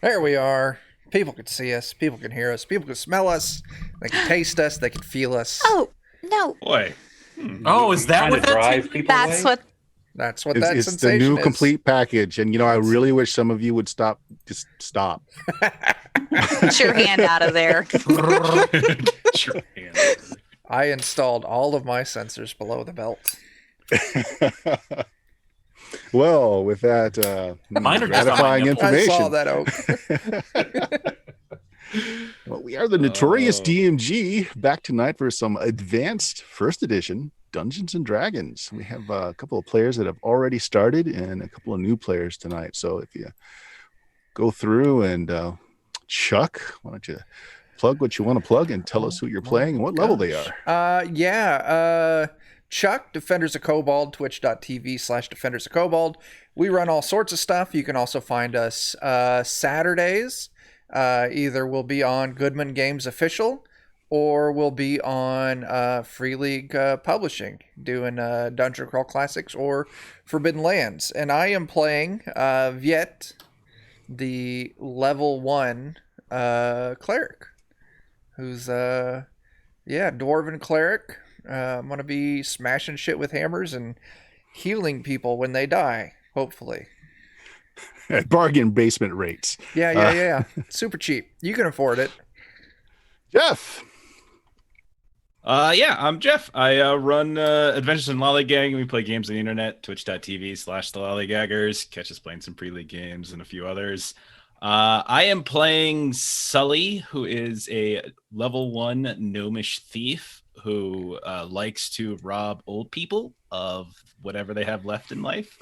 There we are. People can see us. People can hear us. People can smell us. They can taste us. They can feel us. Oh, no. Boy. Oh, is that trying what to that drive takes? people That's away? what. That's what It's, that it's the sensation new is. complete package. And, I really wish some of you would stop. Just stop. Get your hand out of there. Sure. I installed all of my sensors below the belt. Well, with that Mine are just on my gratifying nipples. I information. saw that, Oak. Well, we are the notorious DMG, back tonight for some advanced first edition Dungeons and Dragons. We have a couple of players that have already started and a couple of new players tonight. So if you go through and Chuck, why don't you plug what you want to plug and tell us who you're playing and what level they are. Chuck, Defenders of Kobold, twitch.tv/Defenders of Kobold. We run all sorts of stuff. You can also find us Saturdays. Either we'll be on Goodman Games Official or we'll be on Free League Publishing doing Dungeon Crawl Classics or Forbidden Lands. And I am playing Viet, the level 1 cleric, who's dwarven cleric. I'm going to be smashing shit with hammers and healing people when they die, hopefully. At bargain basement rates. Yeah. Super cheap. You can afford it. Jeff. I'm Jeff. I run Adventures in Lollygagging. We play games on the internet, twitch.tv/the Lollygaggers. Catch us playing some pre-league games and a few others. I am playing Sully, who is a level 1 gnomish thief who likes to rob old people of whatever they have left in life.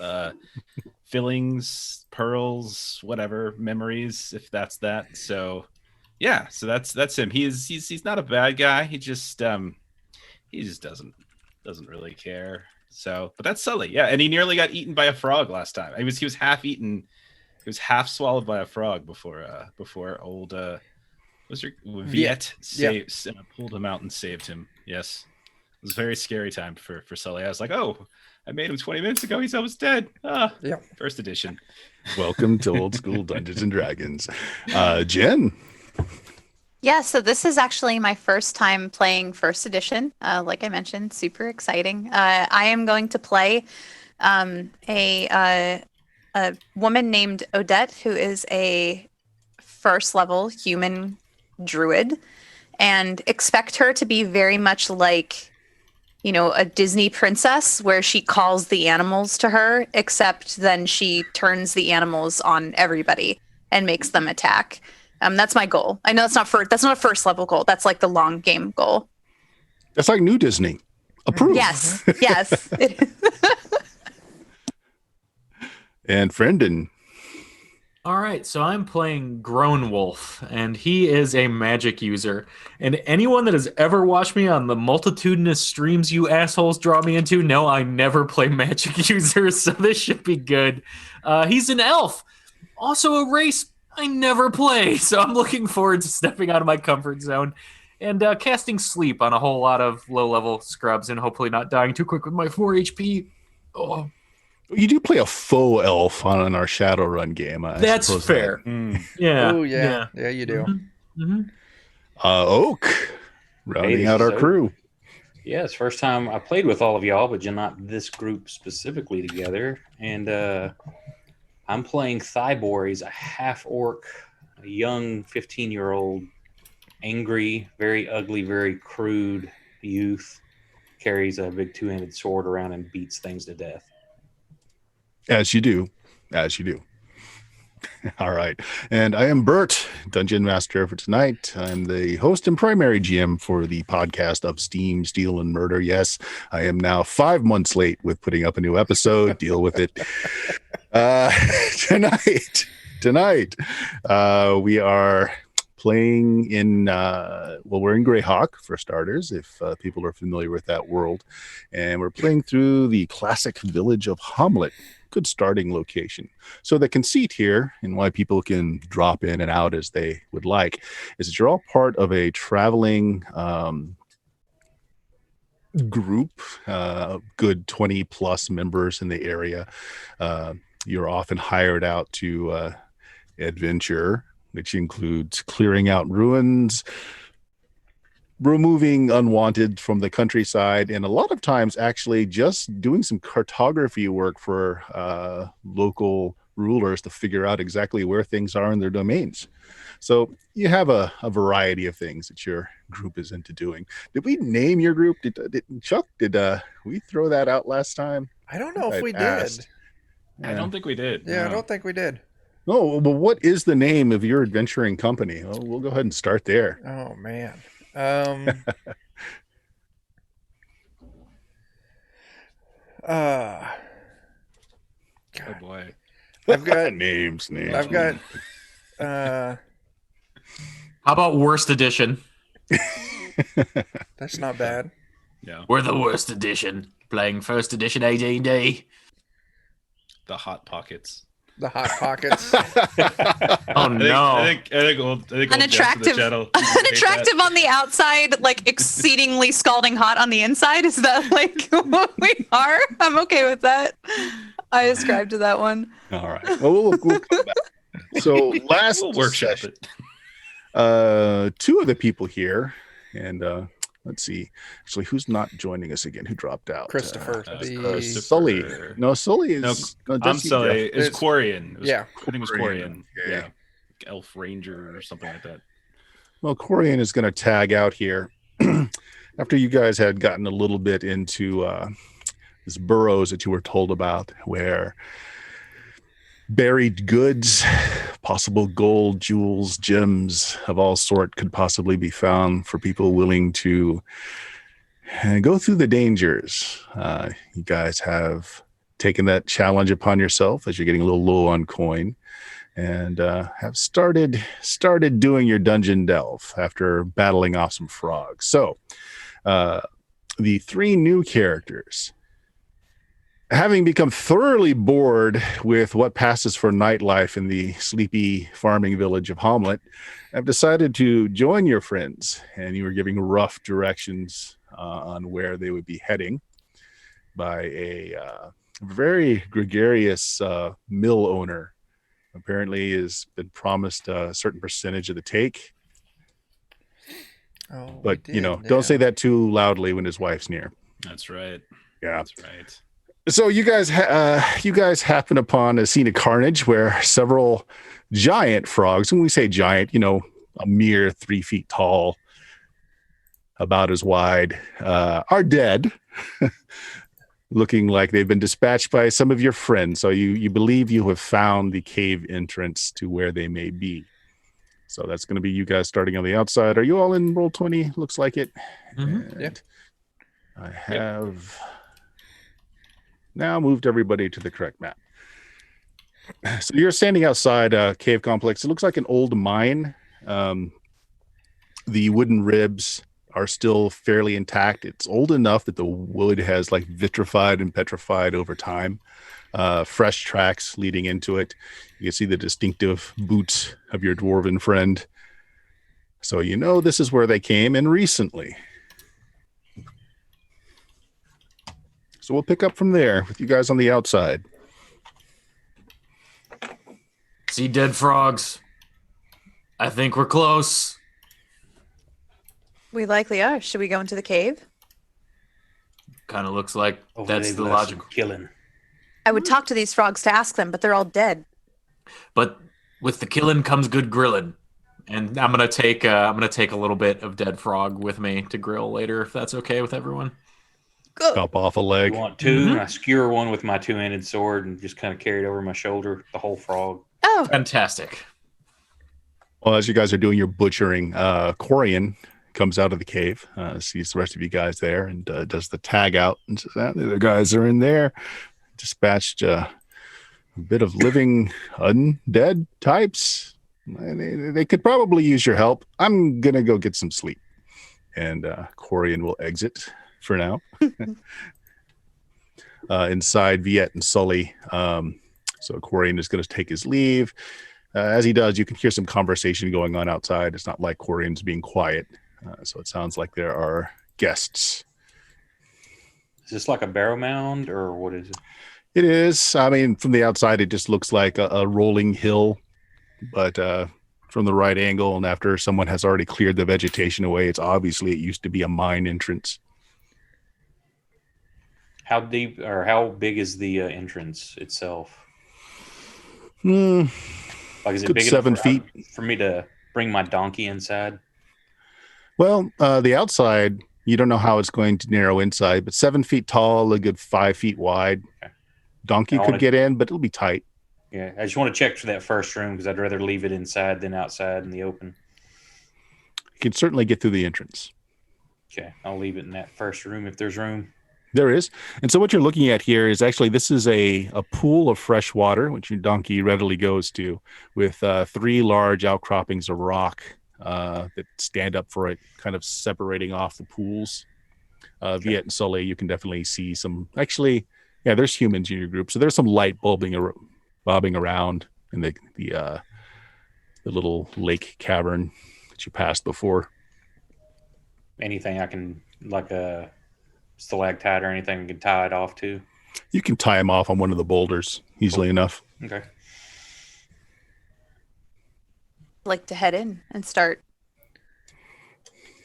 Fillings, pearls, whatever, memories, if that's that. So that's him. He's not a bad guy. He just doesn't really care. So, but that's Sully. Yeah, and he nearly got eaten by a frog last time. He was half eaten. He was half swallowed by a frog before old Viet pulled him out and saved him. Yes. It was a very scary time for Sully. I was like, oh, I made him 20 minutes ago. He's almost dead. First edition. Welcome to old school Dungeons and Dragons. Jen. Yeah, so this is actually my first time playing first edition. Like I mentioned, super exciting. I am going to play a woman named Odette, who is a first level human druid, and expect her to be very much like, a Disney princess where she calls the animals to her, except then she turns the animals on everybody and makes them attack. That's my goal. I know that's not a first level goal. That's like the long game goal. That's like New Disney. Approved. Yes. And Friendon. All right, so I'm playing Grown Wolf, and he is a magic user. And anyone that has ever watched me on the multitudinous streams you assholes draw me into, know I never play magic users, so this should be good. He's an elf, also a race I never play, so I'm looking forward to stepping out of my comfort zone and casting sleep on a whole lot of low-level scrubs and hopefully not dying too quick with my 4 HP. Oh. You do play a faux elf on our Shadowrun game. That's fair. Yeah. Oh, yeah. Yeah, you do. Mm-hmm. Oak, rounding out our crew. Yeah, it's the first time I played with all of y'all, but not this group specifically together. And I'm playing Thybor. He's a half-orc, a young 15-year-old, angry, very ugly, very crude youth. Carries a big two-handed sword around and beats things to death. As you do. All right. And I am Bert, Dungeon Master for tonight. I'm the host and primary GM for the podcast of Steam, Steel, and Murder. Yes, I am now 5 months late with putting up a new episode. Deal with it. Tonight, we are playing in, we're in Greyhawk, for starters, if people are familiar with that world. And we're playing through the classic village of Hamlet. Good starting location. So the conceit here, and why people can drop in and out as they would like, is that you're all part of a traveling group, good 20 plus members in the area. You're often hired out to adventure which includes clearing out ruins, removing unwanted from the countryside, and a lot of times actually just doing some cartography work for local rulers to figure out exactly where things are in their domains. So you have a variety of things that your group is into doing. Did we name your group? Did Chuck, did we throw that out last time? I don't know if we asked. did. I don't think we did. Yeah, no. I don't think we did. Oh, but what is the name of your adventuring company? Oh, we'll go ahead and start there. Oh man. Oh God. boy. I've got names. I've got How about worst edition? that's not bad. Yeah. We're the worst edition, playing first edition AD&D. The Hot Pockets. The Hot Pockets. Oh no! I think Unattractive, unattractive on the outside, like exceedingly scalding hot on the inside. Is that like what we are? I'm okay with that. I ascribe to that one. All right. Well, we'll come back. So last We'll workshop session, it. two of the people here, and let's see. Actually, who's not joining us again? Who dropped out? Christopher. Christopher. Sully. No, Sully is. No, I'm Jesse sorry. Jeff. It's Quarian. Yeah. I think it was Quarian. Quarian. Okay. Yeah. Elf Ranger or something like that. Well, Corian is going to tag out here after you guys had gotten a little bit into this burrows that you were told about, where buried goods, possible gold, jewels, gems of all sort could possibly be found for people willing to go through the dangers. You guys have taken that challenge upon yourself as you're getting a little low on coin, and have started doing your dungeon delve after battling off some frogs. So the three new characters, having become thoroughly bored with what passes for nightlife in the sleepy farming village of Hamlet, have decided to join your friends, and you were giving rough directions on where they would be heading by a very gregarious mill owner. Apparently has been promised a certain percentage of the take, but don't say that too loudly when his wife's near. That's right. Yeah, That's right. So you guys happen upon a scene of carnage where several giant frogs, when we say giant, a mere 3 feet tall, about as wide, are dead, looking like they've been dispatched by some of your friends. So you believe you have found the cave entrance to where they may be. So that's going to be you guys starting on the outside. Are you all in Roll20? Looks like it. Mm-hmm. Yep. I have now moved everybody to the correct map. So you're standing outside a cave complex. It looks like an old mine. The wooden ribs are still fairly intact. It's old enough that the wood has like vitrified and petrified over time. Fresh tracks leading into it. You can see the distinctive boots of your dwarven friend. So this is where they came in recently. So we'll pick up from there with you guys on the outside. See dead frogs. I think we're close. We likely are. Should we go into the cave? Kind of looks like Over that's there, the that's logical. killing. I would talk to these frogs to ask them, but they're all dead. But with the killing comes good grilling, and I'm gonna take a little bit of dead frog with me to grill later, if that's okay with everyone. Go. Chop off a leg. You want two? Mhm. And I skewer one with my two-handed sword and just kind of carry it over my shoulder, the whole frog. Oh, Fantastic. Well, as you guys are doing your butchering, Corian comes out of the cave, sees the rest of you guys there, and does the tag out and says, the other guys are in there. Dispatched a bit of living undead types. They could probably use your help. I'm going to go get some sleep. And Corian will exit for now. Inside, Viet and Sully. So Corian is going to take his leave. As he does, you can hear some conversation going on outside. It's not like Corian's being quiet. So it sounds like there are guests. Is this like a barrow mound or what is it? It is. I mean, from the outside, it just looks like a rolling hill. But from the right angle, and after someone has already cleared the vegetation away, it used to be a mine entrance. How deep or how big is the entrance itself? Hmm, Like, is it good big 7 enough feet. for me to bring my donkey inside? Well, the outside, you don't know how it's going to narrow inside, but 7 feet tall, a good 5 feet wide. Okay. Donkey could get in, but it'll be tight. Yeah, I just want to check for that first room because I'd rather leave it inside than outside in the open. You can certainly get through the entrance. Okay, I'll leave it in that first room if there's room. There is. And so what you're looking at here is actually, this is a pool of fresh water, which your donkey readily goes to, with 3 large outcroppings of rock that stand up for it, kind of separating off the pools. Viet and Sully, you can definitely see some, actually, yeah, there's humans in your group. So there's some light bobbing around in the little lake cavern that you passed before. Anything I can, like a stalactite or anything, I can tie it off to? You can tie him off on one of the boulders easily enough. Okay. Like to head in and start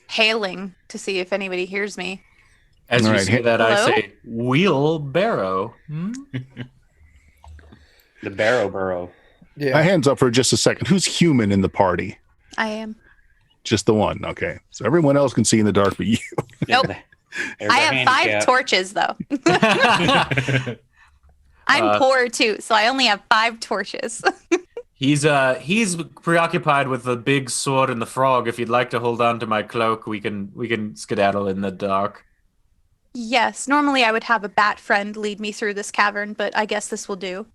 hailing to see if anybody hears me. As All you right, say that, I Hello? say, wheelbarrow. Hmm? The burrow. Yeah. My hands up for just a second. Who's human in the party? I am. Just the one. Okay. So everyone else can see in the dark, but you. Nope. There's I our have 5 handicap. torches, though. I'm poor, too, so I only have 5 torches. He's preoccupied with the big sword and the frog. If you'd like to hold on to my cloak, we can skedaddle in the dark. Yes, normally I would have a bat friend lead me through this cavern, but I guess this will do.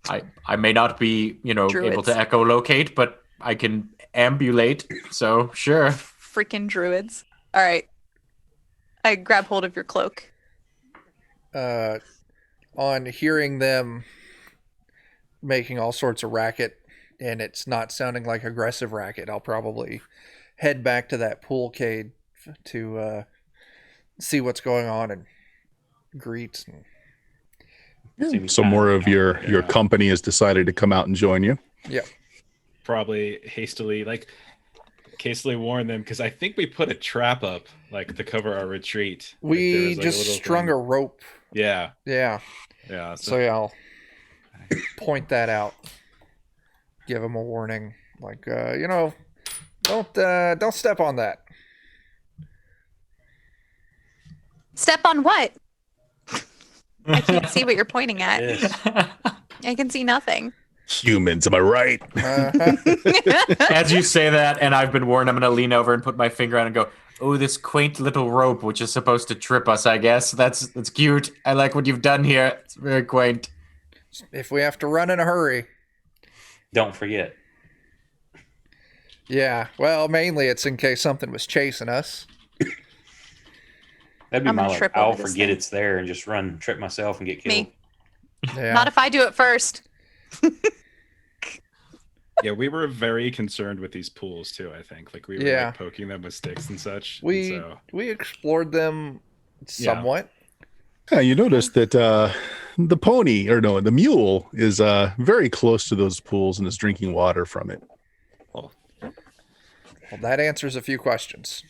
I may not be, able Druids. to echolocate, but I can ambulate. So sure. Freaking druids. All right. I grab hold of your cloak. On hearing them making all sorts of racket, and it's not sounding like aggressive racket, I'll probably head back to that pool cave to see what's going on and greet. So more of your company has decided to come out and join you. Yeah. Probably hastily warn them, because I think we put a trap up to cover our retreat. We just strung a rope. Yeah. Yeah. Yeah. So yeah, I'll point that out. Give them a warning, don't step on that. Step on what? I can't see what you're pointing at. Yes. I can see nothing. Humans, am I right? As you say that, and I've been warned, I'm going to lean over and put my finger on and go, "Oh, this quaint little rope, which is supposed to trip us, I guess. That's cute. I like what you've done here. It's very quaint." If we have to run in a hurry. Don't forget. Yeah, well, mainly it's in case something was chasing us. That'd be I'm my gonna trip I'll over this forget thing. it's there and just trip myself and get killed. Me. Yeah. Not if I do it first. Yeah, we were very concerned with these pools too, I think. We were poking them with sticks and such. We explored them somewhat. Yeah, you notice that the mule is very close to those pools and is drinking water from it. Well, that answers a few questions.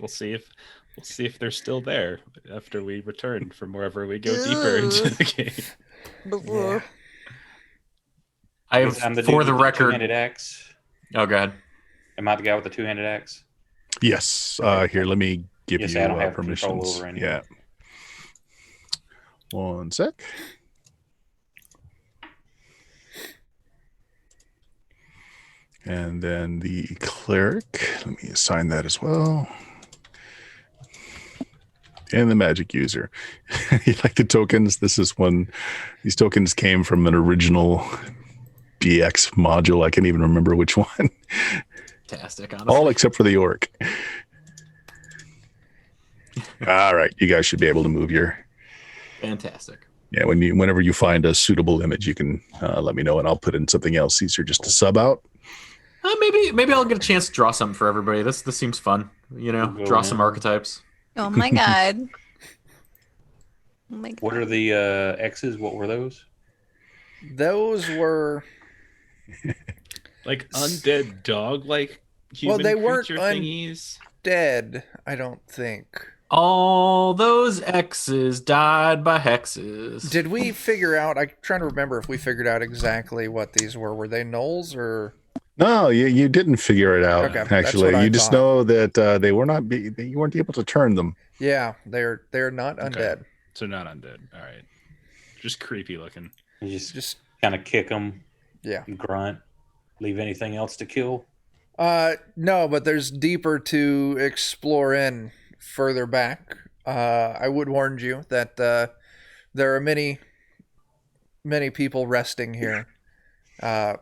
We'll see if they're still there after we return from wherever we go deeper into the cave. Yeah. I have, I'm the dude for with the record. two-handed axe. Oh, God. Am I the guy with the two-handed axe? Yes. Here, let me give Yes, you I don't have control permissions. over any. Yeah. One sec. And then the cleric. Let me assign that as well. And the magic user. You like the tokens? These tokens came from an original BX module. I can't even remember which one. Fantastic, honestly. All except for the orc. All right. You guys should be able to move your... Fantastic. Yeah, whenever you find a suitable image, you can let me know, and I'll put in something else easier just to sub out. Maybe I'll get a chance to draw something for everybody. This seems fun. Draw some archetypes. Oh my god. Oh my god. What are the X's? What were those? Those were Like undead dog, like human they weren't creature thingies. Dead, I don't think. All those X's died by hexes. Did we figure out? I'm trying to remember if we figured out exactly what these were. Were they gnolls or? No, you didn't figure it out. Okay, that's actually, what I you just thought. know that they were not. You weren't able to turn them. Yeah, they're not undead. Okay. So not undead. All right. Just creepy looking. You just Just kind of kick them, yeah. grunt, leave anything else to kill. No, but there's deeper to explore in further back. I would warn you that there are many people resting here.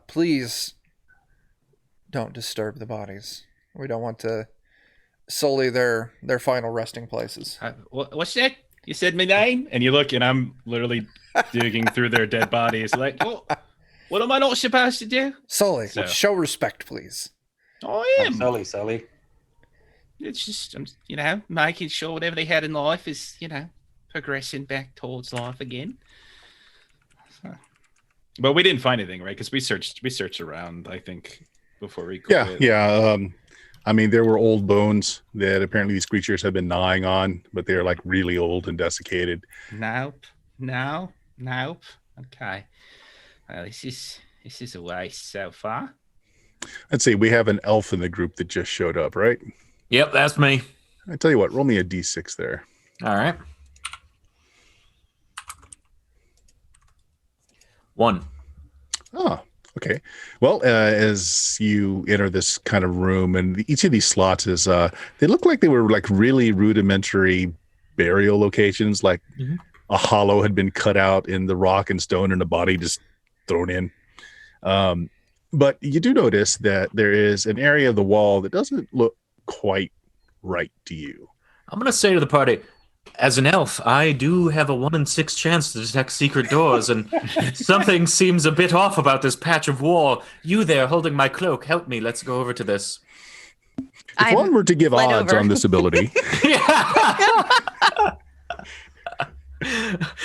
Please don't disturb the bodies. We don't want to sully their final resting places. What's that? You said my name? And you look, and I'm literally digging through their dead bodies. Like, what am I not supposed to do? Sully, So- show respect, please. I am. Sully. It's just, making sure whatever they had in life is, progressing back towards life again. So- But we didn't find anything, right? Because we searched around, I think, before we quit. Yeah. I mean, there were old bones that apparently these creatures have been gnawing on, but they're like really old and desiccated. Nope. Okay. Well, this is a waste so far. Let's see. We have an elf in the group that just showed up, right? Yep, that's me. I tell you what, roll me a d6 there. All right. 1. Oh, okay. Well, as you enter this kind of room, and each of these slots is, they look like they were like really rudimentary burial locations, like Mhm. a hollow had been cut out in the rock and stone and a body just thrown in. But you do notice that there is an area of the wall that doesn't look quite right to you. I'm going to say to the party, as an elf, I do have a 1 in 6 chance to detect secret doors, and something seems a bit off about this patch of wall. You there, holding my cloak, help me. Let's go over to this. If one were to give led odds over. on this ability,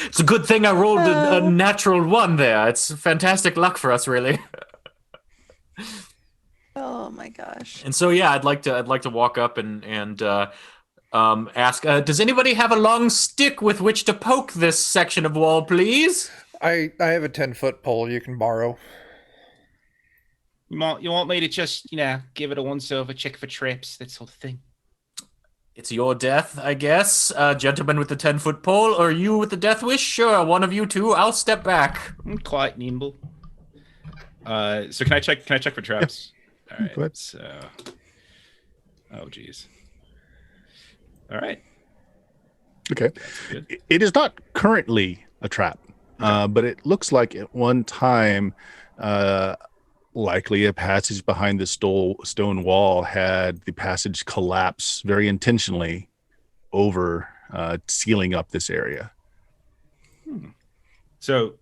It's a good thing I rolled a natural 1 there. It's fantastic luck for us, really. Oh my gosh. And so, yeah, I'd like to walk up and ask, does anybody have a long stick with which to poke this section of wall, please? I have a 10-foot pole you can borrow. You want me to just, give it a once-over, check for traps, that sort of thing? It's your death, I guess. Gentleman with the 10-foot pole, or you with the death wish? Sure, one of you two. I'll step back. I'm quite nimble. So can I check for traps? All right. Go ahead. So, oh geez. All right. okay. That's good. It is not currently a trap, but it looks like at one time, likely a passage behind the stone wall had the passage collapse very intentionally over sealing up this area. So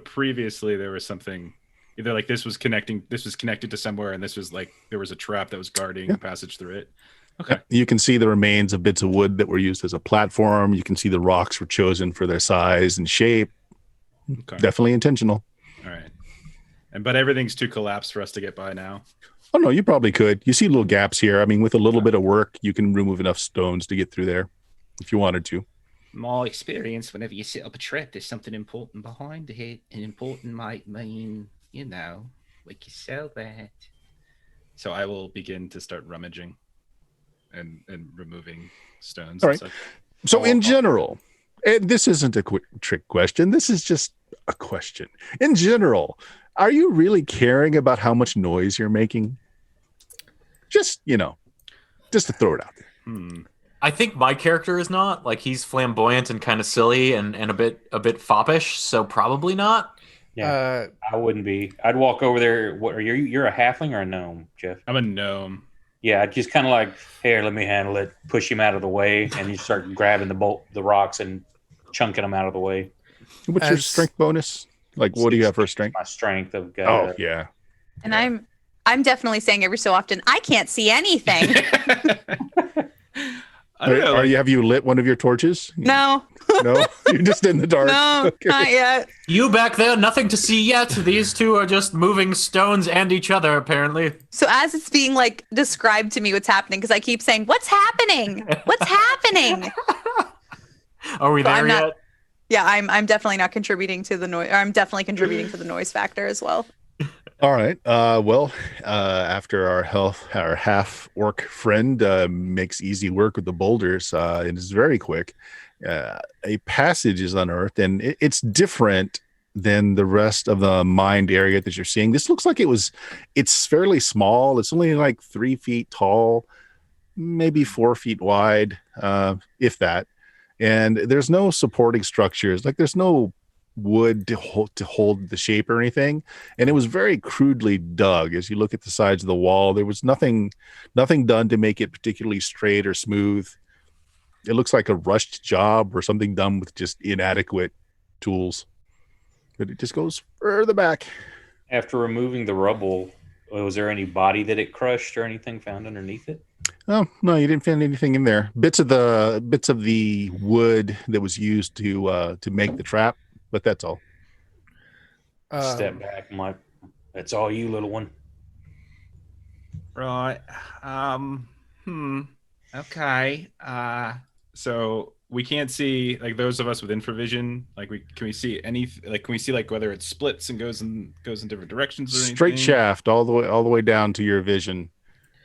previously there was something either like this was connected to somewhere, and this was like there was a trap that was guarding the passage through it. Okay. You can see the remains of bits of wood that were used as a platform. You can see the rocks were chosen for their size and shape. Okay. Definitely intentional. All right. But everything's too collapsed for us to get by now. Oh no, you probably could. You see little gaps here. I mean, with a little bit of work, you can remove enough stones to get through there if you wanted to. My experience, whenever you set up a trap, there's something important behind it. And important might mean, we can sell that. So I will begin to start rummaging and removing stones. All and right. such. So in general, and this isn't a quick trick question. This is just a question. In general, are you really caring about how much noise you're making? Just to throw it out there. I think my character is not. Like, he's flamboyant and kind of silly and a bit foppish, so probably not. Yeah, I wouldn't be. I'd walk over there. What are you? You're a halfling or a gnome, Jeff? I'm a gnome. Yeah, I'd just kind of like, here, let me handle it. Push him out of the way, and you start grabbing the rocks and chunking them out of the way. What's your strength bonus? Like, what do you have for strength? My strength of Oh, yeah. And I'm definitely saying every so often, I can't see anything. I don't know. Like, Have you lit one of your torches? No, No, you're just in the dark. no, Okay. not yet. You back there, nothing to see yet. These two are just moving stones and each other, apparently. So as it's being like described to me what's happening, because I keep saying, "What's happening? What's happening?" Are we So there I'm not- yet? Yeah, I'm definitely not contributing to the noise. I'm definitely contributing to the noise factor as well. All right. After our half orc friend makes easy work with the boulders, and is very quick, a passage is unearthed, and it's different than the rest of the mined area that you're seeing. This looks like it's fairly small. It's only like 3 feet tall, maybe 4 feet wide, if that. And there's no supporting structures. Like there's no wood to hold the shape or anything, and it was very crudely dug. As you look at the sides of the wall, there was nothing done to make it particularly straight or smooth. It looks like a rushed job or something done with just inadequate tools, but it just goes further back. After removing the rubble, was there any body that it crushed or anything found underneath it? Oh no, you didn't find anything in there. Bits of the wood that was used to make the trap, but that's all. Step back, Mike. That's all you, little one. right. Okay. So we can't see, like, those of us with infravision. Like, can we see like whether it splits and goes in different directions or anything? Straight shaft all the way down to your vision.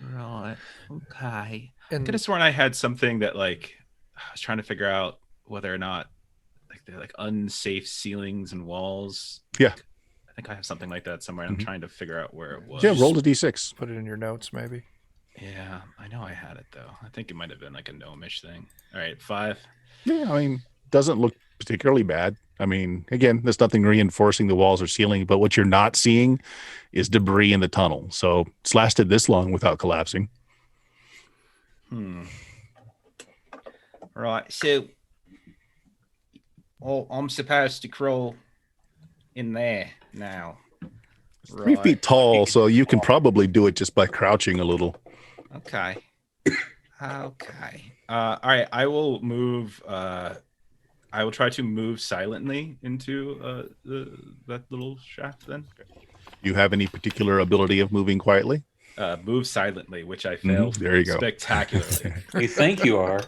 Right. Okay. I And could have sworn I had something that, like, I was trying to figure out whether or not, like, they're like unsafe ceilings and walls. Yeah. I think I have something like that somewhere. I'm trying to figure out where it was. Yeah, roll a d6. put it in your notes, maybe. Yeah, I know I had it though. I think it might have been like a gnomish thing. All right, 5. Yeah, I mean, doesn't look particularly bad. I mean, again, there's nothing reinforcing the walls or ceiling, but what you're not seeing is debris in the tunnel. So it's lasted this long without collapsing. Right. So, I'm supposed to crawl in there now. 3 feet tall, so you can probably do it just by crouching a little. Okay. Okay. All right. I will move. I will try to move silently into that little shaft. Then You have any particular ability of moving quietly? move silently, which I failed. There you go. Spectacularly. You think you are.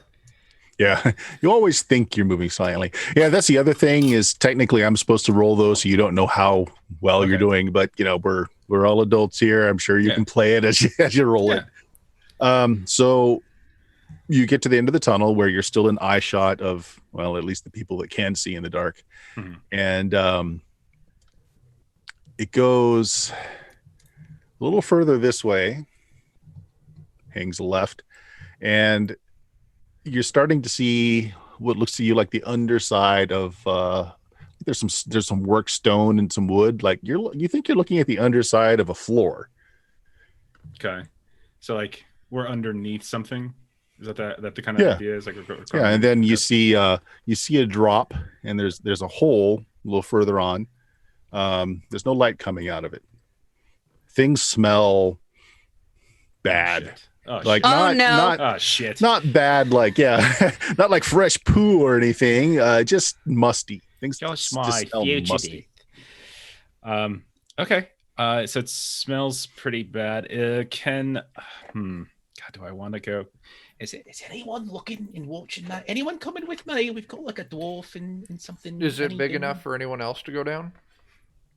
Yeah, you always think you're moving silently. Yeah, that's the other thing is technically I'm supposed to roll those, so you don't know how well you're doing. But you know, we're all adults here. I'm sure you can play it as you roll it. So you get to the end of the tunnel where you're still in eye shot of, well, at least the people that can see in the dark, and it goes a little further this way, hangs left, and you're starting to see what looks to you like the underside of there's some work stone and some wood. Like you think you're looking at the underside of a floor. Okay. So like we're underneath something. Is that the kind of idea? Is like we're and then you see a drop, and there's a hole a little further on. There's no light coming out of it. Things smell bad. Oh, Like shit. not Shit. not bad, like not like fresh poo or anything, just musty. Things Just just my smell future musty. Okay. So it smells pretty bad. God, do I want to go? Is anyone looking and watching that? Anyone coming with me? We've got like a dwarf and something. Is it big anything? enough for anyone else to go down?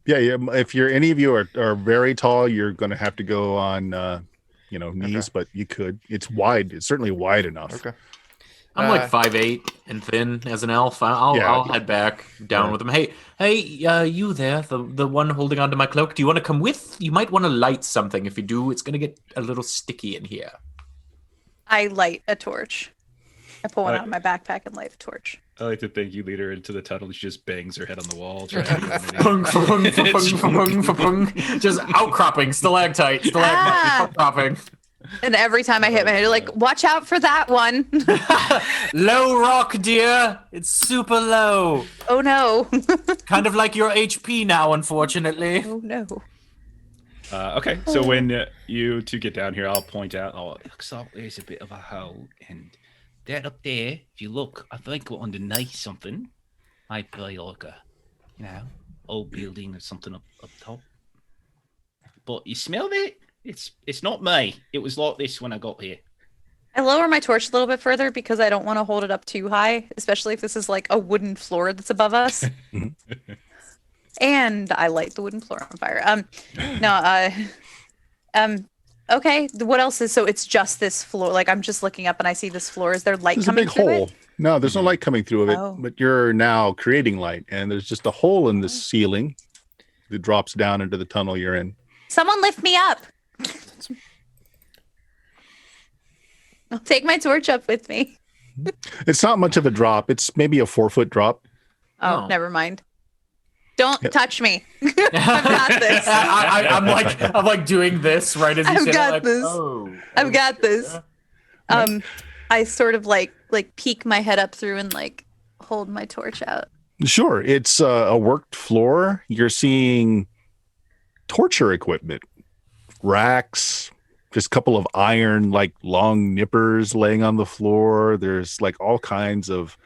Yeah. If any of you are very tall, you're going to have to go on knees, but you could. It's wide. It's certainly wide enough. Okay. I'm like 5'8" and thin as an elf. I'll head back down with him. Hey, you there, the one holding onto my cloak. Do you want to come with? You might want to light something. If you do, it's gonna get a little sticky in here. I light a torch. I pull one out of my backpack and light a torch. I like to think you lead her into the tunnel. She just bangs her head on the wall. Trying to get underneath. Fung, fung, fung, fung, fung. Just outcropping, stalactite, outcropping. And every time I hit my head, like, watch out for that one. Low rock, dear. It's super low. Oh no. Kind of like your HP now, unfortunately. Oh no. Okay, so when you two get down here, I'll point out. Oh, it looks like there's a bit of a hole, and that up there, if you look, I think underneath something might be like a, old building or something up top. But you smell that? It's not me. It was like this when I got here. I lower my torch a little bit further because I don't want to hold it up too high, especially if this is like a wooden floor that's above us. And I light the wooden floor on fire. Okay. What else is so? It's just this floor. Like I'm just looking up and I see this floor. Is there light There's a coming big through hole. it? No, there's no light coming through of it, Oh. but you're now creating light, and there's just a hole in the ceiling that drops down into the tunnel you're in. Someone lift me up. I'll take my torch up with me. It's not much of a drop. It's maybe a 4-foot drop. Oh, Oh. never mind. Don't Yep. touch me. I've got this. I'm like doing this right as you I've say got like, this. Oh, I've got this. yeah. I sort of like peek my head up through and like hold my torch out. Sure, it's a worked floor. You're seeing torture equipment, racks, just a couple of iron, like long nippers laying on the floor. There's like all kinds of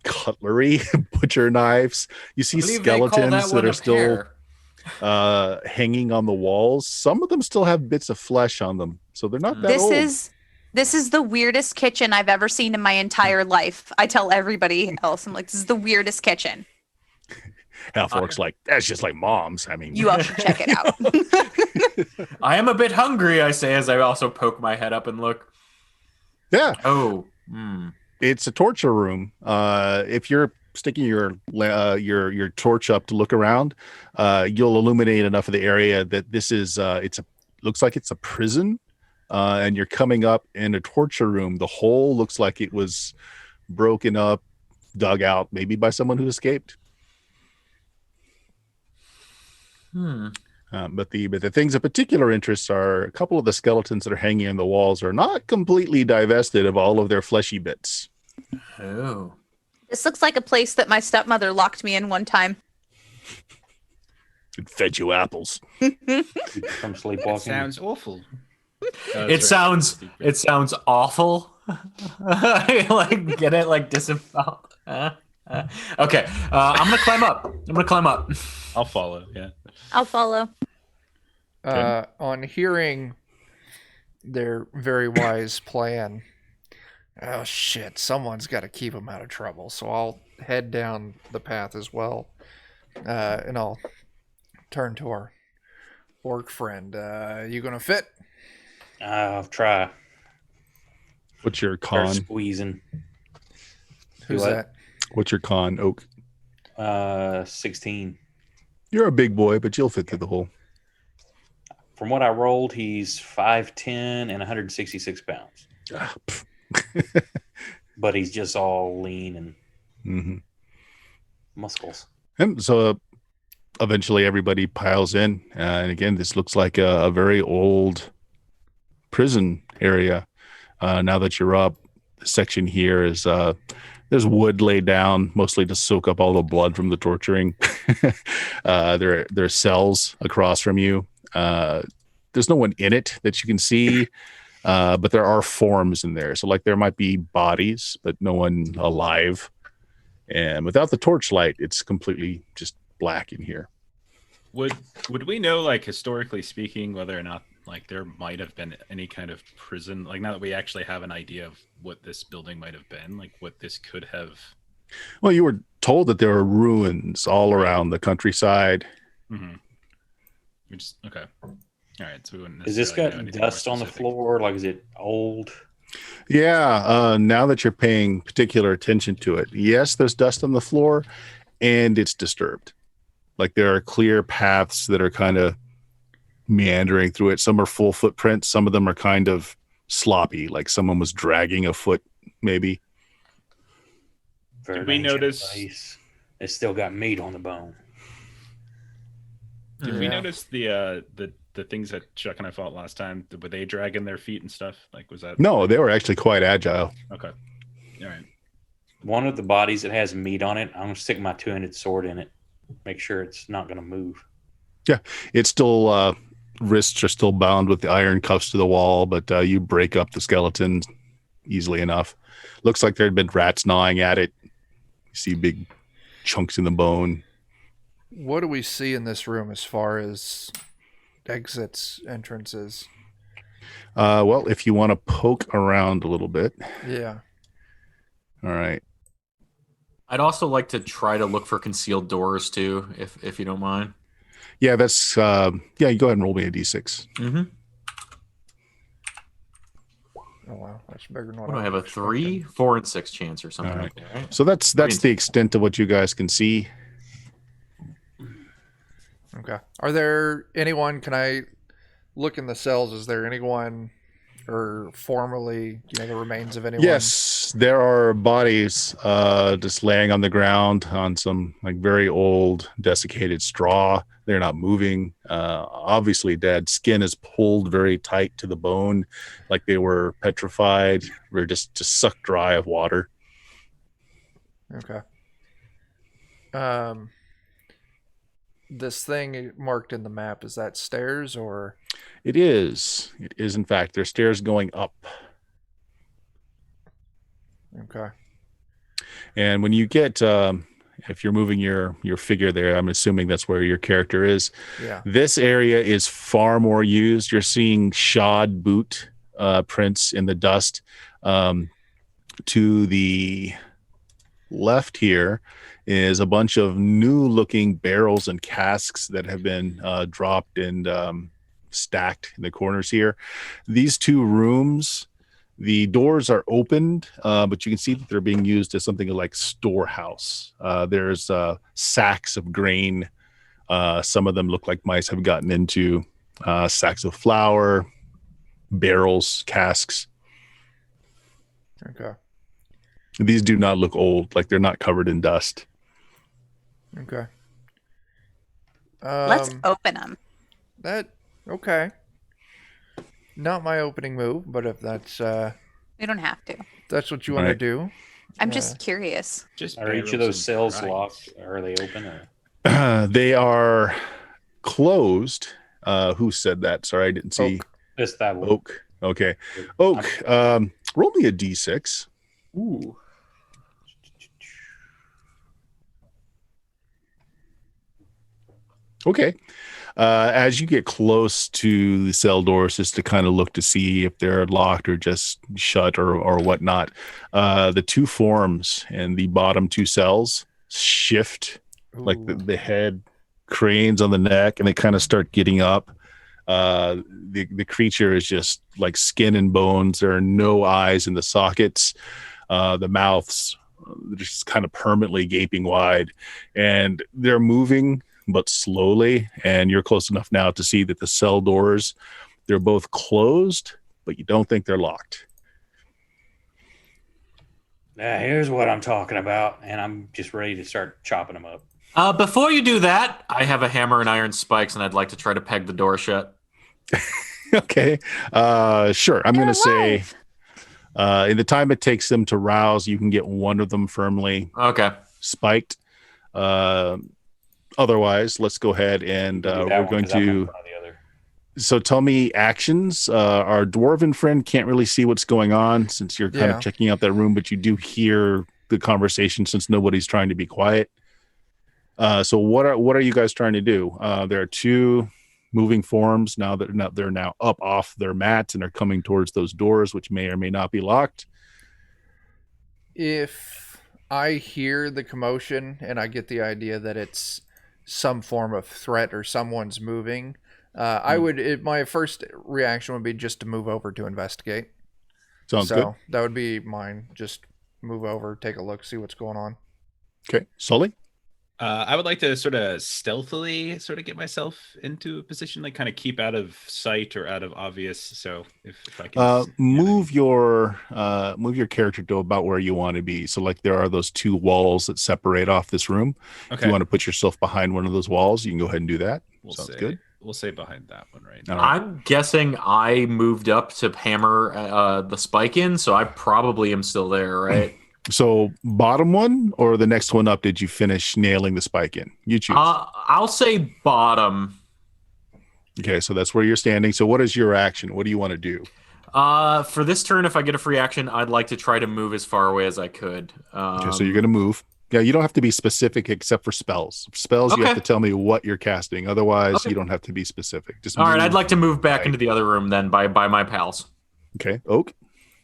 cutlery, butcher knives. You see I believe they call skeletons that one are a still pear. hanging on the walls. Some of them still have bits of flesh on them, so they're not that This old. this is the weirdest kitchen I've ever seen in my entire life. I tell everybody else, I'm like, this is the weirdest kitchen. Half-orc's like, that's just like mom's. I mean, You all should check it out. I am a bit hungry, I say as I also poke my head up and look. yeah, Oh. it's a torture room. If you're sticking your torch up to look around, you'll illuminate enough of the area that this is looks like it's a prison, and you're coming up in a torture room. The hole looks like it was broken up, dug out, maybe by someone who escaped. But the things of particular interest are a couple of the skeletons that are hanging on the walls are not completely divested of all of their fleshy bits. Oh. This looks like a place that my stepmother locked me in one time. It fed you apples. From sleepwalking. Sounds awful. It sounds awful. Like get it like disembowel. Okay. I'm gonna climb up. I'll follow. Yeah. I'll follow. On hearing their very wise plan, oh shit, someone's got to keep them out of trouble. So I'll head down the path as well, and I'll turn to our orc friend. You gonna fit? I'll try. What's your Start con? squeezing. Who's what? that? What's your con, Oak? 16. You're a big boy, but you'll fit through the hole. From what I rolled, he's 5'10" and 166 pounds. But he's just all lean and Mm-hmm. muscles. And so eventually everybody piles in. And again, this looks like a very old prison area. Now that you're up, the section here is there's wood laid down, mostly to soak up all the blood from the torturing. There are cells across from you. There's no one in it that you can see, but there are forms in there. So like there might be bodies, but no one alive. And without the torchlight, it's completely just black in here. Would we know, like historically speaking, whether or not like there might have been any kind of prison? Like now that we actually have an idea of what this building might have been, like what this could have. Well, you were told that there are ruins all around the countryside. Mm-hmm. We just okay. All right, so we wouldn't. Is this necessarily got know anything more dust on the specific. floor? Like, is it old? Yeah, now that you're paying particular attention to it, yes, there's dust on the floor, and it's disturbed. Like there are clear paths that are kind of meandering through it. Some are full footprints. Some of them are kind of sloppy, like someone was dragging a foot, maybe. Did we ancient notice- place. It's still got meat on the bone. Did we Yeah. notice the things that Chuck and I fought last time? Were they dragging their feet and stuff? Like was that No, they were actually quite agile. okay? All right. One of the bodies that has meat on it, I'm going to stick my two-handed sword in it. Make sure it's not going to move. It's still, wrists are still bound with the iron cuffs to the wall, but you break up the skeleton easily enough. Looks like there had been rats gnawing at it. You see big chunks in the bone. What do we see in this room as far as exits, entrances? Well, if you want to poke around a little bit. Yeah. All right. I'd also like to try to look for concealed doors too, if you don't mind. Yeah, that's yeah. You go ahead and roll me a d6. Mm-hmm. Oh wow, that's bigger than what What do I have? was A 3, expecting. 4, and 6 chance or something All like that, right? So that's the extent of what you guys can see. Okay. Are there anyone? Can I look in the cells? Is there anyone, or formerly, the remains of anyone? Yes, there are bodies just laying on the ground on some like very old desiccated straw. They're not moving. Obviously dead. Skin is pulled very tight to the bone, like they were petrified. They're just sucked dry of water. Okay. This thing marked in the map, is that stairs or? It is. It is, in fact. There's stairs going up. Okay. And when you get, if you're moving your figure there, I'm assuming that's where your character is. Yeah. This area is far more used. You're seeing shod boot prints in the dust. To the left here is a bunch of new looking barrels and casks that have been dropped and stacked in the corners here. These two rooms, the doors are opened, but you can see that they're being used as something like storehouse. There's sacks of grain. Some of them look like mice have gotten into, sacks of flour, barrels, casks. Okay. These do not look old, like they're not covered in dust. Okay. Let's open them. Okay. Not my opening move, but if that's We don't have to. that's what you want to Right. do. I'm just curious. Just Are each barrels of those and cells grinds. locked? Are they open? Or? They are closed. Who said that? Sorry, I didn't see. Oak. Just that one. Oak. Okay. Oak. Roll me a d6. Ooh. Okay. As you get close to the cell doors, just to kind of look to see if they're locked or just shut or whatnot, the two forms in the bottom two cells shift, like Ooh. the head cranes on the neck, and they kind of start getting up. The creature is just like skin and bones. There are no eyes in the sockets. The mouths just kind of permanently gaping wide, and they're moving but slowly, and you're close enough now to see that the cell doors, they're both closed, but you don't think they're locked. Now, here's what I'm talking about, and I'm just ready to start chopping them up. Before you do that, I have a hammer and iron spikes, and I'd like to try to peg the door shut. Okay. Sure. I'm going to say in the time it takes them to rouse, you can get one of them firmly Okay. spiked. Otherwise, let's go ahead and we're going to. So tell me actions. Our dwarven friend can't really see what's going on since you're kind of checking out that room, but you do hear the conversation since nobody's trying to be quiet. So what are you guys trying to do? There are two moving forms now that they're now up off their mats and are coming towards those doors, which may or may not be locked. If I hear the commotion and I get the idea that it's some form of threat or someone's moving, my first reaction would be just to move over to investigate. Sounds good. That would be mine. Just move over, take a look, see what's going on. Okay. Sully? I would like to sort of stealthily get myself into a position, like kind of keep out of sight or out of obvious. So if I can move your character to about where you want to be. So like there are those two walls that separate off this room. Okay. If you want to put yourself behind one of those walls, you can go ahead and do that. Sounds good. We'll say behind that one right now. All right. I'm guessing I moved up to hammer the spike in, so I probably am still there, right? So bottom one or the next one up, did you finish nailing the spike in? You choose. I'll say bottom. Okay, so that's where you're standing. So what is your action? What do you want to do? For this turn, if I get a free action, I'd like to try to move as far away as I could. Okay, so you're going to move. Yeah, you don't have to be specific except for spells. Spells, you have to tell me what you're casting. Otherwise, you don't have to be specific. Just all right. move. I'd like to move back into the other room then by my pals. Okay, Oak.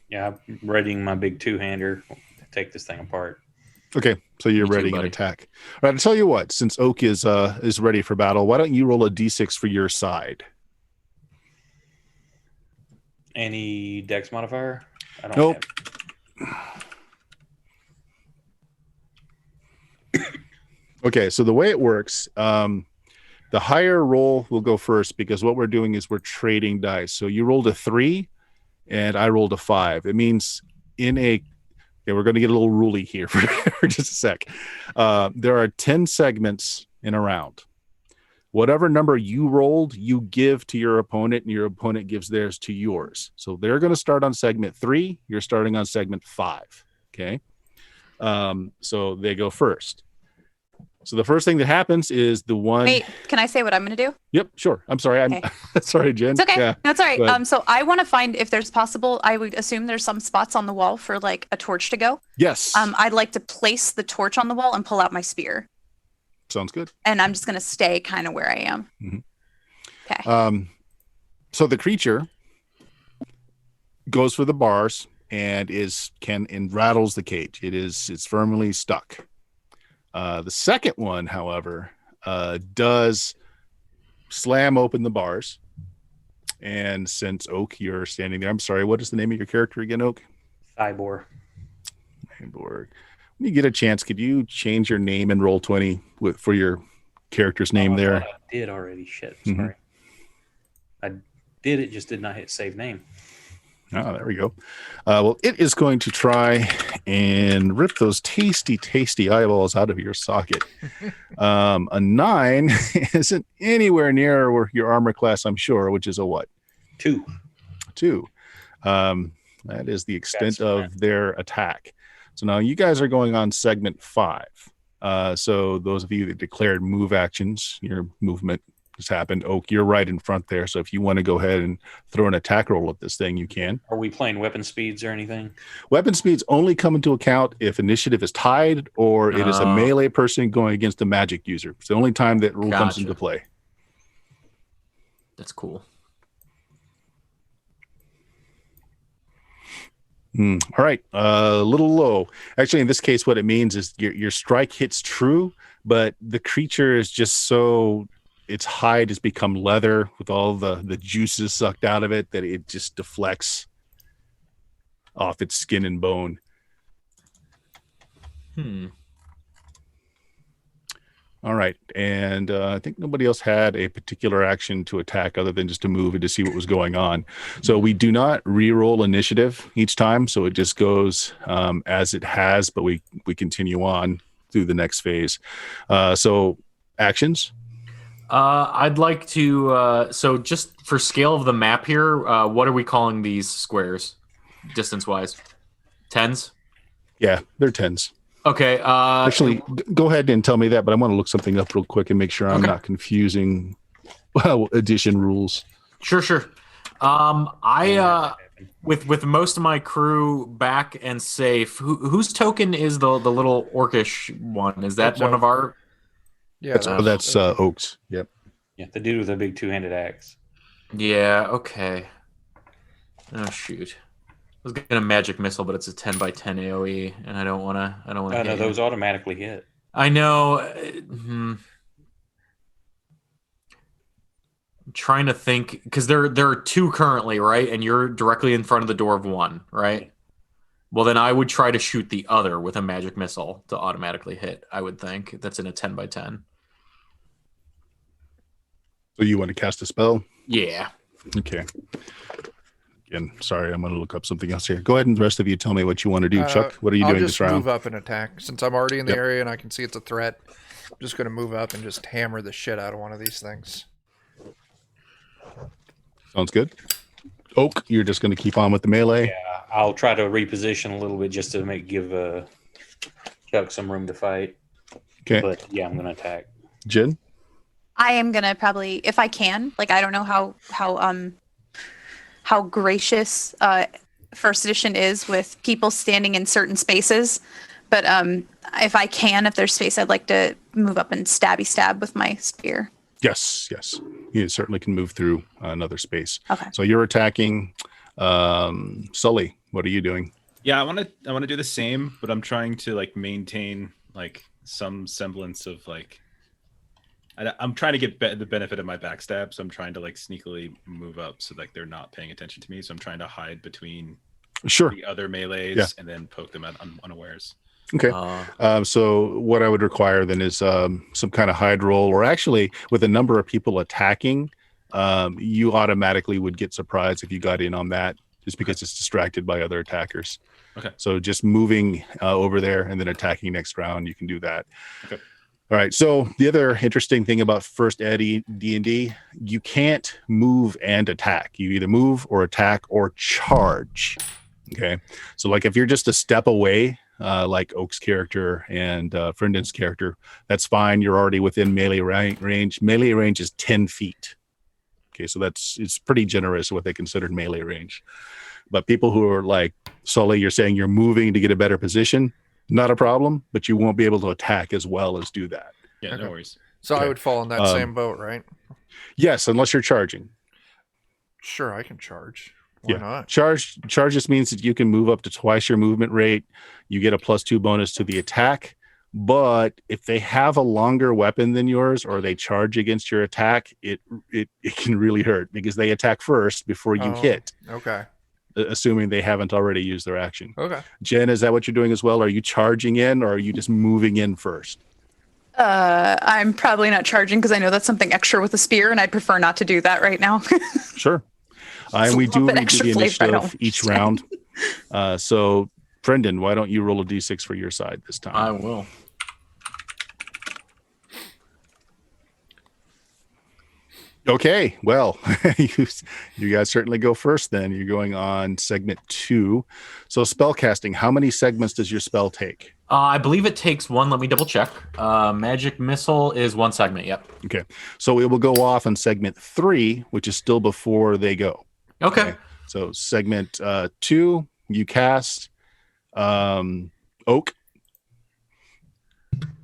Yeah, I'm readying my big two-hander to take this thing apart. Okay, so you're ready an attack. All right, I'll tell you what. Since Oak is ready for battle, why don't you roll a d6 for your side? Any dex modifier? I don't Nope. Okay, so the way it works, the higher roll will go first because what we're doing is we're trading dice. So you rolled a 3 and I rolled a 5. It means we're going to get a little ruly here for just a sec. There are 10 segments in a round. Whatever number you rolled, you give to your opponent, and your opponent gives theirs to yours. So they're going to start on segment 3. You're starting on segment 5. Okay. So they go first. So the first thing that happens is the one. Wait, can I say what I'm going to do? Yep, sure. I'm sorry. Okay. Sorry, Jen. It's okay. Yeah. No, it's all right. So I want to find if there's possible. I would assume there's some spots on the wall for like a torch to go. Yes. I'd like to place the torch on the wall and pull out my spear. Sounds good. And I'm just going to stay kind of where I am. Mm-hmm. Okay. So the creature goes for the bars and rattles the cage. It's firmly stuck. The second one, however, does slam open the bars. And since Oak, you're standing there. I'm sorry, what is the name of your character again, Oak? Thybor. When you get a chance, could you change your name and roll 20 for your character's name there? I did already. Shit. Sorry. I did it, just did not hit save name. Oh, there we go. Well, it is going to try and rip those tasty, tasty eyeballs out of your socket. A 9 isn't anywhere near your armor class, I'm sure, which is a what? 2. 2. That is the extent of their attack. So now you guys are going on segment 5. So those of you that declared move actions, your movement has happened. Oak, you're right in front there. So if you want to go ahead and throw an attack roll at this thing, you can. Are we playing weapon speeds or anything? Weapon speeds only come into account if initiative is tied or it is a melee person going against a magic user. It's the only time that rule comes into play. That's cool. All right. A little low. Actually, in this case, what it means is your strike hits true, but the creature is just so... its hide has become leather with all the juices sucked out of it that it just deflects off its skin and bone. All right. And I think nobody else had a particular action to attack other than just to move and to see what was going on. So we do not re-roll initiative each time. So it just goes as it has, but we continue on through the next phase. So actions. I'd like to, so just for scale of the map here, what are we calling these squares, distance-wise? 10s? Yeah, they're 10s. Okay. Actually, go ahead and tell me that, but I want to look something up real quick and make sure I'm not confusing addition rules. Sure. With most of my crew back and safe, whose token is the little orcish one? Is that one of our... Yeah, that's Oaks. Yep. Yeah, the dude with a big two-handed axe. Yeah. Okay. Oh shoot! I was gonna magic missile, but it's a 10 by 10 AOE, and I don't want to. Oh no, those automatically hit. I know. I'm trying to think because there are 2 currently, right? And you're directly in front of the door of one, right? Well, then I would try to shoot the other with a magic missile to automatically hit. I would think that's in a 10 by 10. So you want to cast a spell? Yeah. Okay. Again, sorry, I'm going to look up something else here. Go ahead and the rest of you tell me what you want to do. Chuck, what are you doing this round? I'll just move up and attack. Since I'm already in the area and I can see it's a threat, I'm just going to move up and just hammer the shit out of one of these things. Sounds good. Oak, you're just going to keep on with the melee? Yeah, I'll try to reposition a little bit just to give Chuck some room to fight. Okay. But yeah, I'm going to attack. Jen? I am gonna probably, if I can, like I don't know how how gracious first edition is with people standing in certain spaces. But if there's space, I'd like to move up and stab with my spear. Yes. You certainly can move through another space. Okay. So you're attacking Sully. What are you doing? Yeah, I want to do the same, but I'm trying to like maintain like some semblance of like. I'm trying to get the benefit of my backstab, so I'm trying to like sneakily move up so like they're not paying attention to me. So I'm trying to hide between the other melees and then poke them at unawares. Okay. So what I would require then is some kind of hide roll, or actually with a number of people attacking, you automatically would get surprised if you got in on that, just because it's distracted by other attackers. Okay. So just moving over there and then attacking next round, you can do that. Okay. All right. So the other interesting thing about first D&D, you can't move and attack. You either move or attack or charge. Okay. So like if you're just a step away, like Oak's character and Frendon's character, that's fine. You're already within melee range. Melee range is 10 feet. Okay. So it's pretty generous what they considered melee range. But people who are like Sully, you're saying you're moving to get a better position. Not a problem, but you won't be able to attack as well as do that. Yeah, Okay. no worries. So I would fall in that same boat, right? Yes, unless you're charging. Sure, I can charge. Why not? Charge just means that you can move up to twice your movement rate. You get a +2 bonus to the attack. But if they have a longer weapon than yours or they charge against your attack, it can really hurt because they attack first before you hit. Okay. Assuming they haven't already used their action. Okay. Jen, is that what you're doing as well? Are you charging in or are you just moving in first? I'm probably not charging because I know that's something extra with a spear, and I'd prefer not to do that right now. Sure. And we do redo the initiative each round. So, Brendan, why don't you roll a d6 for your side this time? I will. Okay, well, you guys certainly go first then. You're going on segment 2. So spellcasting, how many segments does your spell take? I believe it takes one. Let me double check. Magic Missile is 1 segment. Yep. Okay, so it will go off on segment 3, which is still before they go. Okay. So segment 2, you cast Oak.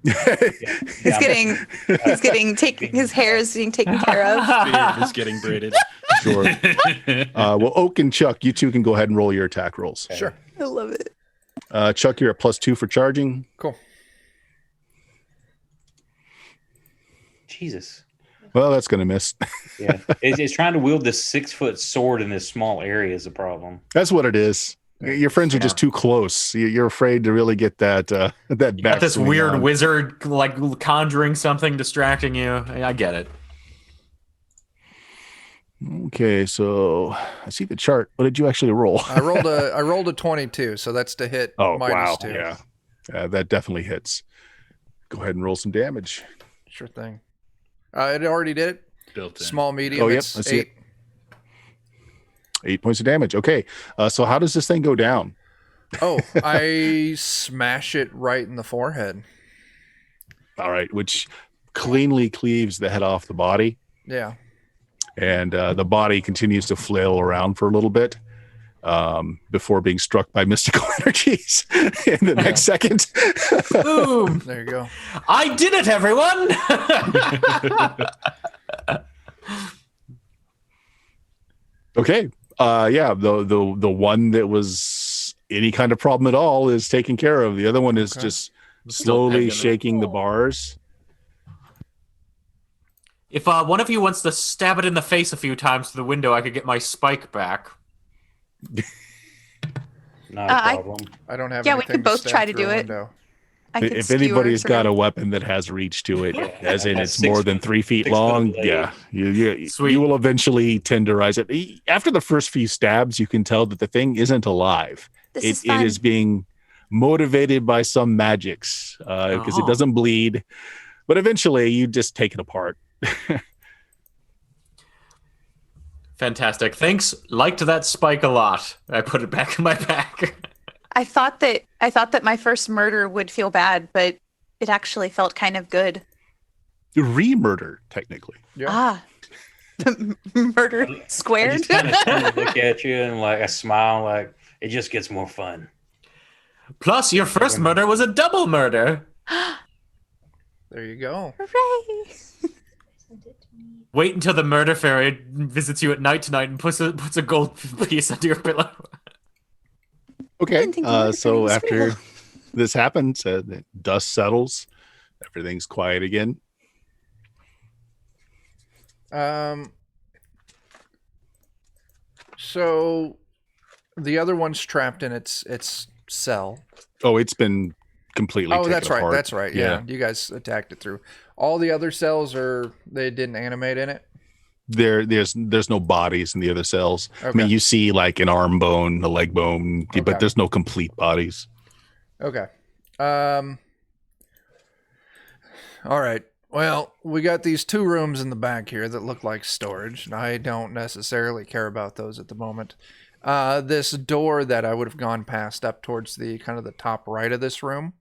He's getting his hair is being taken care of. Beard is getting braided. Sure. Well, Oak and Chuck, you two can go ahead and roll your attack rolls. Okay. Sure. I love it. Chuck, you're at +2 for charging. Cool. Jesus. Well, that's going to miss. Yeah. It's trying to wield this 6-foot sword in this small area is a problem. That's what it is. Your friends are just too close. You're afraid to really get that that You got this backswing weird on. wizard like conjuring something, distracting you. I get it. Okay, so I see the chart. What did you actually roll? I rolled a 22, so that's to hit Oh, minus wow. 2. Yeah, that definitely hits. Go ahead and roll some damage. Sure thing. It already did it. Built in. Small, medium. Oh, yep, It's I see 8. it. 8 points of damage. Okay, so how does this thing go down? Oh, I smash it right in the forehead. All right, which cleanly cleaves the head off the body, Yeah. and the body continues to flail around for a little bit before being struck by mystical energies in the next second. Boom! There you go. I did it, everyone! Okay. Yeah, the one that was any kind of problem at all is taken care of. The other one is just slowly shaking the bars. If one of you wants to stab it in the face a few times through the window, I could get my spike back. Not a problem. I don't have Yeah, we anything could both stab try to through do a it. window. I could If skewer anybody's sort got of- a weapon that has reach to it, as in Yeah, it's more than 3 feet 6 foot long, blade. yeah, you Sweet. will eventually tenderize it. After the first few stabs, you can tell that the thing isn't alive. This It is fun. is being motivated by some magics because it Oh. doesn't bleed. But eventually, you just take it apart. Fantastic. Thanks. Liked that spike a lot. I put it back in my pack. I thought that my first murder would feel bad, but it actually felt kind of good. Re-murder, technically. Yeah. Ah, Murder I squared. just kind of turn and look at you and like I smile, like it just gets more fun. Plus, your first murder was a double murder. There you go. Hooray! Wait until the murder fairy visits you at night tonight and puts a gold piece under your pillow. Okay. didn't think the murder fairy So was after real. this happens, the dust settles, everything's quiet again. So the other one's trapped in its cell. Oh, it's been completely. Oh, taken that's right. apart. That's right. Yeah. You guys attacked it through. All the other cells they didn't animate in it. There's no bodies in the other cells. I Okay. mean, you see like an arm bone, a leg bone, Okay. but there's no complete bodies. Okay. All right. Well, we got these 2 rooms in the back here that look like storage, and I don't necessarily care about those at the moment. This door that I would have gone past up towards the kind of the top right of this room.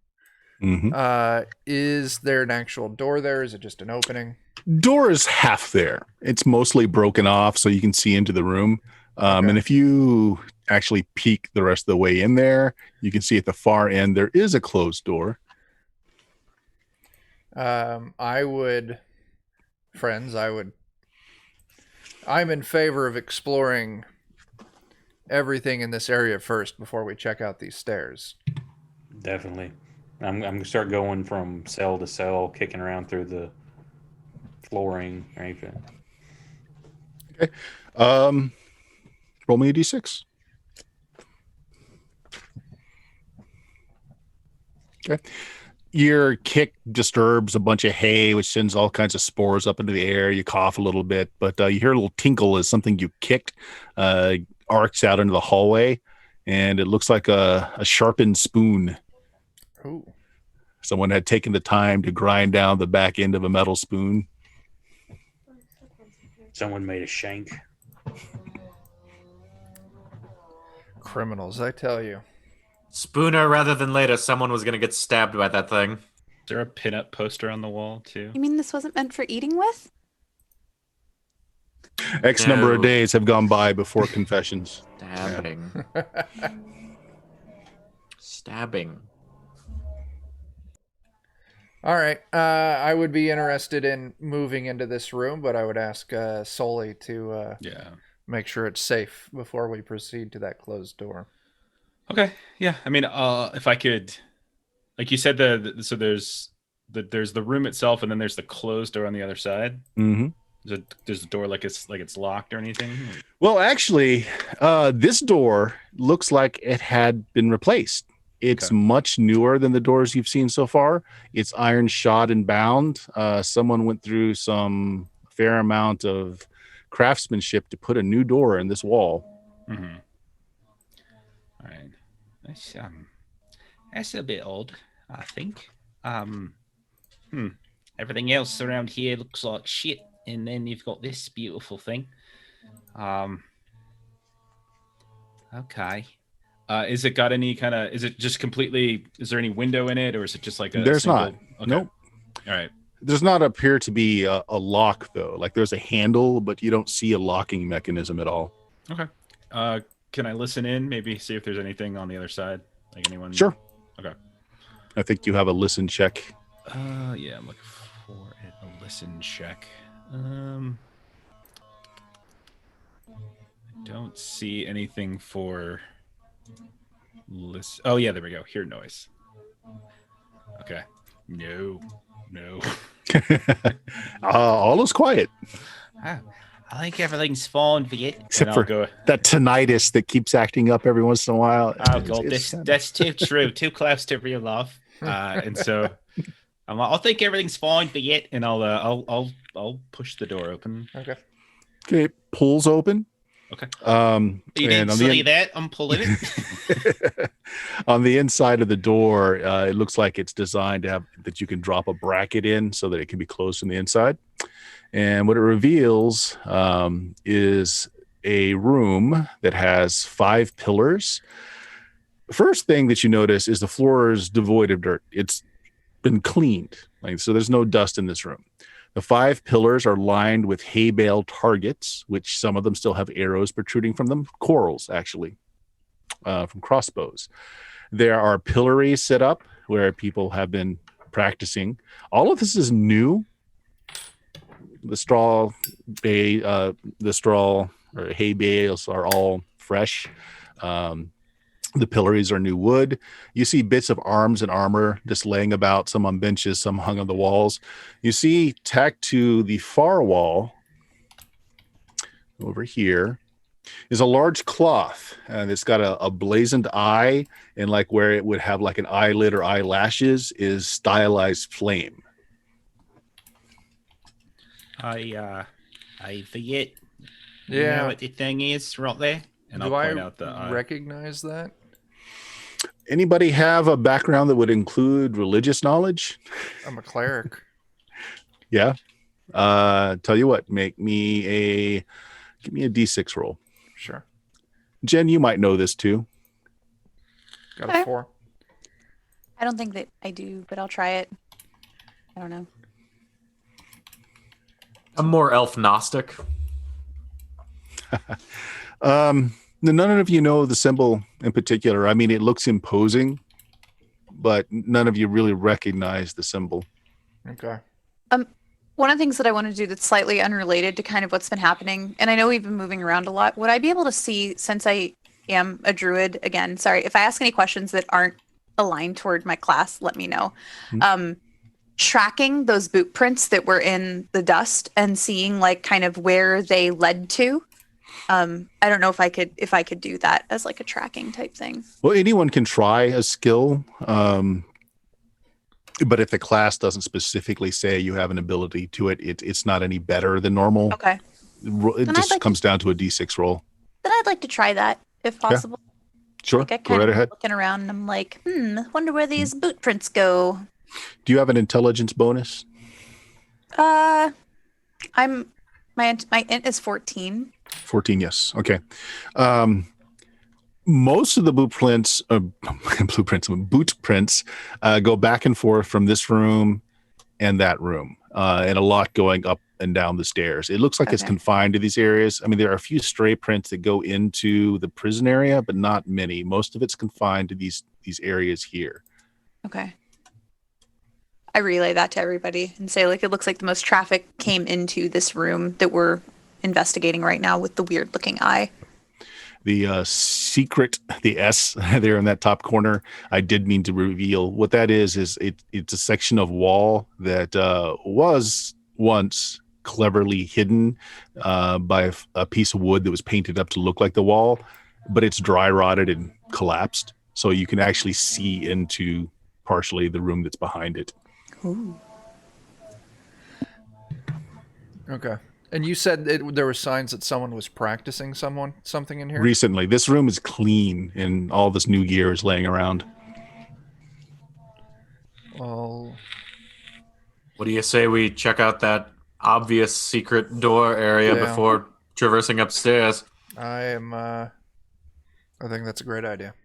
Mm-hmm. Is there an actual door there? Is it just an opening? Door is half there. It's mostly broken off, so you can see into the room. Okay. And if you actually peek the rest of the way in there, you can see at the far end there is a closed door. I'm in favor of exploring everything in this area first before we check out these stairs. Definitely. I'm gonna start going from cell to cell, kicking around through the flooring or anything. Okay. Roll me a d6. Okay. Your kick disturbs a bunch of hay, which sends all kinds of spores up into the air. You cough a little bit, but you hear a little tinkle as something you kicked arcs out into the hallway, and it looks like a sharpened spoon. Ooh. Someone had taken the time to grind down the back end of a metal spoon. Someone made a shank. Criminals, I tell you. Spooner rather than later, someone was gonna get stabbed by that thing. Is there a pinup poster on the wall too? You mean this wasn't meant for eating with? X number of No. days have gone by before confessions. Stabbing. Stabbing. All right. I would be interested in moving into this room, but I would ask Sully to Yeah. make sure it's safe before we proceed to that closed door. Okay. Yeah. I mean, if I could, like you said, so there's the room itself, and then there's the closed door on the other side. Mm-hmm. There's the door like it's locked or anything. Well, actually, this door looks like it had been replaced. It's Okay. much newer than the doors you've seen so far. It's iron shod and bound. Someone went through some fair amount of craftsmanship to put a new door in this wall. Mm-hmm. All right. That's a bit odd, I think. Everything else around here looks like shit, and then you've got this beautiful thing. Okay. Is it got any kind of? Is it just completely? Is there any window in it, or is it just like a? There's single, not. Okay. Nope. All right. Does not appear to be a lock, though. Like there's a handle, but you don't see a locking mechanism at all. Okay. Can I listen in? Maybe see if there's anything on the other side, like anyone. Sure. Okay. I think you have a listen check. Yeah, I'm looking for it. A listen check. I don't see anything for listen. Oh yeah, there we go. Hear noise. Okay. No. All is quiet, I think everything's fine for you. except for that tinnitus that keeps acting up every once in a while. Oh god, that's too true. Too close to real life. And so I'm like, I think everything's fine for yet, and I'll push the door open. Okay. Okay, it pulls open. Okay. and You didn't on say that. I'm pulling it. on the inside of the door, it looks like it's designed to have that you can drop a bracket in so that it can be closed from the inside. And what it reveals is a room that has 5 pillars. The first thing that you notice is the floor is devoid of dirt. It's been cleaned, so there's no dust in this room. The 5 pillars are lined with hay bale targets, which some of them still have arrows protruding from them, corals actually, from crossbows. There are pillories set up where people have been practicing. All of this is new. The straw or hay bales are all fresh. The pillories are new wood. You see bits of arms and armor just laying about, some on benches, some hung on the walls. You see tacked to the far wall over here is a large cloth, and it's got a blazoned eye, and like where it would have like an eyelid or eyelashes is stylized flame. I forget. You Yeah. know what the thing is right there? And Do I'll point I out the eye. recognize that? Anybody have a background that would include religious knowledge? I'm a cleric. Yeah. Tell you what, give me a D6 roll. Sure. Jen, you might know this too. Got Okay. a 4. I don't think that I do, but I'll try it. I don't know. I'm more elf gnostic. None of you know the symbol in particular. I mean, it looks imposing, but none of you really recognize the symbol. Okay. One of the things that I want to do that's slightly unrelated to kind of what's been happening, and I know we've been moving around a lot, would I be able to see, since I am a druid, again, sorry, if I ask any questions that aren't aligned toward my class, let me know. Tracking those boot prints that were in the dust and seeing like kind of where they led to. I don't know if I could do that as like a tracking type thing. Well, anyone can try a skill, but if the class doesn't specifically say you have an ability to it, it's not any better than normal. Okay. It Then just I'd like comes down to a D6 roll. Then I'd like to try that if possible. Sure, Like I go kind right of ahead. looking around and I'm like, wonder where these boot prints go. Do you have an intelligence bonus? My int is 14. 14, yes. Okay. Most of the boot prints go back and forth from this room and that room, and a lot going up and down the stairs. It looks like it's Okay. confined to these areas. I mean, there are a few stray prints that go into the prison area, but not many. Most of it's confined to these areas here. Okay. I relay that to everybody and say, like, it looks like the most traffic came into this room that we're investigating right now with the weird looking eye. The secret, the S there in that top corner, I did mean to reveal what that is it's a section of wall that was once cleverly hidden by a piece of wood that was painted up to look like the wall, but it's dry rotted and collapsed. So you can actually see into partially the room that's behind it. Ooh. Okay. And you said there were signs that someone was practicing something in here? Recently, this room is clean and all this new gear is laying around. Well, What do you say we check out that obvious secret door area Yeah. before traversing upstairs? I think that's a great idea.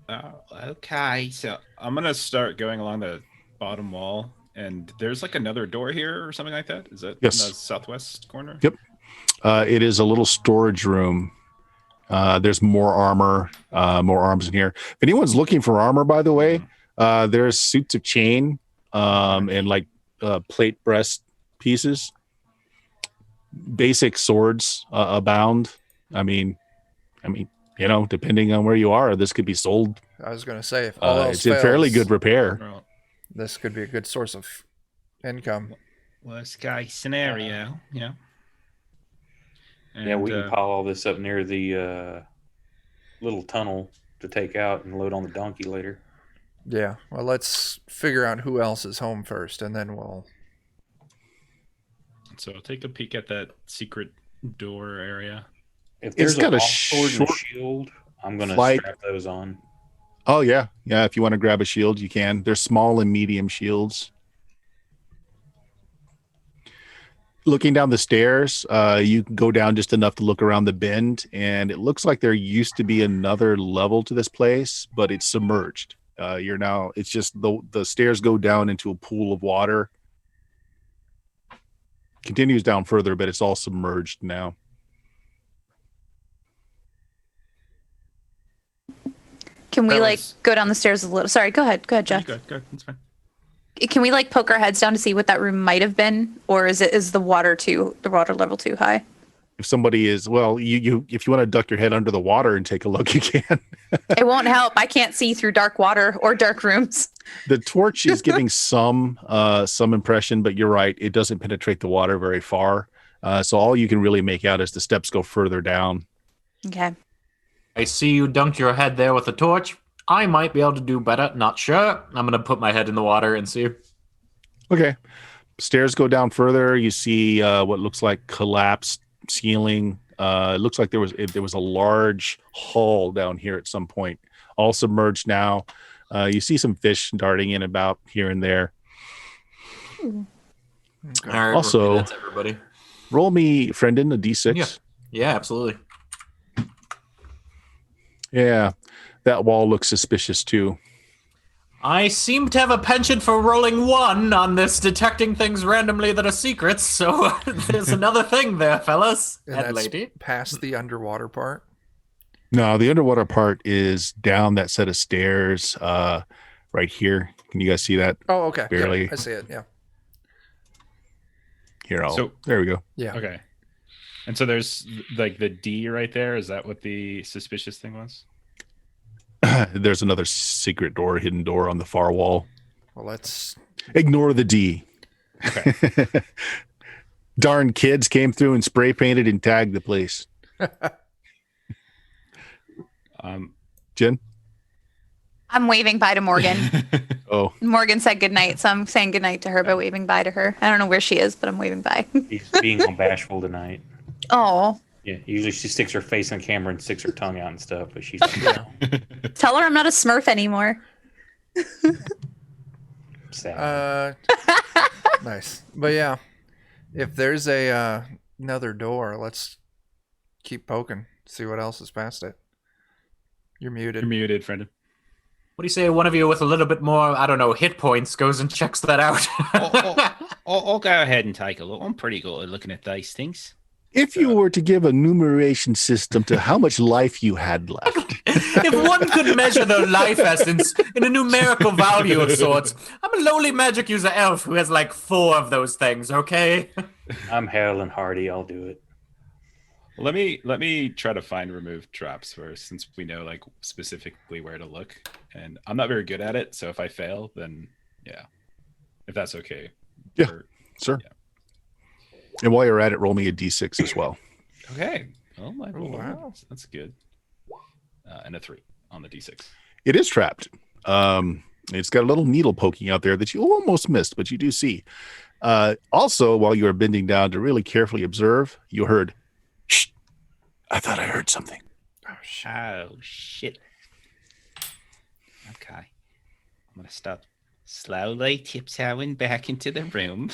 Okay, so I'm gonna start going along the bottom wall, and there's like another door here or something like that. Is that Yes. in the southwest corner? Yep. It is a little storage room. There's more armor, more arms in here. If anyone's looking for armor, by the way, there's suits of chain and like plate breast pieces. Basic swords abound. I mean, you know, depending on where you are, this could be sold. I was going to say, if all else It's in fairly fails, good repair. Well, this could be a good source of income. worst case scenario, yeah. Yeah, we can And, pile all this up near the little tunnel to take out and load on the donkey later. Yeah. Well, let's figure out who else is home first, and then we'll... so take a peek at that secret door area. If It's there's got a sword and short shield, I'm going to flight. strap those on. Oh, yeah. Yeah, if you want to grab a shield, you can. They're small and medium shields. Looking down the stairs, you can go down just enough to look around the bend, and it looks like there used to be another level to this place, but it's submerged. It's just the stairs go down into a pool of water, continues down further, but it's all submerged now. Can we That like was- go down the stairs a little? Sorry, go ahead, Jeff. Go. That's fine. Can we like poke our heads down to see what that room might have been, or is the water level too high? If somebody is, well, you if you want to duck your head under the water and take a look, you can. It won't help. I can't see through dark water or dark rooms. The torch is giving some impression, but you're right, it doesn't penetrate the water very far. So all you can really make out is the steps go further down. Okay. I see you dunked your head there with a torch. I might be able to do better. Not sure. I'm going to put my head in the water and see. Okay. Stairs go down further. You see what looks like collapsed ceiling. It looks like there was a large hull down here at some point, all submerged now. You see some fish darting in about here and there. All right, Also- that's everybody. Roll me, Friendin, a d6. Yeah. Yeah, absolutely. Yeah, that wall looks suspicious too. I seem to have a penchant for rolling 1 on this detecting things randomly that are secrets, so there's another thing there, fellas And and that's lady. past the underwater part. No, the underwater part is down that set of stairs right here. Can you guys see that? Oh, okay. Barely. Yeah, I see it. Yeah. Here, So- there we go. Yeah. Okay. And so there's like the D right there. Is that what the suspicious thing was? There's another secret door, hidden door on the far wall. Well, let's. Ignore the D. Okay. Darn kids came through and spray painted and tagged the place. Jen? I'm waving bye to Morgan. Oh, Morgan said goodnight, so I'm saying goodnight to her by waving bye to her. I don't know where she is, but I'm waving bye. She's being all bashful tonight. Oh, Yeah, usually she sticks her face in the camera and sticks her tongue out and stuff, but she's like, Yeah. tell her I'm not a Smurf anymore. sad. Nice. But yeah, if there's another door, let's keep poking. See what else is past it. You're muted. You're muted, friend. What do you say one of you with a little bit more, I don't know, hit points goes and checks that out? I'll go ahead and take a look. I'm pretty good at looking at these things. if you were to give a numeration system to how much life you had left. If one could measure their life essence in a numerical value of sorts, I'm a lowly magic user elf who has like 4 of those things, okay? I'm Harold and Hardy. I'll do it. Let me try to find remove traps first, since we know like specifically where to look, and I'm not very good at it. So if I fail, then yeah, if that's okay. Yeah. Or- Sure. Yeah. And while you're at it, roll me a d6 as well. Okay. Oh my Oh, wow. that's good. And a 3 on the d6. It is trapped. It's got a little needle poking out there that you almost missed, but you do see. Also, while you were bending down to really carefully observe, you heard, "Shh! I thought I heard something." Oh, shit. Okay. I'm going to start slowly tiptoeing back into the room.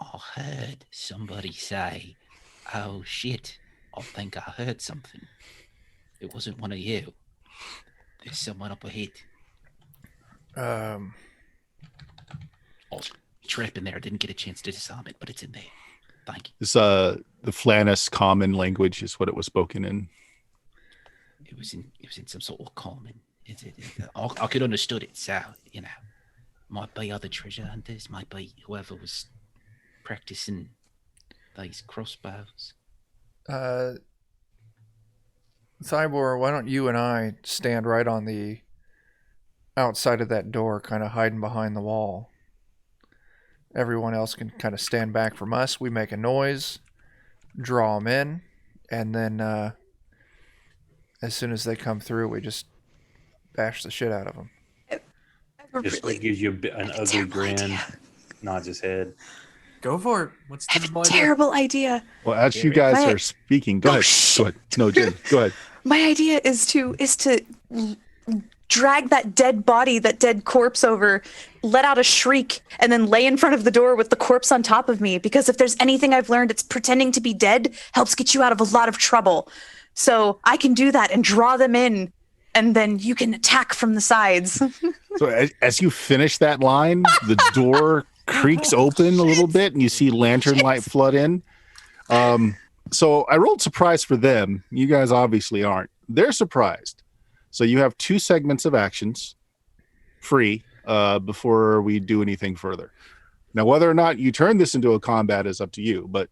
I heard somebody say, "Oh, shit. I think I heard something. It wasn't one of you. There's someone up ahead." Um, Oh, trap in there. I didn't get a chance to disarm it, but it's in there. Thank you. This the Flannis common language is what it was spoken in. It was in some sort of common. I could understood it, so might be other treasure hunters, might be whoever was practicing these crossbows. Cybor, why don't you and I stand right on the outside of that door, kind of hiding behind the wall? Everyone else can kind of stand back from us. We make a noise, draw them in, and then as soon as they come through, we just bash the shit out of them. Just gives you an ugly terrible grin, idea. nods his head. Go for it. What's I the have a terrible idea. Well, as you guys Right. are speaking, go Oh, ahead. shit. Go ahead. No, Jen, go ahead. My idea is to drag that dead body, that dead corpse over, let out a shriek, and then lay in front of the door with the corpse on top of me. Because if there's anything I've learned, it's pretending to be dead helps get you out of a lot of trouble. So I can do that and draw them in, and then you can attack from the sides. So as you finish that line, the door creaks open a little bit, and you see lantern light flood in. So I rolled surprise for them. You guys obviously aren't. They're surprised. So you have 2 segments of actions free before we do anything further. Now, whether or not you turn this into a combat is up to you, but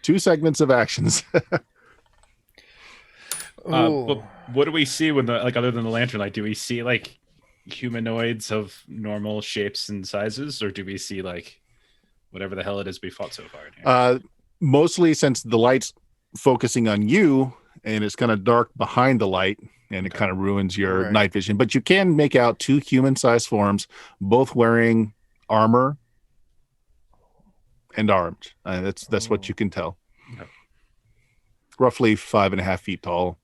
2 segments of actions. But what do we see when other than the lantern light? Do we see like humanoids of normal shapes and sizes, or do we see like whatever the hell it is we fought so far in here? Mostly since the light's focusing on you and it's kind of dark behind the light, and it kind of ruins your night vision. But you can make out 2 human-sized forms, both wearing armor and armed. That's what you can tell. Okay. Roughly 5.5 feet tall.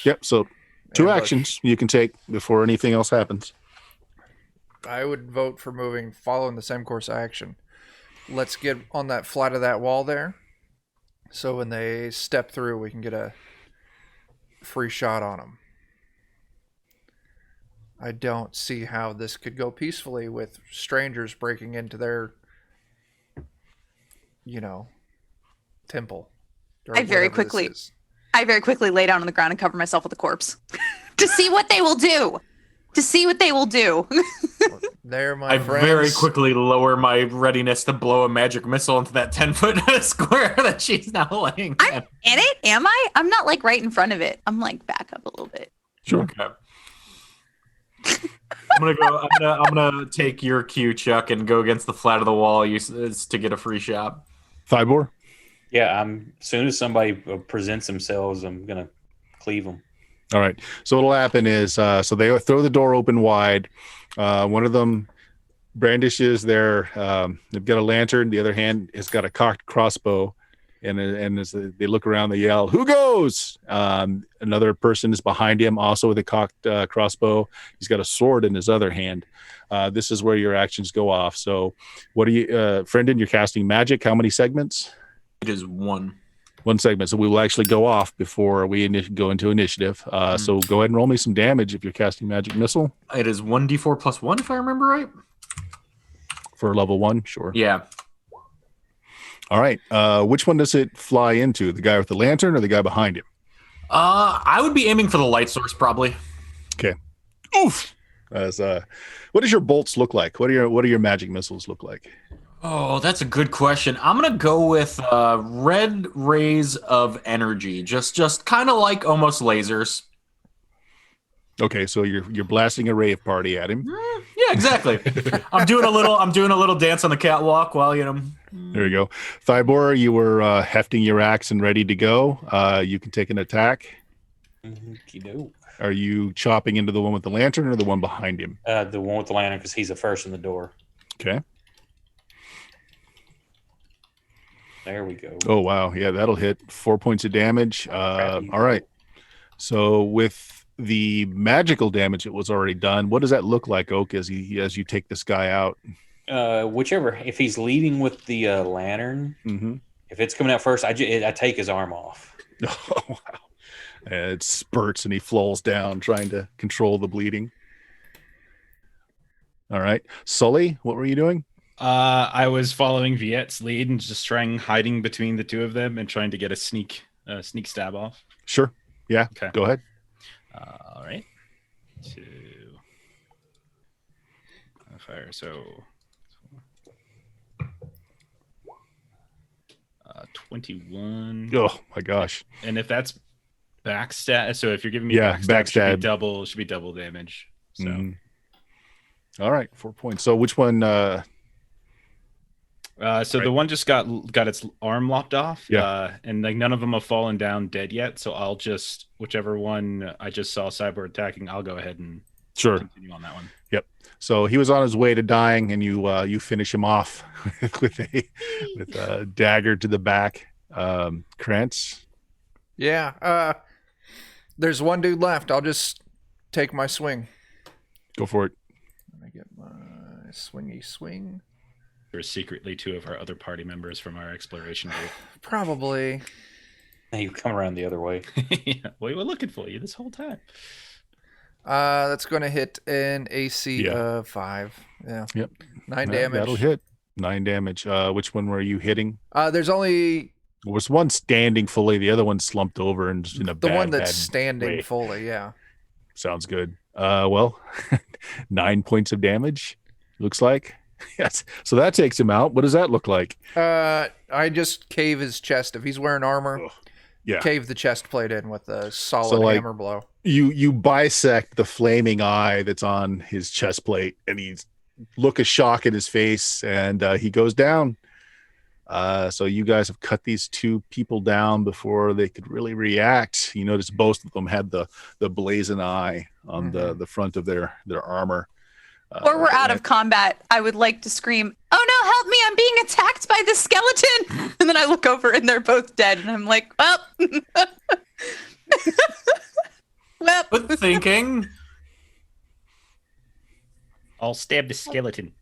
Yep. So 2 actions you can take before anything else happens. I would vote for following the same course of action. Let's get on that flat of that wall there. So when they step through, we can get a free shot on them. I don't see how this could go peacefully with strangers breaking into their, temple. I very quickly lay down on the ground and cover myself with a corpse to see what they will do. There, my I friends. very quickly lower my readiness to blow a magic missile into that 10-foot square that she's now laying I'm in it, am I? I'm not like right in front of it. I'm like back up a little bit. Sure. Okay. I'm gonna take your cue, Chuck, and go against the flat of the wall to get a free shot. Thybor? Yeah, as soon as somebody presents themselves, I'm gonna cleave them. All right. So what'll happen is, so they throw the door open wide. One of them brandishes they've got a lantern. The other hand has got a cocked crossbow. And as they look around, they yell, "Who goes?" Another person is behind him, also with a cocked crossbow. He's got a sword in his other hand. This is where your actions go off. So what are you, Friendon, you're casting magic. How many segments? It is 1. 1 segment. So we will actually go off before we go into initiative. So go ahead and roll me some damage if you're casting magic missile. It is 1d4 plus 1, if I remember right. For level 1, sure. Yeah. All right. Which one does it fly into? The guy with the lantern or the guy behind him? I would be aiming for the light source, probably. Okay. Oof. What does your bolts look like? What do your magic missiles look like? Oh, that's a good question. I'm gonna go with red rays of energy, just kind of like almost lasers. Okay, so you're blasting a rave party at him. Yeah, exactly. I'm doing a little dance on the catwalk while There you go. Thybor, you were hefting your axe and ready to go. You can take an attack. Are you chopping into the one with the lantern or the one behind him? The one with the lantern, because he's the first in the door. Okay. There we go. Oh, wow. Yeah, that'll hit 4 points of damage. All right. So with the magical damage that was already done, what does that look like, Oak, as you take this guy out? Whichever. If he's leading with the lantern, if it's coming out first, I take his arm off. Oh, wow. It spurts and he falls down trying to control the bleeding. All right. Sully, what were you doing? I was following Viet's lead and just hiding between the 2 of them and trying to get a sneak stab off. Sure. Yeah. Okay. Go ahead. All right. 2 fire. So 21. Oh my gosh. And if that's backstab, so if you're giving me backstab, should be double damage. So all right, 4 points. So which one? So the one just got its arm lopped off. Yeah. And like none of them have fallen down dead yet. So I'll just, whichever one I just saw Cyborg attacking, I'll go ahead and continue on that one. Yep. So he was on his way to dying, and you finish him off with a dagger to the back. Krantz. Yeah. There's one dude left. I'll just take my swing. Go for it. Let me get my swingy swing. There's secretly 2 of our other party members from our exploration group. Probably. Now you come around the other way. Yeah, we were looking for you this whole time. That's going to hit an AC Yeah. of 5. Yeah. Yep. 9 That'll damage. hit. 9 damage. Which one were you hitting? There's only Was one standing fully, the other one slumped over and just in a the one that's bad standing way. fully, yeah. Sounds good. Well, 9 points of damage, looks like. Yes. So that takes him out. What does that look like? I just cave his chest. If he's wearing armor, Ugh. Yeah. cave the chest plate in with a solid So, like, hammer blow. You bisect the flaming eye that's on his chest plate, and he's look of shock in his face, and he goes down. So you guys have cut these two people down before they could really react. You notice both of them had the blazing eye on the front of their armor. Or we're out of combat. I would like to scream, "Oh no, help me, I'm being attacked by the skeleton!" And then I look over and they're both dead. And I'm like, well. Well. Good thinking. I'll stab the skeleton.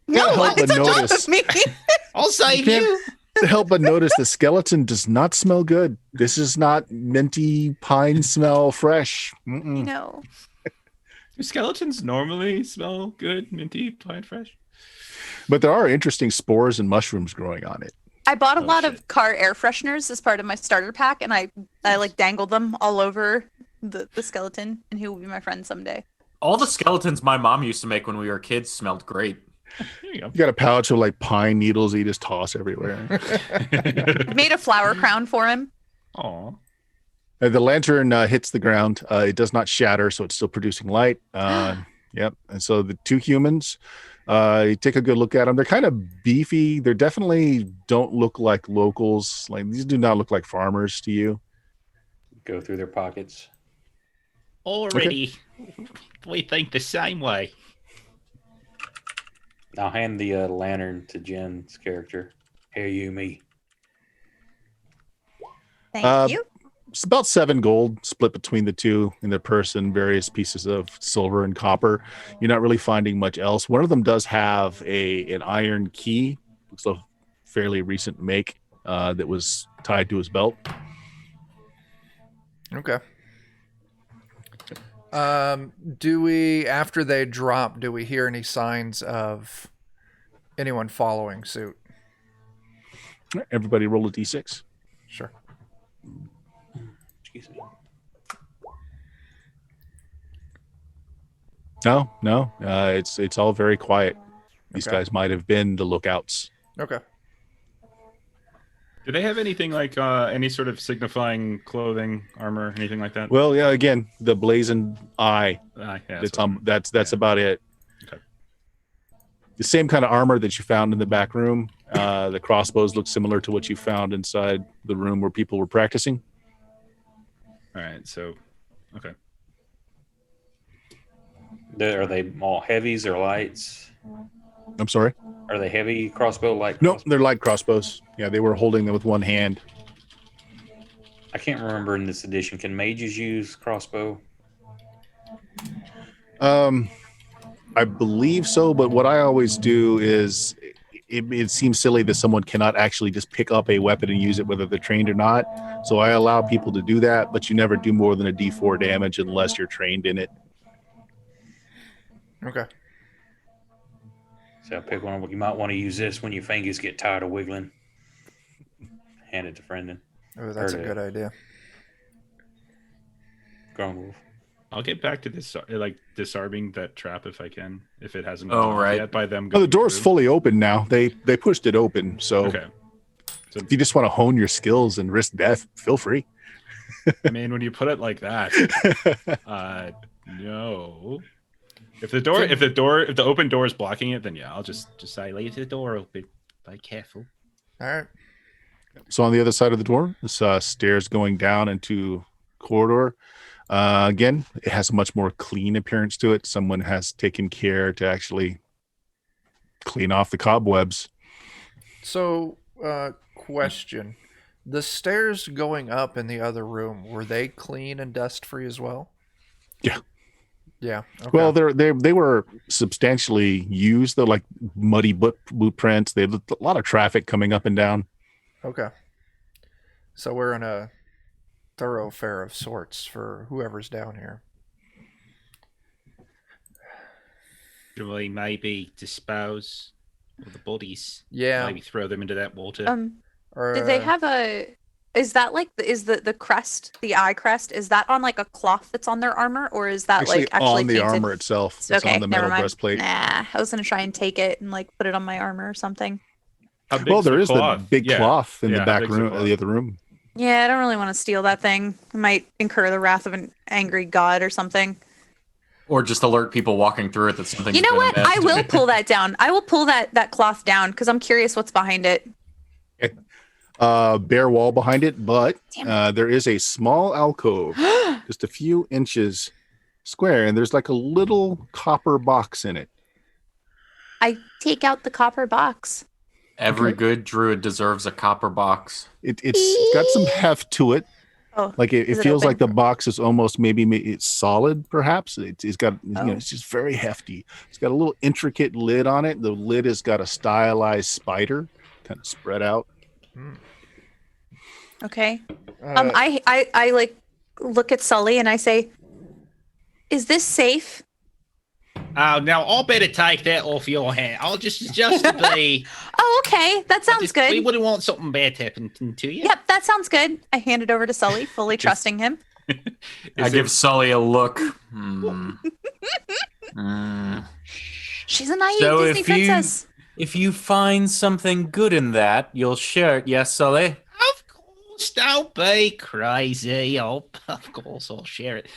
No, help but it's on top notice. of me. I'll save can't- you. Help but notice the skeleton does not smell good. This is not minty pine smell fresh. Mm-mm. No. Do skeletons normally smell good, minty, pine fresh? But there are interesting spores and mushrooms growing on it. I bought a lot shit. of car air fresheners as part of my starter pack, and I like dangled them all over the skeleton, and he will be my friend someday. All the skeletons my mom used to make when we were kids smelled great. There you go. You got a pouch of like pine needles you just toss everywhere. I made a flower crown for him. Aw. The lantern hits the ground. It does not shatter, so it's still producing light. Yep. And so the two humans, you take a good look at them. They're kind of beefy. They definitely don't look like locals. Like these do not look like farmers to you. Go through their pockets. Already, we think the same way. I'll hand the lantern to Jen's character. Here you me. Thank you. It's about 7 gold split between the two in their purse and various pieces of silver and copper. You're not really finding much else. One of them does have an iron key. It's a fairly recent make that was tied to his belt. Okay. Do we, after they drop, do we hear any signs of anyone following suit? Everybody roll a d6. Sure. Excuse me. No. It's all very quiet. These Okay. guys might have been the lookouts. Okay. Do they have anything like any sort of signifying clothing, armor, anything like that? Well, yeah, again, the blazing eye. Yeah, That's about it. Okay. The same kind of armor that you found in the back room. The crossbows look similar to what you found inside the room where people were practicing. All right. So, okay. Are they all heavies or lights? I'm sorry. Are they heavy crossbow like? No, they're light crossbows. Yeah, they were holding them with one hand. I can't remember in this edition. Can mages use crossbow? I believe so, but what I always do is it seems silly that someone cannot actually just pick up a weapon and use it whether they're trained or not. So I allow people to do that, but you never do more than a D4 damage unless you're trained in it. Okay. So I pick one. You might want to use this when your fingers get tired of wiggling. Hand it to Brendan. Oh, that's a Heard it. good idea. Grown wolf. I'll get back to this, like disarming that trap if I can, if it hasn't Oh, gone off right. yet by them. Oh, the going door's through. fully open now. They pushed it open. So Okay. So, if you just want to hone your skills and risk death, feel free. I mean, when you put it like that, no. If the open door is blocking it, then yeah, I'll just say leave the door open. Be careful. All right. So on the other side of the door, this stairs going down into corridor. Again, it has a much more clean appearance to it. Someone has taken care to actually clean off the cobwebs. So, question. The stairs going up in the other room, were they clean and dust-free as well? Yeah. Yeah. Okay. Well, they were substantially used. They're like muddy boot prints. They had a lot of traffic coming up and down. Okay. So we're in a thoroughfare of sorts for whoever's down here. Should we maybe dispose of the bodies? Yeah. Maybe throw them into that water. Or, Did they have a? Is that like is the crest, the eye crest? Is that on like a cloth that's on their armor, or is that Actually, like actually on the painted? armor itself. It's Okay, on the never metal mind. breastplate. Nah, I was gonna try and take it and like put it on my armor or something. How big's Well, there is the cloth? big Yeah. cloth in Yeah, the how back big's the room, cloth? the other room. Yeah, I don't really want to steal that thing. I might incur the wrath of an angry god or something. Or just alert people walking through it that something. You know what? I will pull that down. I will pull that cloth down because I'm curious what's behind it. Bare wall behind it, but Damn there is a small alcove, just a few inches square, and there's like a little copper box in it. I take out the copper box. Every Okay. good druid deserves a copper box. It's got some heft to it. Oh, Like it is it feels open? like the box is almost maybe it's solid, perhaps. It's got Oh. it's just very hefty. It's got a little intricate lid on it. The lid has got a stylized spider kind of spread out. Okay. I like look at Sully and I say, "Is this safe?" Oh, now I better take that off your hand. I'll just to be. Oh, okay. That sounds good. We wouldn't want something bad happening to you. Yep, that sounds good. I hand it over to Sully, fully trusting him. I give Sully a look. She's a naive So Disney if you- princess. If you find something good in that, you'll share it. Yes, Sully? Of course, don't be crazy. Of course, I'll share it.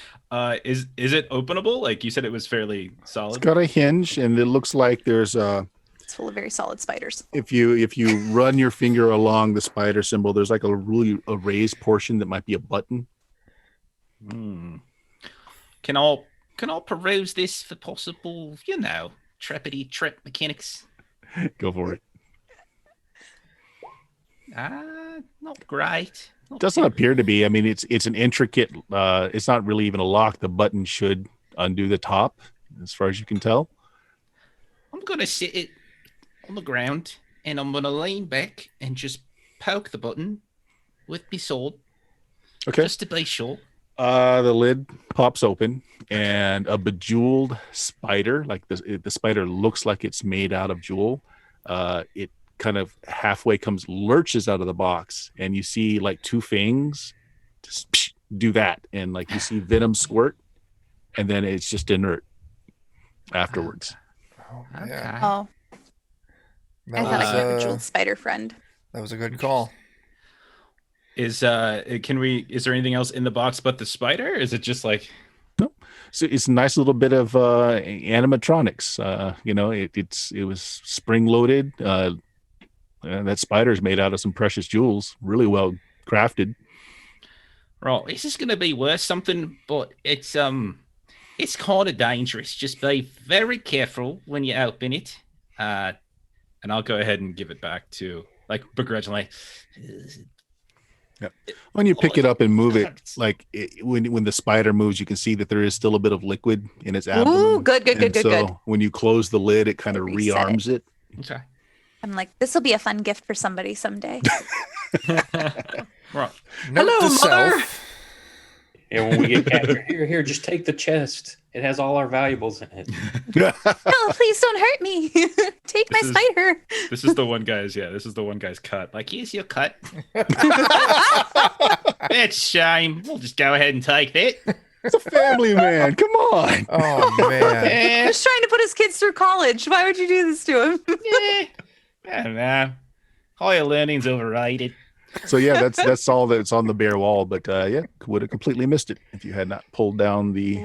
Is it openable? Like you said, it was fairly It's solid. got a hinge, and it looks like there's It's full of very solid spiders. if you run your finger along the spider symbol, there's like a raised portion that might be a button. Can I peruse this for possible, treppity trip mechanics? Go for it. Not great. Not Doesn't appear to be. I mean, it's an intricate. It's not really even a lock. The button should undo the top, as far as you can tell. I'm gonna sit it on the ground and I'm gonna lean back and just poke the button with my sword, Okay. just to be sure. The lid pops open, and a bejeweled spider, like the spider looks like it's made out of jewel. It kind of halfway lurches out of the box, and you see like two fangs just do that, and like you see venom squirt, and then it's just inert afterwards. Yeah. Oh, I thought I had a bejeweled spider friend. That was a good call. Is there anything else in the box but the spider? Is it just like So it's a nice little bit of animatronics. It was spring loaded. That spider's made out of some precious jewels, really well crafted. Right, this is gonna be worth something, but it's kind of dangerous. Just be very careful when you open it. and I'll go ahead and give it back to begrudgingly. When you pick it up and move it, when the spider moves, you can see that there is still a bit of liquid in its abdomen. Ooh, good. So when you close the lid, it kind of Reset rearms it. Okay. I'm like, this will be a fun gift for somebody someday. Right. Note Hello, to mother. self. Yeah, when we get captured, here, just take the chest. It has all our valuables in it. No, please don't hurt me. Take my This is- spider. This is the one guy's cut. Like, here's your cut. That's a shame. We'll just go ahead and take that. It's a family man. Come on. Oh man. He's trying to put his kids through college. Why would you do this to him? I don't know. Higher learning's overrated. So yeah, that's all that's on the bare wall. But would have completely missed it if you had not pulled down the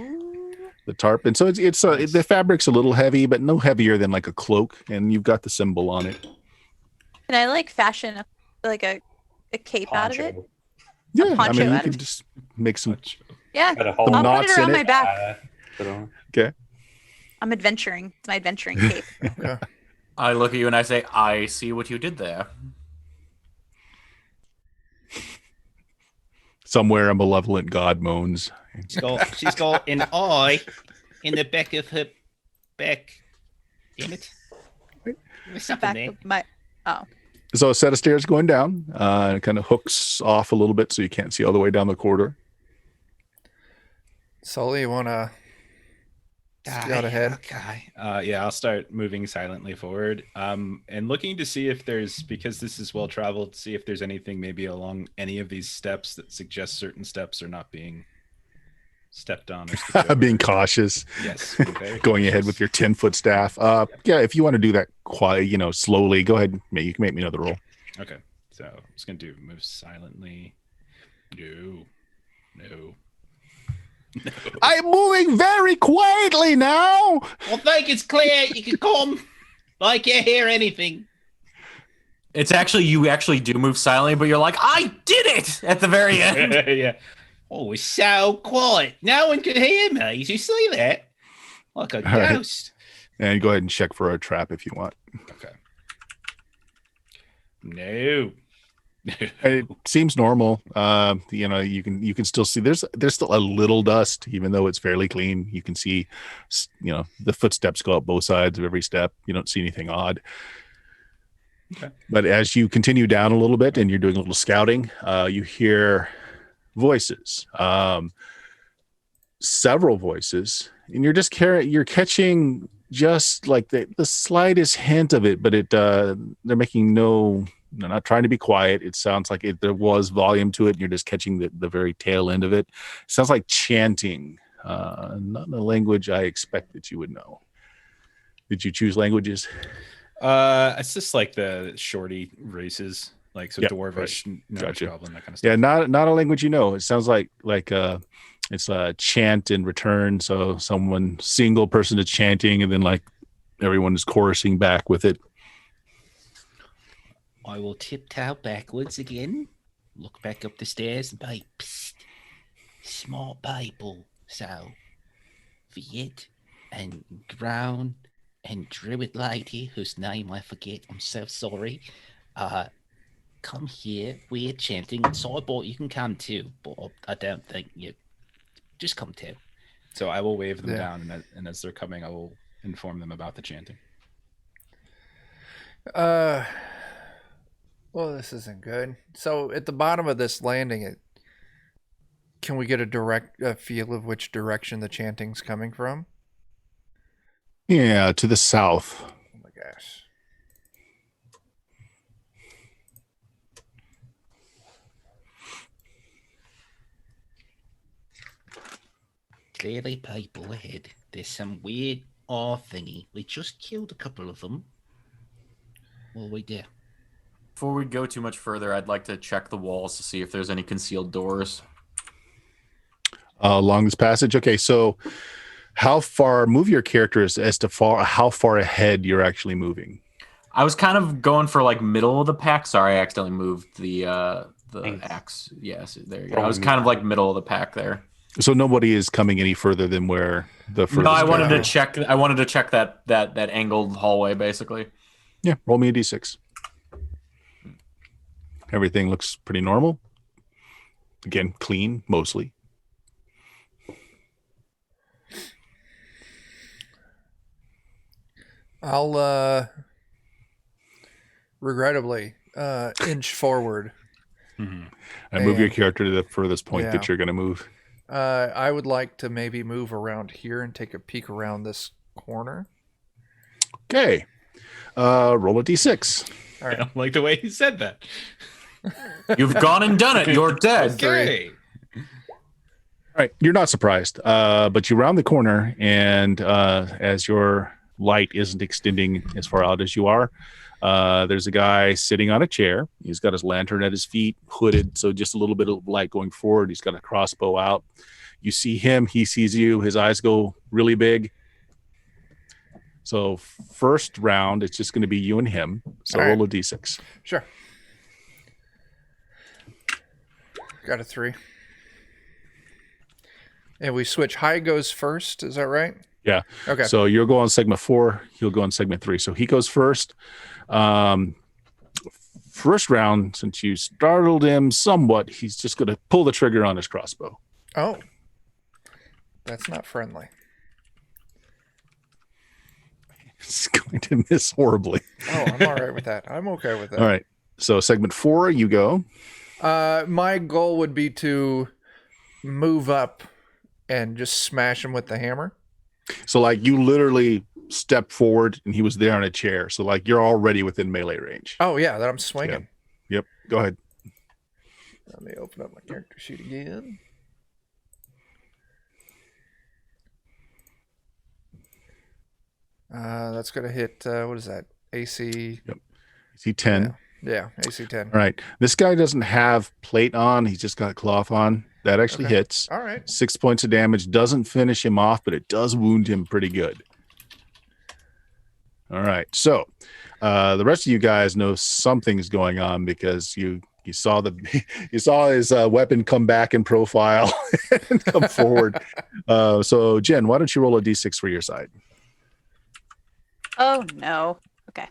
tarp. And so it's the fabric's a little heavy, but no heavier than like a cloak. And you've got the symbol on it. Can I fashion a cape out of it? Poncho. Yeah, I poncho mean you out of can it? just make some. Yeah, Got a I'll whole Some put knots it in around it. my back. Put on. Okay. I'm adventuring. It's my adventuring cape. I look at you and I say, I see what you did there. Somewhere a malevolent god moans. She's got an eye in the back of her back. Damn it. There's something Back there. of my. Oh, So a set of stairs going down. It kind of hooks off a little bit so you can't see all the way down the corridor. Sully, you wanna Scout ahead. Okay. Yeah, I'll start moving silently forward. And looking to see if there's, because this is well traveled, see if there's anything maybe along any of these steps that suggest certain steps are not being stepped on or skipped over. Being cautious. Yes. being very Going ahead cautious. with your 10-foot staff. Yeah, if you want to do that quiet, slowly, go ahead. You can make me another roll. Okay. So I'm just gonna do move silently. No. I'm moving very quietly now. Well, think it's clear. You can come like you hear anything. It's actually, you actually do move silently, but you're like, I did it at the very end. Yeah. Oh, it's so quiet. No one can hear me. Did you see that? Like a All right. ghost. And go ahead and check for a trap if you want. Okay. No. It seems normal. You can still see there's still a little dust, even though it's fairly clean. You can see, the footsteps go up both sides of every step. You don't see anything odd. Okay. But as you continue down a little bit and you're doing a little scouting, you hear voices, several voices, and you're catching just like the slightest hint of it, but they're making they're not trying to be quiet. It sounds like there was volume to it. And you're just catching the very tail end of it. It sounds like chanting, not in a language I expect that you would know. Did you choose languages? It's just like the shorty races, like so Yep, dwarvish, Gotcha. goblin, that kind of stuff. Yeah, not a language you know. It sounds like it's a chant in return. So single person is chanting, and then like everyone is chorusing back with it. I will tiptoe backwards again, look back up the stairs and be, psst, smart people. So, Viet and Ground and Druid Lady, whose name I forget, I'm so sorry, come here, we're chanting, and Sideboard, you can come too, but I don't think you, just come too. So I will wave them Yeah. down, and as they're coming, I will inform them about the chanting. Well, this isn't good. So at the bottom of this landing, can we get a feel of which direction the chanting's coming from? Yeah, to the south. Oh my gosh. Clearly people ahead. There's some weird thingy. We just killed a couple of them. What we do? Before we go too much further, I'd like to check the walls to see if there's any concealed doors. Along this passage. Okay, so move your character as to how far ahead you're actually moving. I was kind of going for like middle of the pack. Sorry, I accidentally moved the Thanks. axe. Yes, there you go. I was kind of like middle of the pack there. So nobody is coming any further than where the furthest. No, I wanted guy- to check. I wanted to check that angled hallway, basically. Yeah, roll me a d6. Everything looks pretty normal. Again, clean mostly. I'll regrettably inch forward. Mm-hmm. And move your And- character to the furthest point Yeah. that you're going to move. I would like to maybe move around here and take a peek around this corner. Okay. Roll a d6. All I right. don't like the way he said that. You've gone and done it. You're dead. Okay. All right. You're not surprised, but you round the corner, and as your light isn't extending as far out as you are, there's a guy sitting on a chair. He's got his lantern at his feet, hooded, so just a little bit of light going forward. He's got a crossbow out. You see him. He sees you. His eyes go really big. So first round, it's just going to be you and him. So All right. roll a d6. Sure. Got a 3. And we switch. High goes first. Is that right? Yeah. Okay. So you'll go on segment 4. He'll go on segment 3. So he goes first. First round, since you startled him somewhat, he's just going to pull the trigger on his crossbow. Oh. That's not friendly. He's going to miss horribly. Oh, I'm all right with that. I'm okay with that. All right. So segment 4, you go. My goal would be to move up and just smash him with the hammer. So like you literally stepped forward and he was there on a chair. So like you're already within melee range. Oh yeah, that I'm swinging. Yep. Go ahead. Let me open up my character sheet again. That's gonna hit. What is that? AC. Yep. AC 10. Yeah, AC 10. All right. This guy doesn't have plate on. He's just got cloth on. That actually Okay. hits. All right. 6 points of damage. Doesn't finish him off, but it does wound him pretty good. All right. So the rest of you guys know something's going on because you saw his weapon come back in profile and come forward. So Jen, why don't you roll a d6 for your side? Oh no. Okay.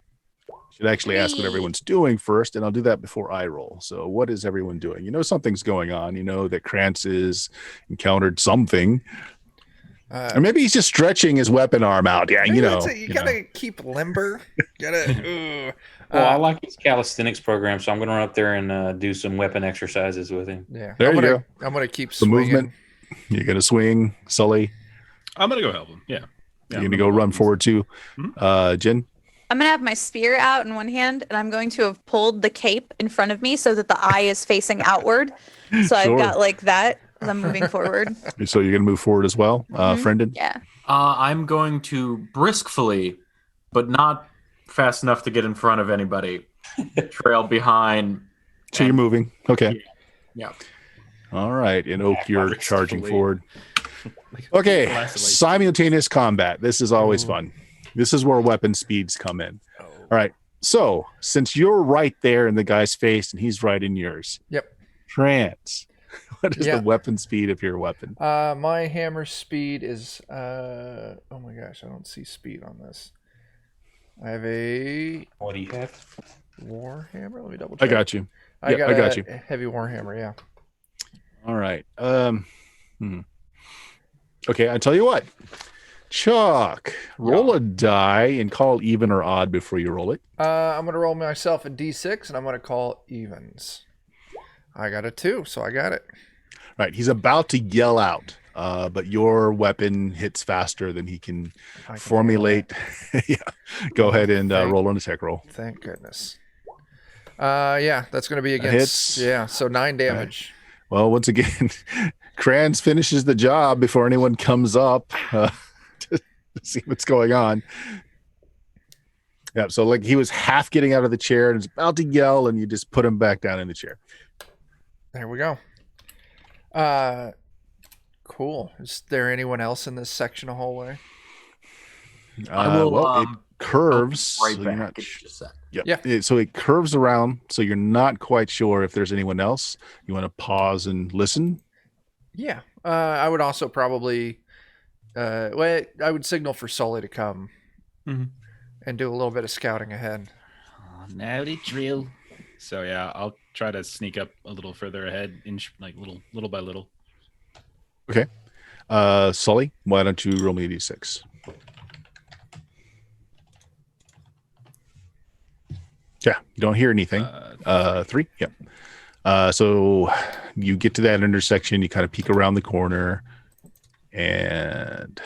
Should actually ask what 3. everyone's doing first, and I'll do that before I roll. So what is everyone doing? You know something's going on. You know that Krantz has encountered something. Or maybe he's just stretching his weapon arm out. Yeah, you know. You gotta keep limber. Gotta. Well, I like his calisthenics program, so I'm going to run up there and do some weapon exercises with him. Yeah. There you go. I'm gonna keep The swinging. movement. You're gonna swing, Sully. I'm gonna go help him. Yeah. You're gonna go run forward too. Jen. I'm gonna have my spear out in one hand, and I'm going to have pulled the cape in front of me so that the eye is facing outward. So I've got like that as I'm moving forward. So you're gonna move forward as well, Friendon. Yeah. I'm going to briskly, but not fast enough to get in front of anybody, trail behind. So you're moving. Okay. Yeah. All right. And Oak, you're Briskly. charging forward. Okay. Simultaneous combat. This is always fun. This is where weapon speeds come in. All right. So since you're right there in the guy's face and he's right in yours. Yep. Krantz, what is the weapon speed of your weapon? My hammer speed is. Oh my gosh, I don't see speed on this. I have a What do you have? war hammer. Let me double check. I got you. I got you. a heavy war hammer. Yeah. All right. Okay, I tell you what. Chuck, roll a die and call even or odd before you roll it. I'm gonna roll myself a d6 and I'm gonna call evens. I got a 2, so I got it. Right, he's about to yell out, but your weapon hits faster than he can formulate. Yeah, go ahead and roll an attack roll. Thank goodness. Yeah, that's gonna be against. Hits. Yeah, so 9 damage. Well, once again, Krantz finishes the job before anyone comes up to see what's going on. Yeah, so like he was half getting out of the chair and is about to yell, and you just put him back down in the chair. There we go. Cool. Is there anyone else in this section of hallway? I will. Well, it curves. Right so you're back. not in just a sec. Yeah. So it curves around, so you're not quite sure if there's anyone else. You want to pause and listen? Yeah. I would also probably. I would signal for Sully to come and do a little bit of scouting ahead. Oh, now the drill. So yeah, I'll try to sneak up a little further ahead, like little by little. Okay. Sully, why don't you roll me a d6? Yeah, you don't hear anything. 3. Yeah. So you get to that intersection, you kind of peek around the corner, and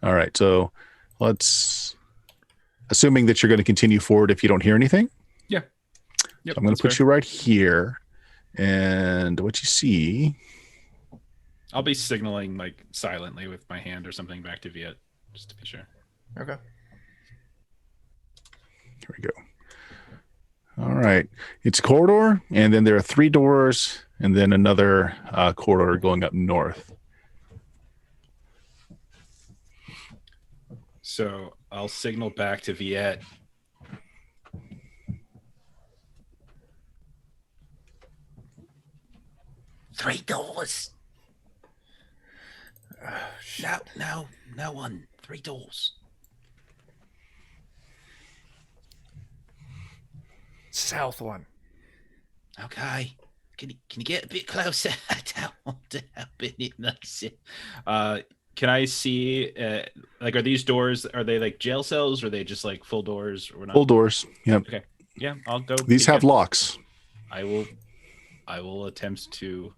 all right. So let's, assuming that you're going to continue forward if you don't hear anything. Yeah. Yep, I'm going to put you right here, and what you see. I'll be signaling like silently with my hand or something back to Viet, just to be sure. Okay. Here we go. All right. It's a corridor, and then there are 3 doors, and then another corridor going up north. So I'll signal back to Viet. Three doors. No one. 3 doors. South one. Okay. Can you get a bit closer? I don't want to happen in this. Can I see, like, are these doors, are they like jail cells or are they just like full doors or not? Full doors. Yep. Okay. Yeah, I'll go. These have locks. I will attempt to.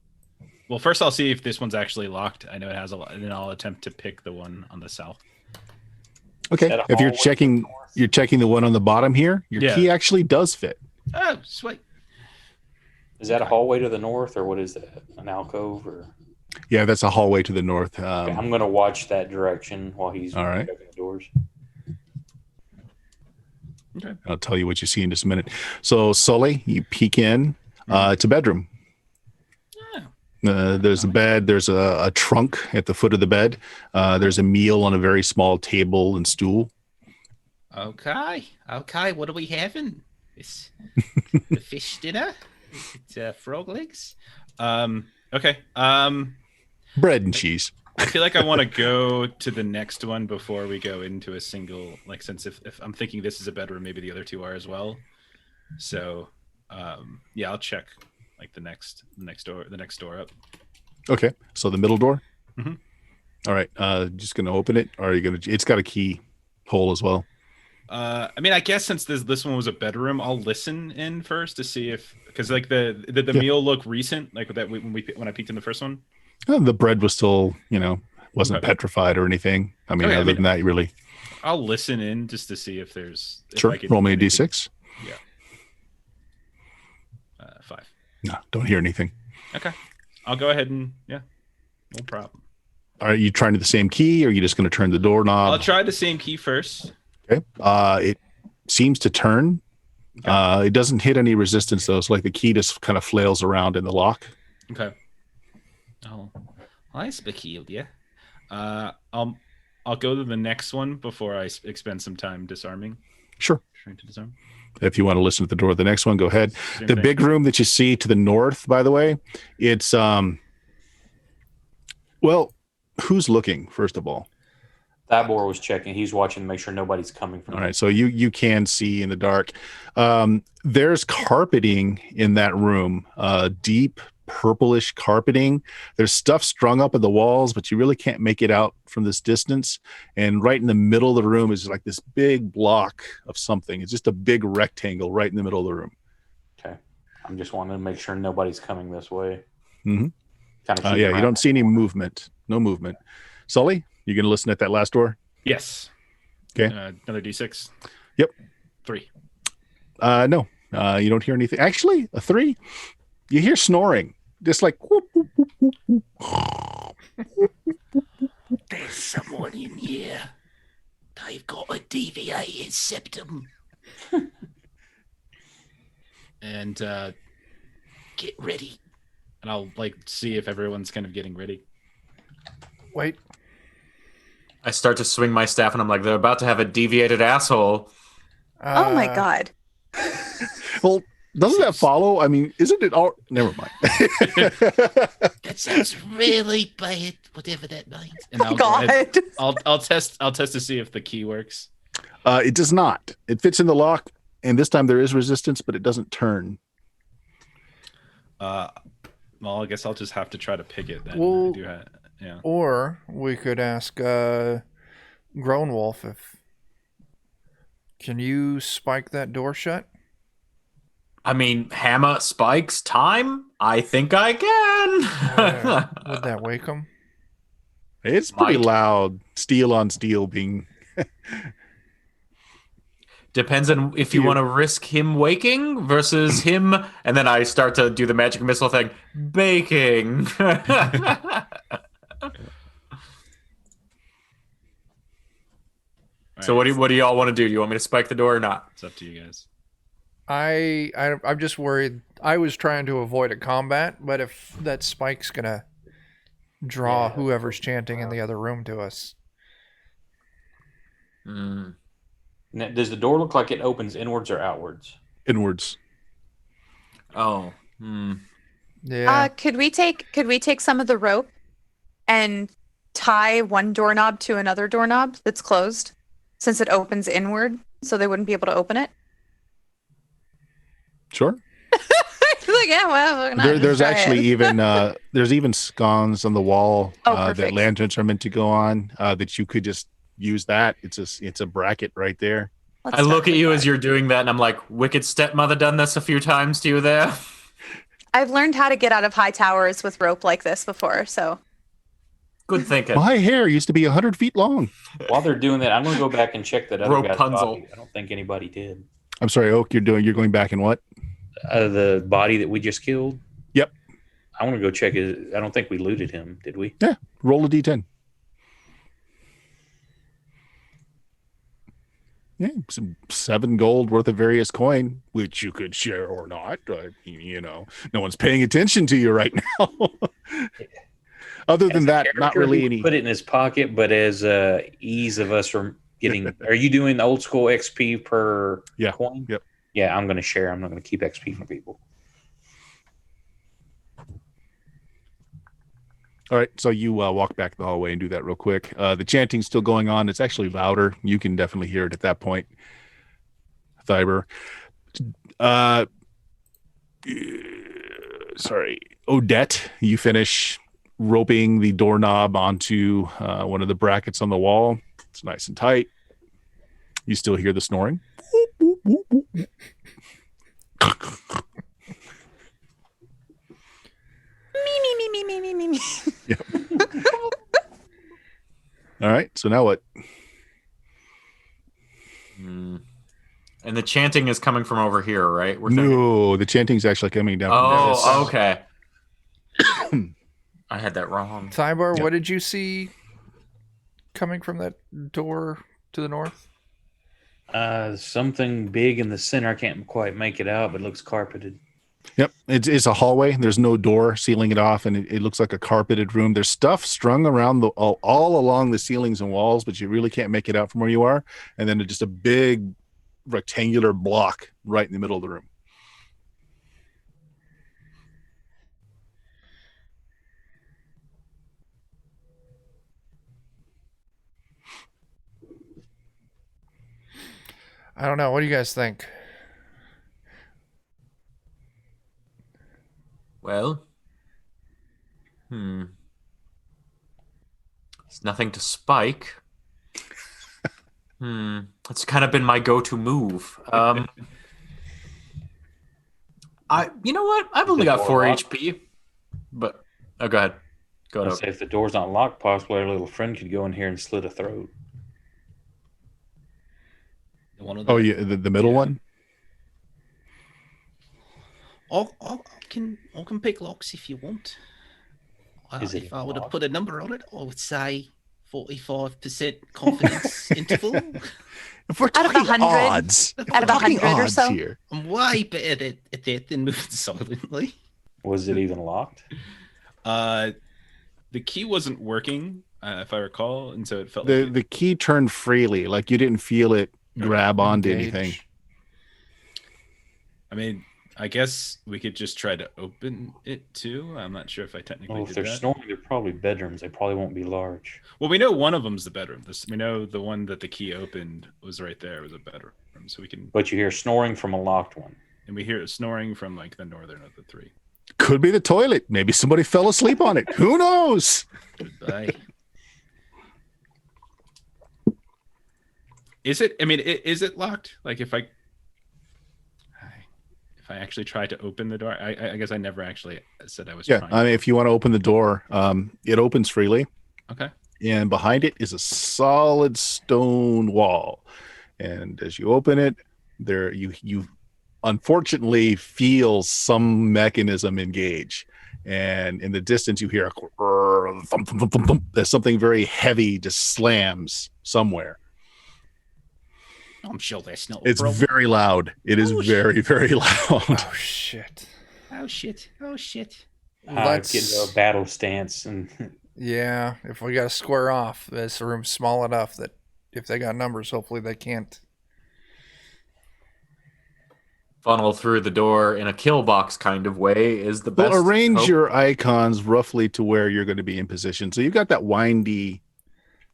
Well, first I'll see if this one's actually locked. I know it has a lot, and then I'll attempt to pick the one on the south. Okay. that a If you're hallway to the checking, north? you're checking the one on the bottom here. Your Yeah. key actually does fit. Oh, sweet. Is that a hallway to the north, or what is that? An alcove, or? Yeah, that's a hallway to the north. Okay, I'm gonna watch that direction while he's All right. checking the doors. Okay. I'll tell you what you see in just a minute. So, Sully, you peek in. It's a bedroom. There's a bed. There's a trunk at the foot of the bed. There's a meal on a very small table and stool. Okay. What are we having? It's the fish dinner. It's frog legs. Okay. Bread and cheese. I feel like I want to go to the next one before we go into a single. Like, since if I'm thinking this is a bedroom, maybe the other two are as well. So, yeah, I'll check like the next door up. Okay. So the middle door. Mhm. All right. Just gonna open it, or are you gonna? It's got a key hole as well. I mean, I guess since this one was a bedroom, I'll listen in first to see if, because like the Yeah. meal look recent, like that when I peeked in the first one. The bread was still, wasn't Okay. petrified or anything. I mean, Okay, other than that, you really. I'll listen in just to see if there's if Sure. I can Roll me a anything. d6. 5. No, don't hear anything. Okay, I'll go ahead and no problem. Are you trying to the same key, or are you just going to turn the doorknob? I'll try the same key first. Okay. It seems to turn. It doesn't hit any resistance though. It's like the key just kind of flails around in the lock. Okay. Oh, that's peculiar. I'll go to the next one before I expend some time disarming. Sure. Trying to disarm. If you want to listen to the door of the next one, go ahead. Same The thing. big room that you see to the north, by the way, it's well, who's looking first of all? Thibor was checking. He's watching to make sure nobody's coming from. All right, so you can see in the dark. There's carpeting in that room, deep purplish carpeting. There's stuff strung up in the walls, but you really can't make it out from this distance. And right in the middle of the room is like this big block of something. It's just a big rectangle right in the middle of the room. Okay. I'm just wanting to make sure nobody's coming this way. Mhm. Kind of. Yeah, you don't see any movement. No movement. Sully, you gonna listen at that last door? Yes. Okay. Another D6. Yep. 3. No. You don't hear anything. Actually, a 3. You hear snoring, just like. Whoop, whoop, whoop, whoop, whoop. There's someone in here. They've got a deviated septum. And Get ready. and I'll like see if everyone's kind of getting ready. Wait. I start to swing my staff, and I'm like, they're about to have a deviated asshole. Oh my god. Well, doesn't that follow? I mean, isn't it all? Never mind. That sounds really bad, whatever that means. And I'll go God. ahead- I'll test to see if the key works. It does not. It fits in the lock, and this time there is resistance, but it doesn't turn. Well, I guess I'll just have to try to pick it then. Well- I do have, yeah. Or we could ask Grown Wolf if can you spike that door shut? I mean, hammer, spikes, time? I think I can. Would that wake him? It's pretty Might. loud. Steel on steel being. Depends on if you want to risk him waking versus him. And then I start to do the magic missile thing. Baking. So what do y'all want to do? Do you want me to spike the door or not? It's up to you guys. I'm just worried. I was trying to avoid a combat, but if that spike's gonna draw whoever's chanting in the other room to us. Mm. Now, does the door look like it opens inwards or outwards? Inwards. Oh. Hmm. Yeah. Could we take some of the rope and tie one doorknob to another doorknob that's closed, since it opens inward, so they wouldn't be able to open it? Sure. Like, yeah, well, we're not There's try actually it. even there's even scones on the wall that Perfect. lanterns are meant to go on. That you could just use that. It's a bracket right there. Let's I look start at you with as you're doing that, and I'm like, wicked stepmother done this a few times to you there. I've learned how to get out of high towers with rope like this before, so Good thinking. My hair used to be 100 feet long. While they're doing that, I'm going to go back and check that other guy's Rapunzel. body. I don't think anybody did. I'm sorry, Oak. You're going back and what? The body that we just killed. Yep. I want to go check it. I don't think we looted him, did we? Yeah. Roll a d10. Yeah, some 7 gold worth of various coin, which you could share or not. No one's paying attention to you right now. Other than that, not really any. Put it in his pocket, but as ease of us from getting. Are you doing the old school XP per coin? Yep. Yeah, I'm going to share. I'm not going to keep XP from people. All right, so you walk back the hallway and do that real quick. The chanting's still going on. It's actually louder. You can definitely hear it at that point. Thiber. Sorry. Odette, you finish roping the doorknob onto one of the brackets on the wall. It's nice and tight. You still hear the snoring. me. Yep. All right, so now what? And the chanting is coming from over here, right? No, the chanting's actually coming down from down. Oh, okay. I had that wrong. Tybor, what did you see coming from that door to the north? Something big in the center. I can't quite make it out, but it looks carpeted. Yep, it's a hallway. There's no door sealing it off, and it looks like a carpeted room. There's stuff strung around all along the ceilings and walls, but you really can't make it out from where you are. And then just a big rectangular block right in the middle of the room. I don't know. What do you guys think? Well, it's nothing to spike. That's kind of been my go-to move. You know what? I've only got 4 HP, but go ahead. Go ahead. Say if the door's not locked, possibly our little friend could go in here and slit a throat. Oh, yeah, the middle one. I can pick locks if you want. If I would have put a number on it, I would say 45% confidence interval. If we're Out of talking 100? odds, Out of 100 or so? here. I'm way better at that than moving silently. Was it even locked? The key wasn't working, if I recall, and so it felt The key turned freely, like you didn't feel it grab onto anything. I mean, I guess we could just try to open it too. I'm not sure if I technically Well, if did they're that. snoring, they're probably bedrooms. They probably won't be large. Well, we know one of them's the bedroom. We know the one that the key opened was right there. It was a bedroom, so we can. But you hear snoring from a locked one. And we hear it snoring from like the northern of the 3. Could be the toilet. Maybe somebody fell asleep on it. Who knows? Goodbye. Is it? I mean, is it locked? Like if I actually tried to open the door, I guess I never actually said I was trying. I mean, if you want to open the door, it opens freely. Okay. And behind it is a solid stone wall. And as you open it, there you unfortunately feel some mechanism engage. And in the distance, you hear a thump, thump, thump, thump, thump. There's something very heavy just slams somewhere. I'm sure that's not. It's very loud. It is very, very loud. Oh shit! Oh shit! Oh shit! Get into a battle stance and. Yeah, if we got to square off, this room's small enough that if they got numbers, hopefully they can't. Funnel through the door in a kill box kind of way is the best. Well, arrange hope. your icons roughly to where you're going to be in position. So you've got that windy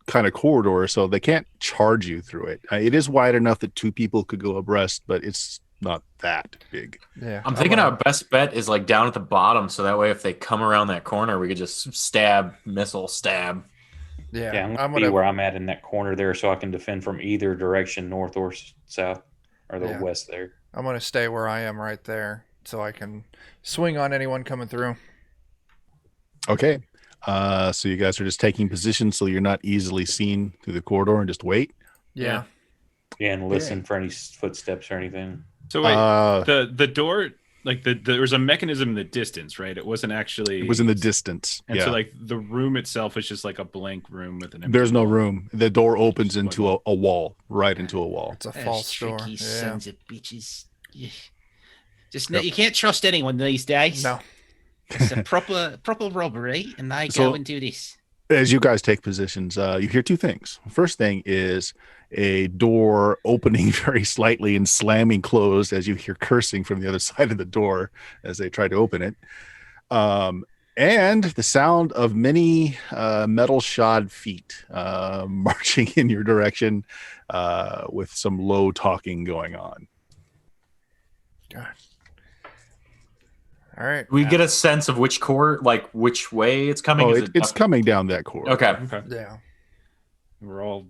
kind of corridor, so they can't charge you through it. It is wide enough that 2 people could go abreast, but it's not that big. Yeah, I'm thinking our best bet is like down at the bottom, so that way if they come around that corner, we could just stab. Yeah, I'm gonna be where I'm at in that corner there, so I can defend from either direction, north or south, or the west there. I'm gonna stay where I am right there. so I can swing on anyone coming through. Okay. So you guys are just taking position so you're not easily seen through the corridor and just wait. Yeah. Yeah, and listen for any footsteps or anything. So wait, the door, like there was a mechanism in the distance, right? It wasn't actually. It was in the distance. And yeah. so like the room itself is just like a blank room with an empty There's no wall. room. The door opens into a wall, right into a wall. It's a Those false door. tricky Yeah. sons of bitches. Yeah. Just you can't trust anyone these days. No. It's a proper robbery, and they So- go and do this. As you guys take positions, you hear two things. First thing is a door opening very slightly and slamming closed as you hear cursing from the other side of the door as they try to open it. And the sound of many metal shod feet marching in your direction with some low talking going on. God. All right. We get a sense of which which way it's coming. Oh, Is it's coming down that corridor. Okay. Okay. Yeah. We're all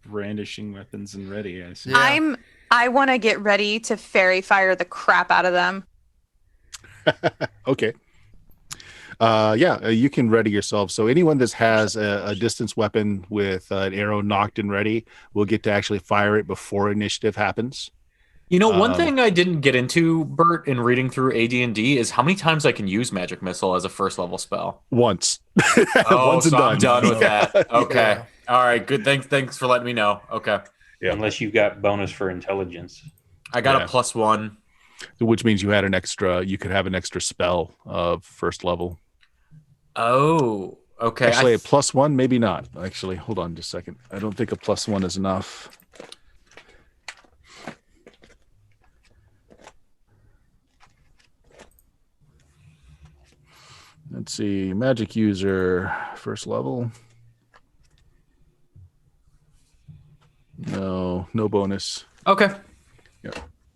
brandishing weapons and ready, I see. Yeah. I want to get ready to fairy fire the crap out of them. Okay. You can ready yourself. So anyone that has a distance weapon with an arrow knocked and ready will get to actually fire it before initiative happens. You know, one thing I didn't get into, Bert, in reading through AD&D is how many times I can use Magic Missile as a first level spell. Once. Oh, Once and so done. I'm done with that. Okay. Yeah. All right. Good. Thanks for letting me know. Okay. Yeah. Unless you got bonus for intelligence. I got Yeah. a +1. Which means you could have an extra spell of first level. Oh, okay. Actually, a +1, maybe not. Actually, hold on just a second. I don't think a +1 is enough. Let's see. Magic user, first level. No bonus. Okay.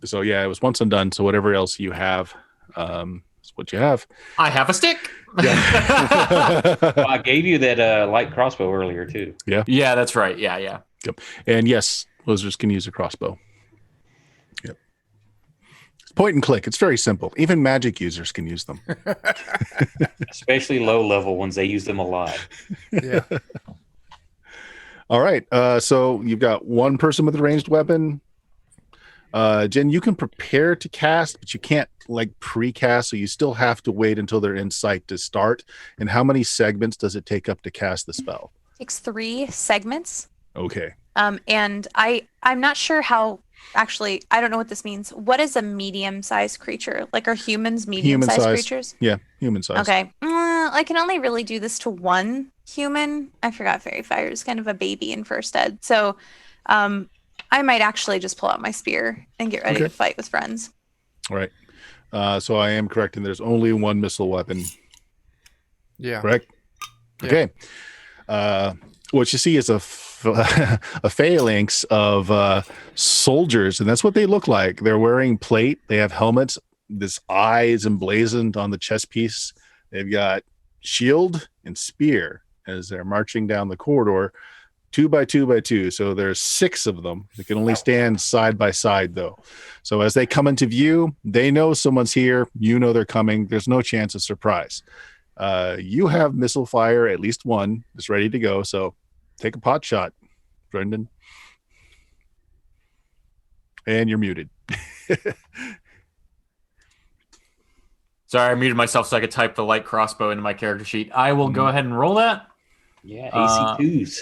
So yeah, it was once and done. So whatever else you have, is what you have. I have a stick. Yeah. Well, I gave you that light crossbow earlier too. Yeah, that's right. Yeah. And yes, lizards can use a crossbow. Yep. It's point and click. It's very simple. Even magic users can use them. Especially low level ones. They use them a lot. Yeah. All right. So you've got one person with a ranged weapon. Jen, you can prepare to cast, but you can't pre-cast, so you still have to wait until they're in sight to start. And how many segments does it take up to cast the spell? Takes 3 segments. Okay. And I'm not sure how. Actually, I don't know what this means. What is a medium-sized creature? Like, are humans medium-sized Human-sized. creatures? Yeah, human size. Okay. I can only really do this to one human. I forgot Fairy Fire is kind of a baby in first ed. So I might actually just pull out my spear and get ready to fight with friends. All right. So I am correct, and there's only one missile weapon. Yeah. Correct? Yeah. Okay. What you see is a phalanx of soldiers, and that's what they look like. They're wearing plate. They have helmets. This eye is emblazoned on the chest piece. They've got shield and spear as they're marching down the corridor, 2 by 2 by 2. So there's 6 of them. They can only stand side by side, though. So as they come into view, they know someone's here. You know they're coming. There's no chance of surprise. You have missile fire, at least one, that's ready to go. So take a pot shot, Brendan. And you're muted. Sorry, I muted myself so I could type the light crossbow into my character sheet. I will go ahead and roll that. Yeah, AC2s.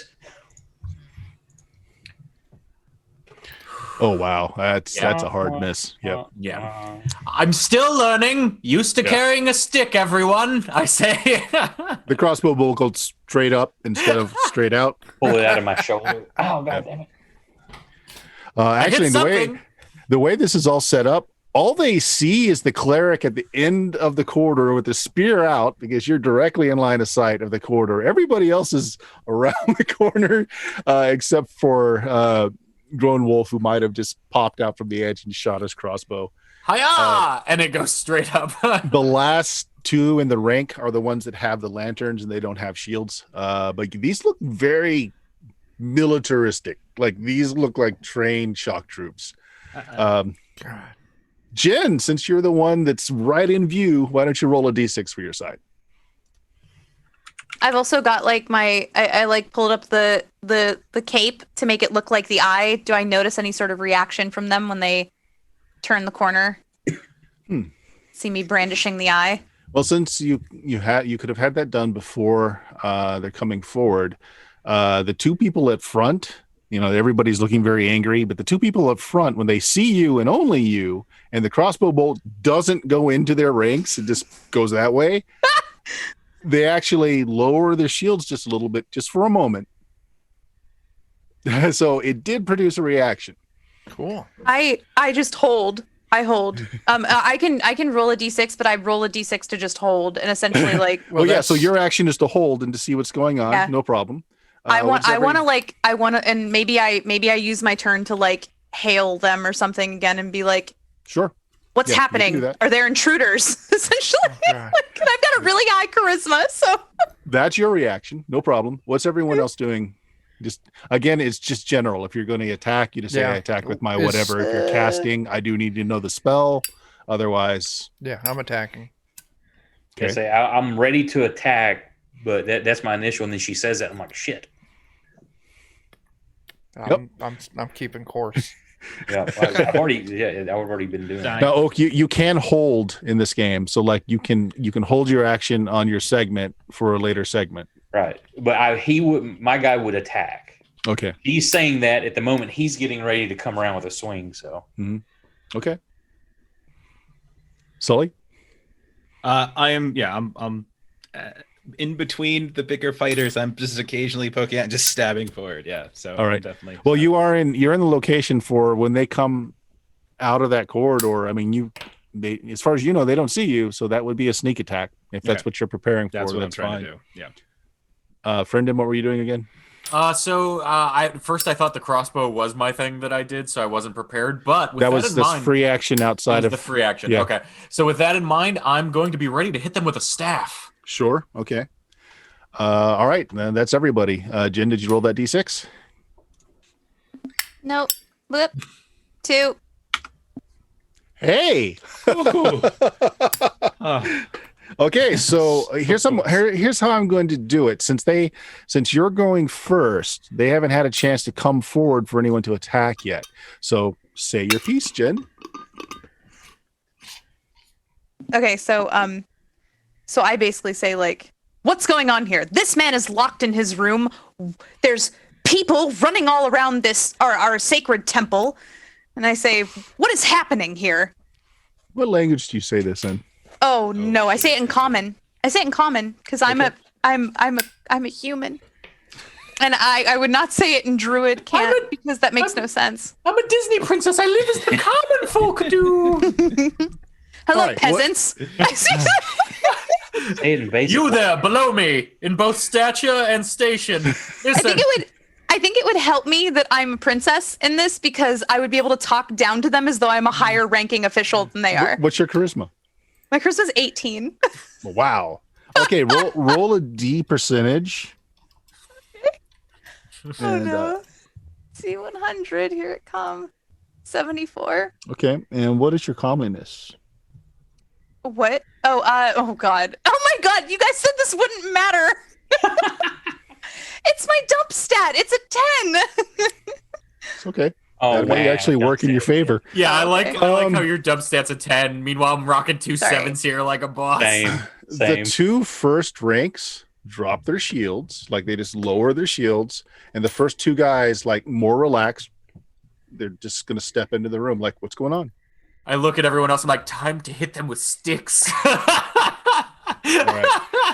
Oh wow, that's a hard miss. Yep. Yeah. I'm still learning. Used to carrying a stick, everyone. I say. The crossbow bolt goes straight up instead of straight out. Pull it out of my shoulder. Oh god damn it! Actually, something. the way this is all set up, all they see is the cleric at the end of the corridor with the spear out, because you're directly in line of sight of the corridor. Everybody else is around the corner, except for Grown Wolf, who might have just popped out from the edge and shot his crossbow. Hiya! And it goes straight up. The last 2 in the rank are the ones that have the lanterns and they don't have shields. But these look very militaristic. Like these look like trained shock troops. God. Jen, since you're the one that's right in view, why don't you roll a d6 for your side? I've also got like I like pulled up the cape to make it look like the eye. Do I notice any sort of reaction from them when they turn the corner? See me brandishing the eye? Well, since you could have had that done before they're coming forward. The two people at front, everybody's looking very angry, but the two people up front, when they see you and only you, and the crossbow bolt doesn't go into their ranks, it just goes that way. They actually lower their shields just a little bit, just for a moment. So it did produce a reaction. Cool. I just hold. I hold. I can roll a d6, but I roll a d6 to just hold, and essentially like. Well, yeah. So your action is to hold and to see what's going on. Yeah. No problem. I want to, and maybe I use my turn to like hail them or something again and be like, sure. What's happening? Are there intruders? Essentially, I've got a really high charisma, so. That's your reaction. No problem. What's everyone else doing? Just again, it's just general. If you're going to attack, you just say I attack with my whatever. If you're casting, I do need to know the spell. Otherwise, yeah, I'm attacking. Okay. I say I'm ready to attack, but that's my initial. And then she says that I'm like, shit. I'm keeping course. Yeah, I've already been doing that. Now, Oak, you can hold in this game, so like you can hold your action on your segment for a later segment. Right, but my guy would attack. Okay. He's saying that at the moment he's getting ready to come around with a swing. So. Mm-hmm. Okay. Sully. I'm in between the bigger fighters. I'm just occasionally poking at and just stabbing forward. Yeah. So all right. Definitely. Well, you're in the location for when they come out of that corridor. I mean, they as far as you know, they don't see you, so that would be a sneak attack if that's what you're preparing for. That's what I'm trying to do. Yeah. Friendin, what were you doing again? First I thought the crossbow was my thing that I did, so I wasn't prepared. But with that was this free action outside of the free action. Yeah. Okay. So with that in mind, I'm going to be ready to hit them with a staff. Sure. Okay. All right. Then that's everybody. Jen, did you roll that d6? Nope. Whoop. 2. Hey. Okay. So here's how I'm going to do it. Since you're going first, they haven't had a chance to come forward for anyone to attack yet. So say your piece, Jen. Okay. So I basically say like, what's going on here? This man is locked in his room. There's people running all around our sacred temple. And I say, what is happening here? What language do you say this in? Oh no, I say it in common. Because I'm a human. And I would not say it in Druid because that makes no sense. I'm a Disney princess. I live as the common folk do. Hello, right, peasants. You there, below me, in both stature and station. Listen. I think it would help me that I'm a princess in this because I would be able to talk down to them as though I'm a higher ranking official than they are. What's your charisma? My charisma's 18. Wow. Okay, roll a D percentage. Oh no. C100, here it comes. 74. Okay, and what is your comeliness? What? Oh God. Oh my God, you guys said this wouldn't matter. It's my dump stat. It's a 10. It's okay. Oh, that may actually work in your favor. Yeah, I like how your dump stat's a 10. Meanwhile, I'm rocking 2 7s here like a boss. Same. The 2 first ranks drop their shields, like they just lower their shields, and the first 2 guys, like more relaxed, they're just gonna step into the room. Like, what's going on? I look at everyone else. I'm like, time to hit them with sticks. All right.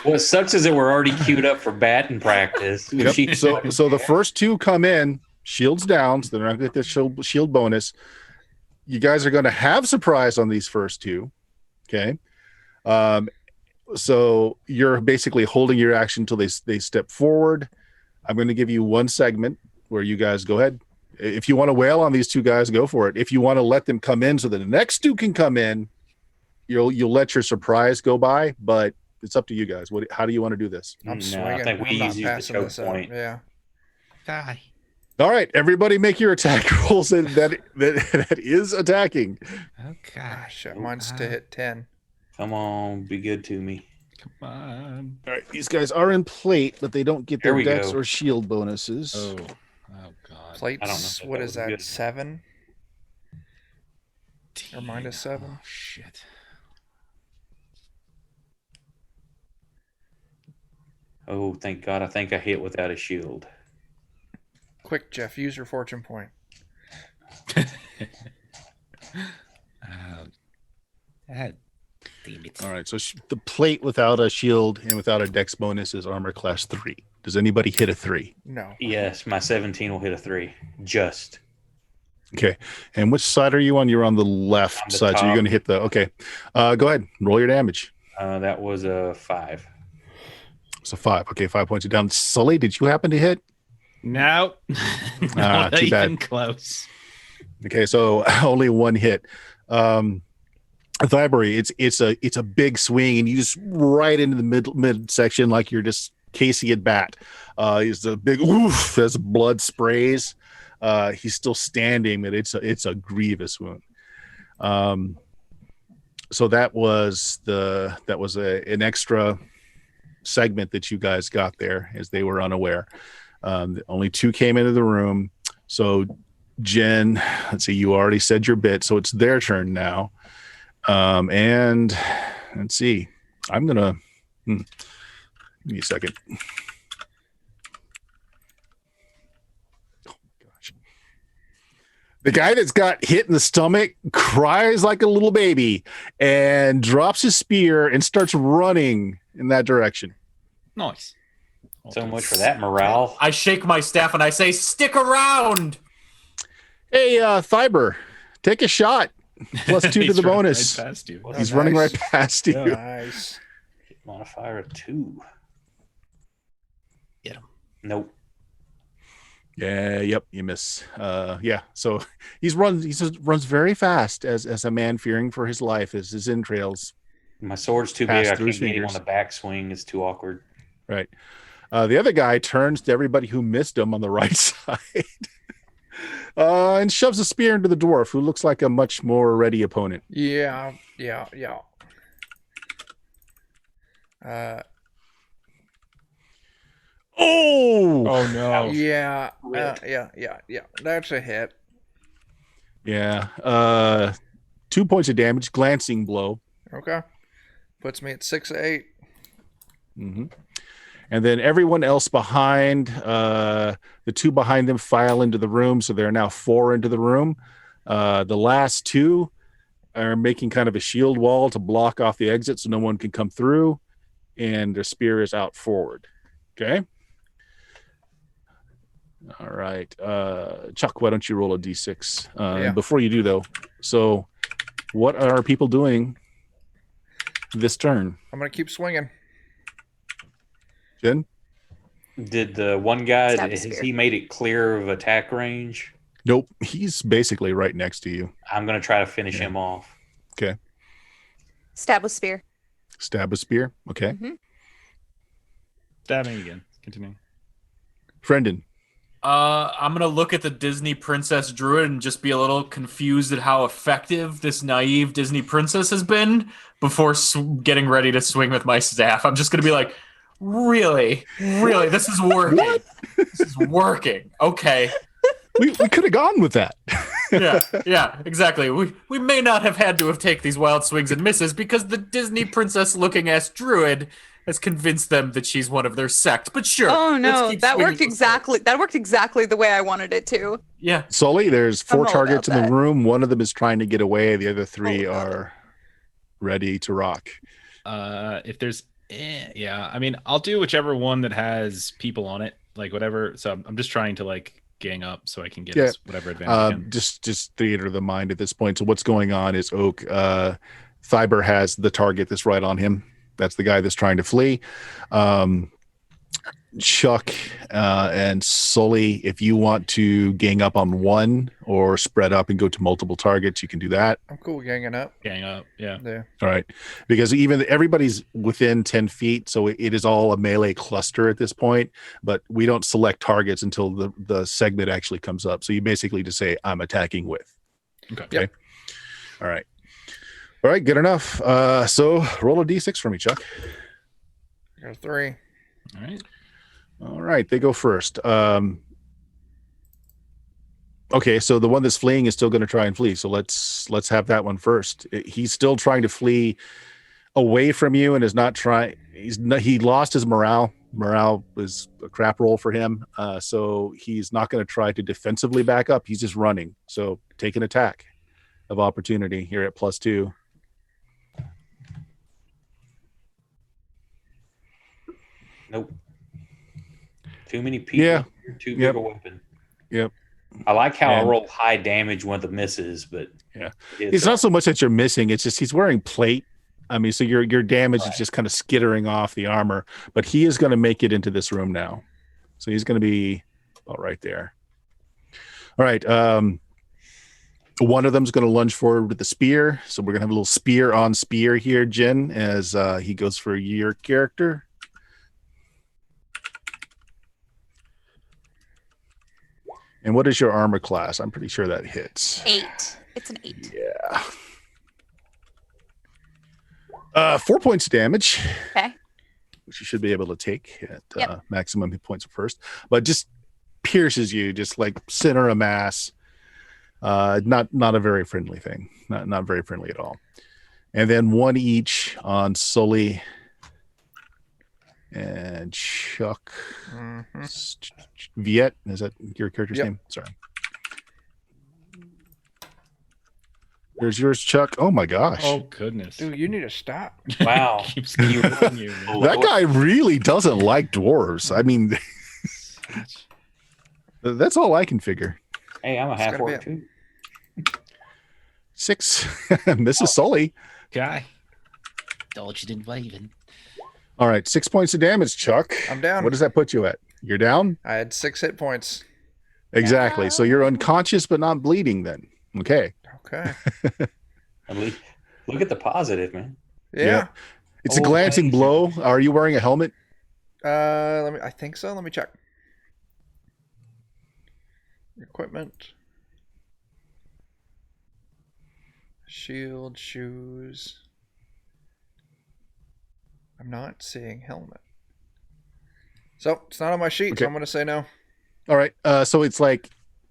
What sucks is that we're already queued up for batting practice. Yep. So the first 2 come in, shields down, so they're not going to get the shield bonus. You guys are going to have surprise on these first 2. Okay. So you're basically holding your action until they step forward. I'm going to give you 1 segment where you guys go ahead. If you want to wail on these 2 guys, go for it. If you want to let them come in so that the next 2 can come in, you'll let your surprise go by, but it's up to you guys. How do you want to do this? I think we use the choke point. Yeah. Die. All right, everybody, make your attack rolls. That is attacking. Okay. Ah, shit, mine's to hit 10. Come on, be good to me. Come on. All right, these guys are in plate, but they don't get Here their we dex go. or shield bonuses. Oh God. Plates, I don't know if what that is was that, good. 7? Or minus 7? Oh shit. Oh, thank God. I think I hit without a shield. Quick, Jeff, use your fortune point. God damn it. All right, so the plate without a shield and without a dex bonus is armor class 3. Does anybody hit a 3? No. Yes, my 17 will hit a 3. Just. Okay, and which side are you on? You're on the left On the side, so you're top. going to hit the. Okay, go ahead, roll your damage. That was a 5. So 5. Okay, 5 points you down. Sully, did you happen to hit? No. Not too bad. even close. Okay, so only one hit. Thibery, it's a big swing, and you just right into the mid section like you're just Casey at bat. He's a big oof as blood sprays. He's still standing, but it's a grievous wound. So that was an extra segment that you guys got there, as they were unaware. Only 2 came into the room. So Jen, let's see, you already said your bit, so it's their turn now. And let's see, I'm gonna give me a second. Oh my gosh. The guy that's got hit in the stomach cries like a little baby and drops his spear and starts running in that direction. Nice. So much for that morale. I shake my staff and I say, "Stick around." Hey, Thiber, take a shot. +2 to He's the running bonus. right past you. He's Oh, running nice. right past you. Nice. Modifier of 2. Get him. Nope. Yeah, yep, you miss. Yeah, so he runs very fast as a man fearing for his life as his entrails. My sword's too Pass big. I through can't his get him fingers. on the backswing. It's too awkward. Right. The other guy turns to everybody who missed him on the right side and shoves a spear into the dwarf, who looks like a much more ready opponent. Yeah. Oh! Oh no. Yeah. Rip. Yeah. That's a hit. Yeah. 2 points of damage, glancing blow. Okay. Puts me at 6-8. Mm-hmm. And then everyone else behind, the 2 behind them file into the room. So there are now 4 into the room. The last 2 are making kind of a shield wall to block off the exit so no one can come through. And their spear is out forward. Okay. All right. Chuck, why don't you roll a d6? Yeah. Before you do, though, so what are people doing this turn? I'm going to keep swinging. Jen? Did the one guy, Stab his has spear. he made it clear of attack range? Nope. He's basically right next to you. I'm going to try to finish Yeah. him off. Okay. Stab with spear. Stab a spear. Okay. Mm-hmm. Stabbing again. Continue. Brendan. I'm gonna look at the Disney princess druid and just be a little confused at how effective this naive Disney princess has been before getting ready to swing with my staff. I'm just gonna be like, really, this is working. This is working. Okay. We could have gone with that. Yeah, exactly. We may not have had to have taken these wild swings and misses because the Disney princess looking ass druid has convinced them that she's one of their sect. But sure. Oh let's no, keep that swinging worked with exactly. That worked exactly the way I wanted it to. Yeah. Sully, there's 4 I'm all targets in about the that. room. One of them is trying to get away. The other 3 All about are ready to rock. If there's yeah, I mean, I'll do whichever one that has people on it, like whatever. So I'm just trying to like gang up so I can get Yeah. us whatever advantage I can. Just theater of the mind at this point. So what's going on is Oak Thiber has the target that's right on him. That's the guy that's trying to flee. Chuck and Sully, if you want to gang up on one or spread up and go to multiple targets, you can do that. I'm cool ganging up. Gang up. Yeah. Yeah. All right. Because even everybody's within 10 feet, so it is all a melee cluster at this point, but we don't select targets until the segment actually comes up. So you basically just say, I'm attacking with. Okay. Yep. All right. All right, good enough. So roll a d6 for me, Chuck. There's 3. All right. All right, they go first. Okay, so the one that's fleeing is still going to try and flee. So let's have that one first. He's still trying to flee away from you and is not trying. He lost his morale. Morale was a crap roll for him. So he's not going to try to defensively back up. He's just running. So take an attack of opportunity here at +2. Nope. Too many people. Yeah. Too big a weapon. Yep. I like how I And- roll high damage with the misses, but Yeah. It's not so much that you're missing. It's just he's wearing plate. I mean, so your damage is just kind of skittering off the armor, but he is going to make it into this room now. So he's going to be about right there. All right. One of them's going to lunge forward with the spear. So we're going to have a little spear on spear here, Jen, as he goes for your character. And what is your armor class? I'm pretty sure that hits. 8. It's an 8. Yeah. 4 points of damage. Okay. Which you should be able to take at maximum hit points first. But just pierces you, just like center of mass. Not a very friendly thing. Not very friendly at all. And then 1 each on Sully and Chuck. Mm-hmm. Viet, is that your character's Yep. name? Sorry. There's yours, Chuck. Oh my gosh. Oh goodness. Dude, you need to stop. wow. Keeps killing you. Man. That guy really doesn't like dwarves. I mean, that's all I can figure. Hey, I'm a It's half gotta be orc too. 6. Mrs. Sully. Guy. Dodged and waving. All right, 6 points of damage, Chuck. I'm down. What does that put you at? You're down? I had 6 hit points. Exactly. So you're unconscious but not bleeding then. Okay. Okay. At least look at the positive, man. Yeah. It's a Oh, glancing amazing. blow. Are you wearing a helmet? I think so. Let me check. Equipment. Shield, shoes. I'm not seeing helmet. So it's not on my sheet, Okay. so I'm gonna say no. All right. So it's like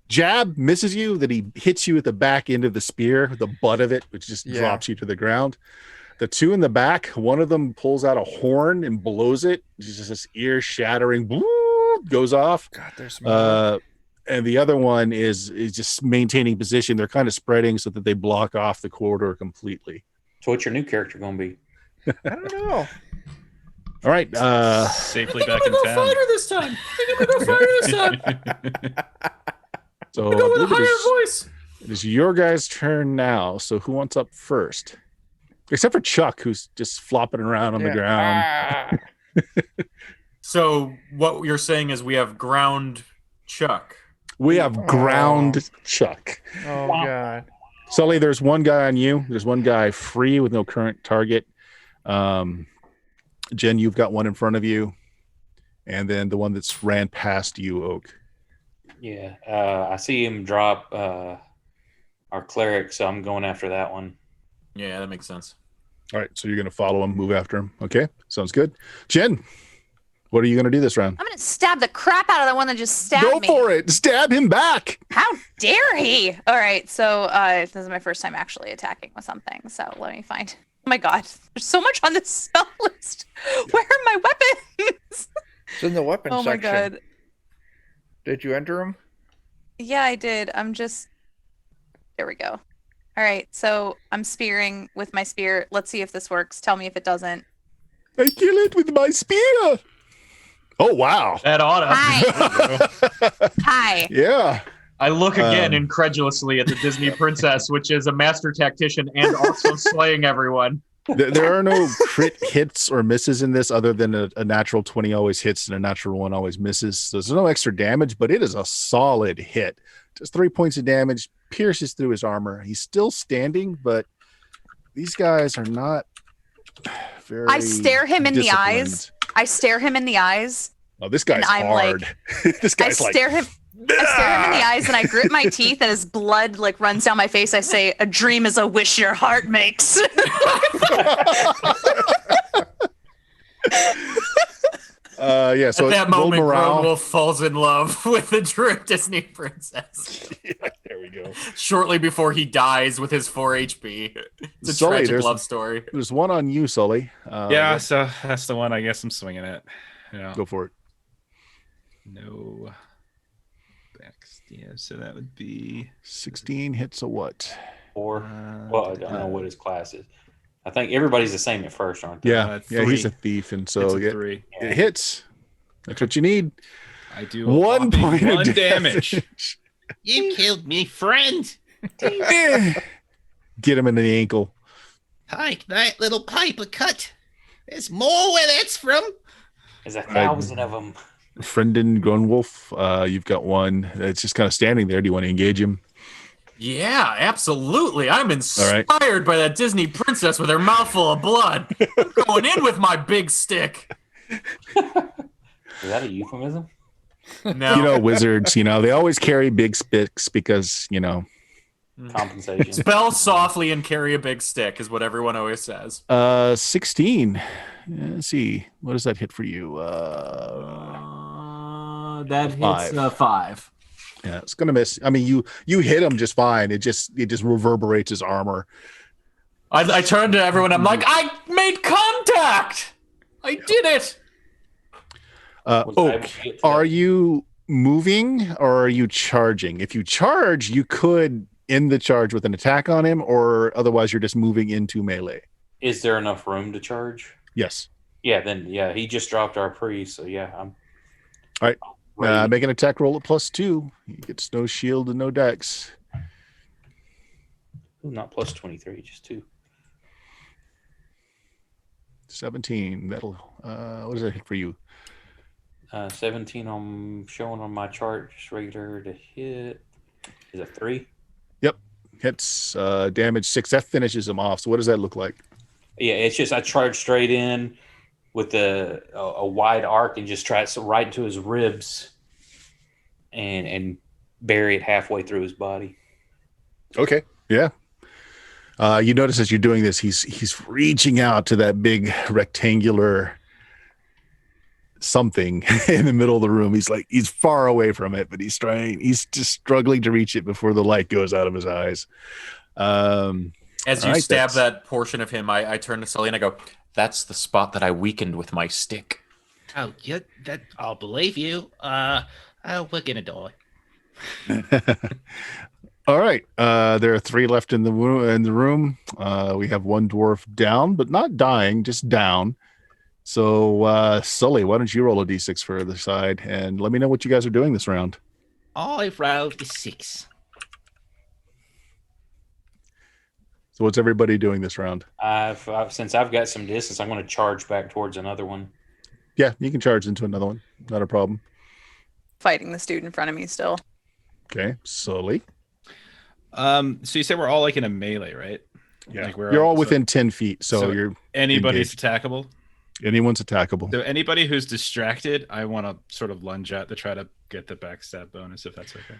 jab misses you, that he hits you at the back end of the spear, the butt of it, which just Yeah. drops you to the ground. The 2 in the back, one of them pulls out a horn and blows it. Just this ear shattering, goes off. God, there's more. And the other one is just maintaining position. They're kind of spreading so that they block off the corridor completely. So what's your new character gonna be? I don't know. All right. Safely I'm back gonna in go town. fighter this time. I'm gonna go fighter this time. So Go with I a believe higher voice. it is your guys' turn now. So who wants up first? Except for Chuck, who's just flopping around on the Yeah. ground. Ah. So what you're saying is we have ground Chuck. We have ground Chuck. Oh God. Sully, there's one guy on you. There's one guy free with no current target. Jen, you've got one in front of you. And then the one that's ran past you, Oak. Yeah. I see him drop our cleric, so I'm going after that one. Yeah, that makes sense. All right, so you're going to follow him, move after him. Okay, sounds good. Jen, what are you going to do this round? I'm gonna stab the crap out of the one that just stabbed Go me. for it. Stab him back. How dare he? All right, so this is my first time actually attacking with something. So let me find. Oh my God, there's so much on this spell list. Where are my weapons? It's in the weapon Oh my section. God. Did you enter them? Yeah, I did. I'm just. There we go. All right, so I'm spearing with my spear. Let's see if this works. Tell me if it doesn't. I kill it with my spear. Oh, wow. That oughta. Hi. Hi. Yeah. I look again Um, incredulously at the Disney princess, which is a master tactician and also slaying everyone. There are no crit hits or misses in this other than a natural 20 always hits and a natural 1 always misses. So there's no extra damage, but it is a solid hit. Just 3 points of damage, pierces through his armor. He's still standing, but these guys are not very I stare him in the disciplined. eyes. I stare him in the eyes. Oh, this guy's I'm hard. This I guy's like, stare him in the eyes and I grit my teeth and his blood like runs down my face. I say, "A dream is a wish your heart makes." yeah. So At that roll moment, morale. Wolf falls in love with the Druid Disney princess. There we go. Shortly before he dies with his 4 HP. It's a Sully, tragic there's- love story. There's one on you, Sully. Yeah, so that's the one. I guess I'm swinging it. Yeah. Go for it. No. Backstab. So that would be 16 hits a what? 4. Well, I don't know what his class is. I think everybody's the same at first, aren't they? Yeah, yeah, he's a 3. thief, and It's so a yeah, 3. it hits. That's what you need. I do 1 point of one damage. You killed me friend. Eh. Get him in the ankle. Hi, that little pipe of cut. There's more where that's from. There's 1,000 of them. Friendin Grunwolf, you've got one that's just kind of standing there. Do you want to engage him? Yeah, absolutely. I'm right. inspired by that Disney princess with her mouth full of blood. I'm going in with my big stick. Is that a euphemism? No. You know, wizards, they always carry big sticks because, Compensation. Spell softly and carry a big stick is what everyone always says. 16. Let's see. What does that hit for you? That hits 5. Yeah, it's gonna miss. I mean, you hit him just fine. It just reverberates his armor. I turned to everyone. I'm like, I made contact. I did it. Was I able Oak, to get to are that? you moving or are you charging? If you charge, you could end the charge with an attack on him, or otherwise you're just moving into melee. Is there enough room to charge? Yes. Yeah, then he just dropped our priest, so yeah, I'm All right. ready. Make an attack roll at +2. He gets no shield and no dex. Ooh, not plus 23, just 2. 17. That'll. What does that hit for you? 17 on showing on my chart, just regular to hit. Is it 3? Hits damage 6. That finishes him off. So what does that look like? Yeah, it's just I charged straight in with a wide arc and just try it right into his ribs and bury it halfway through his body. Okay. Yeah. You notice as you're doing this, he's reaching out to that big rectangular something in the middle of the room. He's far away from it, but he's just struggling to reach it before the light goes out of his eyes. As you All right, stab that's- that portion of him, I turn to Sully and I go, "That's the spot that I weakened with my stick." Oh, yeah, that I'll believe you. We're gonna die. All right. There are 3 left in the room. We have 1 dwarf down, but not dying, just down. So, Sully, why don't you roll a d6 for the side and let me know what you guys are doing this round. I rolled a 6. So, what's everybody doing this round? Since I've got some distance, I'm going to charge back towards another one. Yeah, you can charge into another one. Not a problem. Fighting this dude in front of me still. Okay, Sully. So you said we're all like in a melee, right? Yeah, Like we're you're all so within 10 feet, so so you're anybody's attackable. anyone's attackable. So anybody who's distracted, I want to sort of lunge at to try to get the backstab bonus, if that's okay.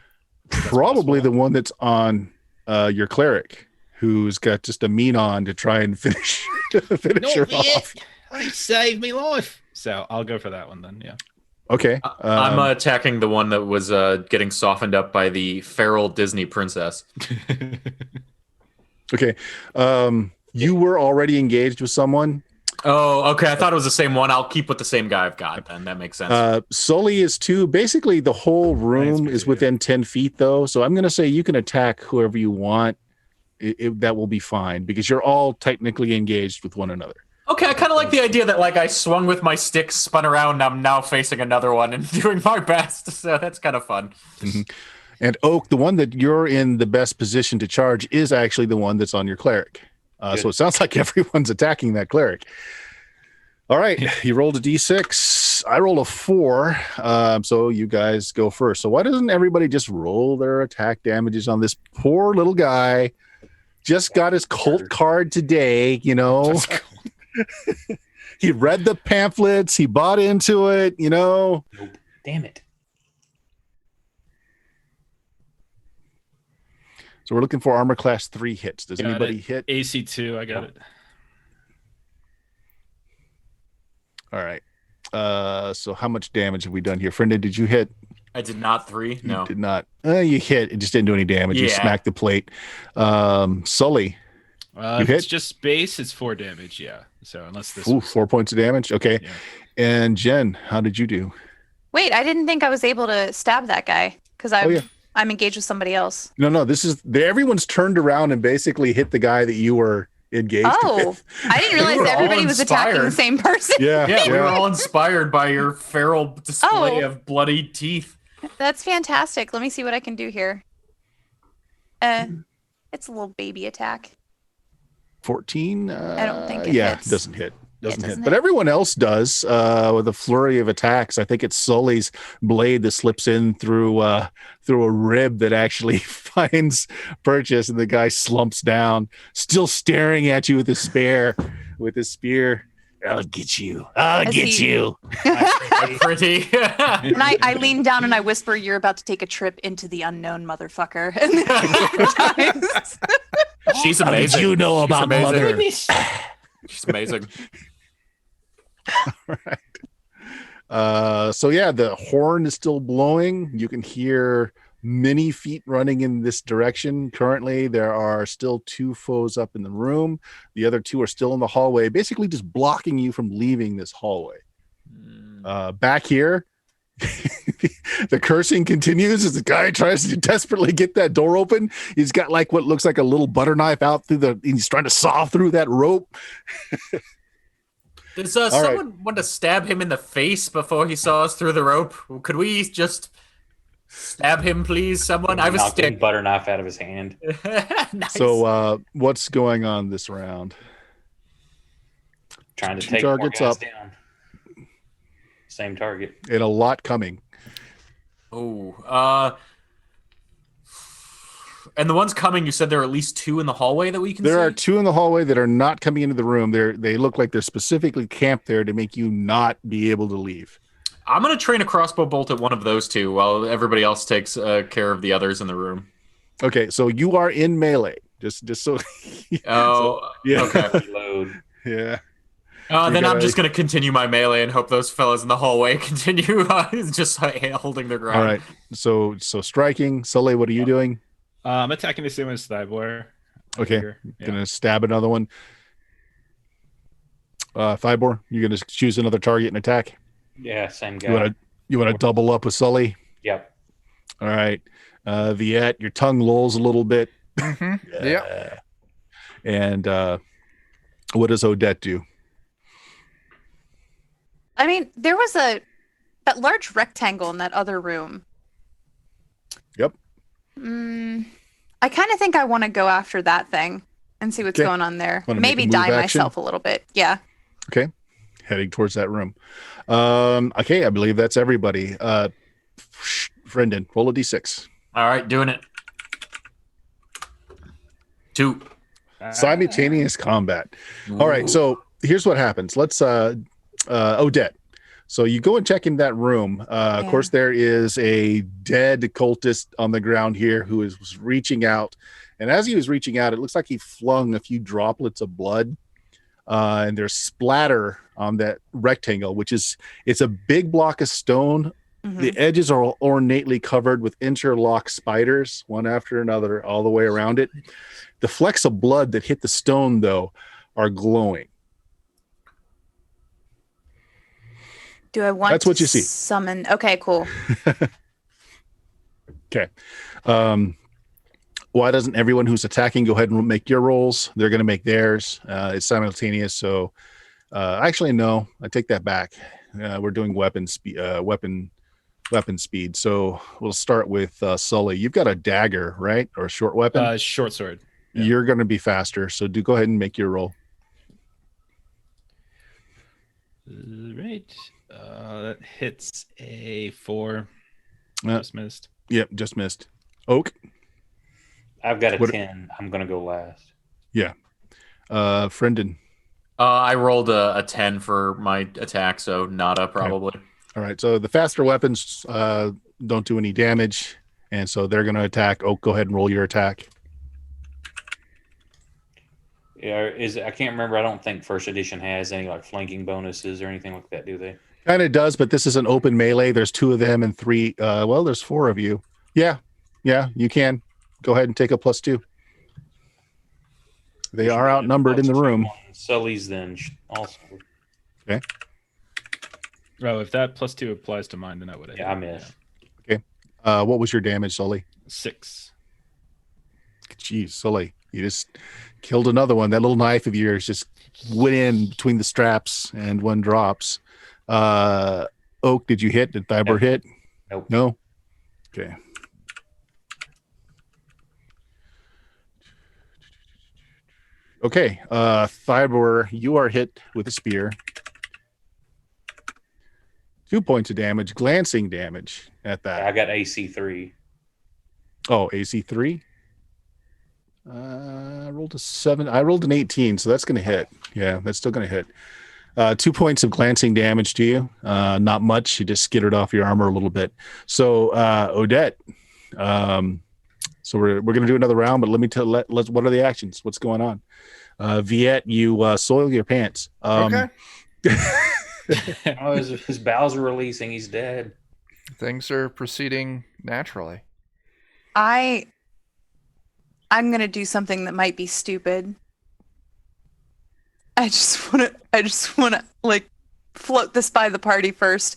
If that's Probably the possible. one that's on your cleric, who's got just a mean on to try and finish Not her yet. off. He saved me life. So I'll go for that one then. Yeah. Okay, I'm attacking the one that was getting softened up by the feral Disney princess. okay. You were already engaged with someone. Oh, okay. I thought it was the same one. I'll keep with the same guy I've got, then. That makes sense. Sully is too. Basically, the whole room Nice, is yeah. within 10 feet, though. So I'm going to say you can attack whoever you want. That will be fine because you're all technically engaged with one another. Okay, I kind of like the idea that I swung with my stick, spun around, and I'm now facing another one and doing my best. So that's kind of fun. And Oak, the one that you're in the best position to charge is actually the one that's on your cleric. So it sounds like everyone's attacking that cleric. All right, you rolled a d6. I rolled a 4. So you guys go first. So why doesn't everybody just roll their attack damages on this poor little guy? Just got his cult card today, you know. He read the pamphlets. He bought into it, you know. Nope. Damn it. So we're looking for armor class 3 hits. Does anybody hit? AC2, I got it. All right. So how much damage have we done here? Frenda, did you hit? I did not 3. No. You did not. You hit. It just didn't do any damage. You Yeah. smacked the plate. Sully. If hit? it's just base, it's 4 damage. Yeah. So unless this. Ooh, 4 points of damage. Okay. Yeah. And Jen, how did you do? Wait, I didn't think I was able to stab that guy because I'm engaged with somebody else. No. This is everyone's turned around and basically hit the guy that you were engaged with. I didn't realize were all everybody was attacking the inspired. same person. Yeah. We were all inspired by your feral display of bloody teeth. That's fantastic. Let me see what I can do here. It's a little baby attack. 14. I don't think it yeah, hits. doesn't hit. Doesn't hit. doesn't But hit. everyone else does with a flurry of attacks. I think it's Sully's blade that slips in through a rib that actually finds purchase, and the guy slumps down, still staring at you with his spear. I'll get you. I'll As get he- you. I'm pretty. And I lean down and I whisper, "You're about to take a trip into the unknown, motherfucker." And then She's How amazing. did you know She's about amazing. mother? She's amazing. Right. So yeah, the horn is still blowing. You can hear many feet running in this direction. Currently, there are still 2 foes up in the room. The other 2 are still in the hallway, basically just blocking you from leaving this hallway. Back here, the cursing continues as the guy tries to desperately get that door open. He's got like what looks like a little butter knife out he's trying to saw through that rope. Does someone want to stab him in the face before he saw us through the rope? Could we just stab him, please? Someone? I have a Knocked the stick. butter knife out of his hand. Nice. So what's going on this round? Trying to 2 take more targets guys up. down. Same target. And a lot coming. And the ones coming, you said there are at least 2 in the hallway that we can see? There are 2 in the hallway that are not coming into the room. They look like they're specifically camped there to make you not be able to leave. I'm going to train a crossbow bolt at one of those 2 while everybody else takes care of the others in the room. Okay, so you are in melee. Just so. Oh, yeah. okay. Reload. Yeah. Then I'm gotta- just going to continue my melee and hope those fellas in the hallway continue just holding their ground. All right. So striking. Sully, what are you doing? I'm attacking the same as Thybor. Okay. Gonna stab another one. Thybor, you're gonna choose another target and attack. Yeah, same guy. You wanna double up with Sully? Yep. All right. Viet, your tongue lolls a little bit. Yep. And what does Odette do? I mean, there was that large rectangle in that other room. Yep. I kind of think I want to go after that thing and see what's Okay. going on there. Wanna make Maybe a move die action? myself a little bit. Yeah. Okay. Heading towards that room. Okay, I believe that's everybody. Brendan, roll a d6. All right, doing it. 2. Simultaneous combat. All right, so here's what happens. Let's Odette. So you go and check in that room. Of Yeah. course, there is a dead cultist on the ground here who was reaching out. And as he was reaching out, it looks like he flung a few droplets of blood. And there's splatter on that rectangle, it's a big block of stone. Mhm. The edges are ornately covered with interlocked spiders, one after another, all the way around it. The flecks of blood that hit the stone, though, are glowing. Do I want That's what to you see. summon? Okay, cool. Okay. Why doesn't everyone who's attacking go ahead and make your rolls? They're going to make theirs. It's simultaneous. So actually, no, I take that back. We're doing weapon speed. So we'll start with Sully. You've got a dagger, right? Or a short weapon? Short sword. Yeah. You're going to be faster, so go ahead and make your roll. Right. That hits a 4. Uh, Just missed. Yep, just missed. Oak. I've got a What- 10. I'm gonna go last. Yeah. Friendon. I rolled a 10 for my attack, so nada probably. All right. So the faster weapons don't do any damage, and so they're going to attack. Oak, go ahead and roll your attack. Yeah, I can't remember. I don't think first edition has any like flanking bonuses or anything like that, do they? Kind of does, but this is an open melee. There's 2 of them and 3. Well, there's 4 of you. Yeah, you can go ahead and take a +2. They are outnumbered in the room. Sully's then also. Okay. Oh, if that +2 applies to mine, then I would have. Yeah, I missed. What was your damage, Sully? 6. Jeez, Sully, you just killed another one. That little knife of yours just went in between the straps and one drops. Oak, did you hit? Did Thybor hit? Nope. No? Okay. Okay, Thybor, you are hit with a spear. 2 points of damage, glancing damage at that. I got AC3. Oh, AC3? I rolled a 7. I rolled an 18, so that's going to hit. Yeah, that's still going to hit. 2 points of glancing damage to you. Not much. You just skittered off your armor a little bit. So, Odette, so we're going to do another round, but let me let's what are the actions? What's going on? Viet, you soil your pants. Okay. Oh, his bowels are releasing. He's dead. Things are proceeding naturally. I'm gonna do something that might be stupid. I just wanna like float this by the party first.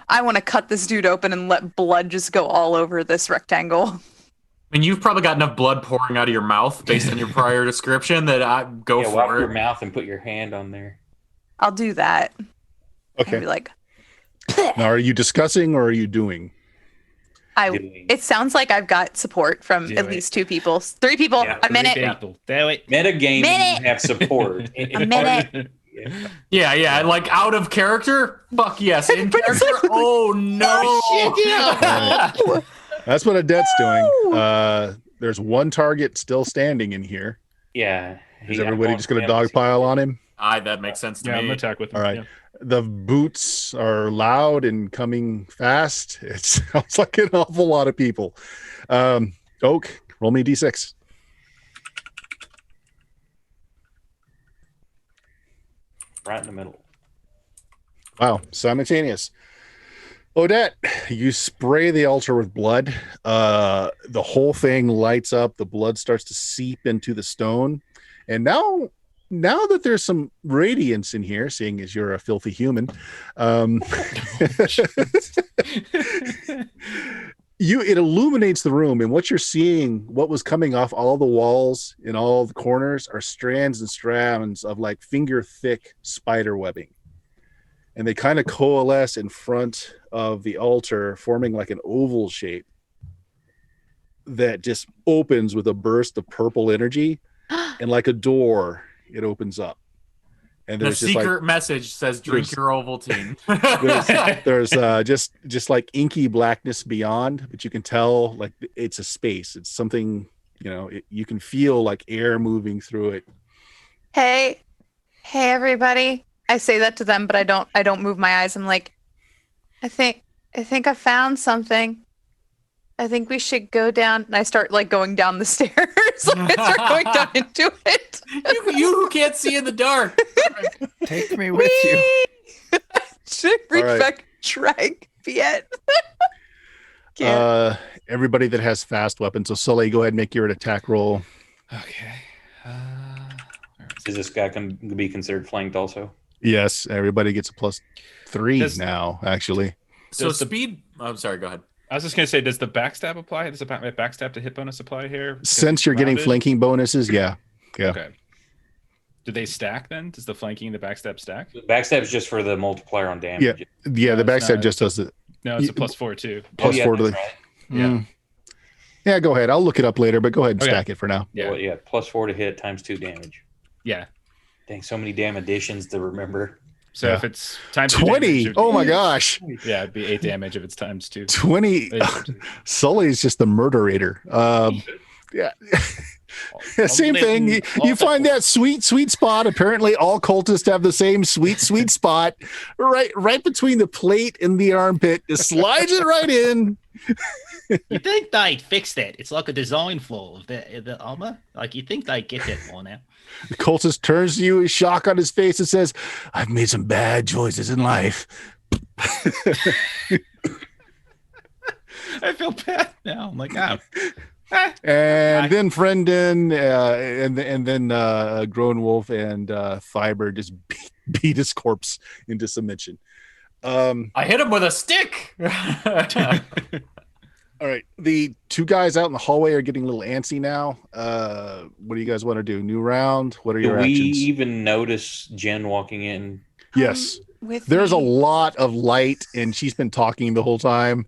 I wanna cut this dude open and let blood just go all over this rectangle. I mean, you've probably got enough blood pouring out of your mouth based on your prior description that I go Wipe for your it. mouth and put your hand on there. I'll do that. I'd Okay. be like, Now, are you discussing or are you doing? it sounds like I've got support from Do at it. least 2 people. 3 people. Yeah, I'm in it. People. Do it. Metagaming, Minute. you have support. A minute. Yeah, like out of character? Fuck yes. In character? Oh no. That's what Odette's doing. There's 1 target still standing in here. Yeah. Is everybody just going to dogpile on him? That makes sense to Yeah, I'm me. gonna attack with him. All right. Yeah. The boots are loud and coming fast. It sounds like an awful lot of people. Oak, roll me a d6. Right in the middle. Wow, simultaneous. Odette, you spray the altar with blood. The whole thing lights up. The blood starts to seep into the stone. And now that there's some radiance in here, seeing as you're a filthy human, it illuminates the room, and what you're seeing, what was coming off all the walls in all the corners, are strands and strands of like finger thick spider webbing, and they kind of coalesce in front of the altar, forming like an oval shape that just opens with a burst of purple energy, and like a door, it opens up, and The there's just secret like message says drink there's- your Ovaltine. there's just like inky blackness beyond, but you can tell like it's a space. It's something, you can feel like air moving through it. Hey everybody. I say that to them, but I don't move my eyes. I'm like, I think I found something. I think we should go down. And I start like going down the stairs. Like, I start going down into it. you who can't see in the dark. Take me with you. Should I reach All right. back, drag Viet? Can't. Everybody that has fast weapons. So Sully, go ahead and make your attack roll. Okay. Is this guy can be considered flanked also? Yes, everybody gets a +3 Does- now, actually. So Does the- speed. I'm sorry. Go ahead. I was just gonna say, does the backstab apply? Does the backstab to hit bonus apply here? Because Since you're getting rounded? flanking bonuses, yeah. Okay. Do they stack then? Does the flanking and the backstab stack? Backstab's just for the multiplier on damage. Yeah, the No, it's backstab not. just does it. No, it's You- a +4 too. Plus yeah, 4 to that's the. right. Yeah. Yeah, go ahead. I'll look it up later, but go ahead and Okay. stack it for now. Yeah. Yeah, +4 to hit times 2 damage. Yeah. Dang, so many damn additions to remember. So Yeah. if it's times 2 20. damage, it would Oh be- my gosh. Yeah, it'd be 8 damage if it's times 2. 20. Sully is just the murderator. Yeah. Same thing. You find that sweet spot. Apparently, all cultists have the same sweet spot, right between the plate and the armpit. Just slides it right in. You think they'd fix that? It's like a design flaw of the armor. Like you think they'd get that more now? The cultist turns to you, shock on his face, and says, "I've made some bad choices in life." I feel bad now. I'm like, oh. And then Frendon, and then Grown Wolf and Fiber just beat his corpse into submission. I hit him with a stick. All right, the two guys out in the hallway are getting a little antsy now. What do you guys want to do? New round? What are Do your we actions? even notice Jen walking in? Yes, With there's a me. lot of light, and she's been talking the whole time,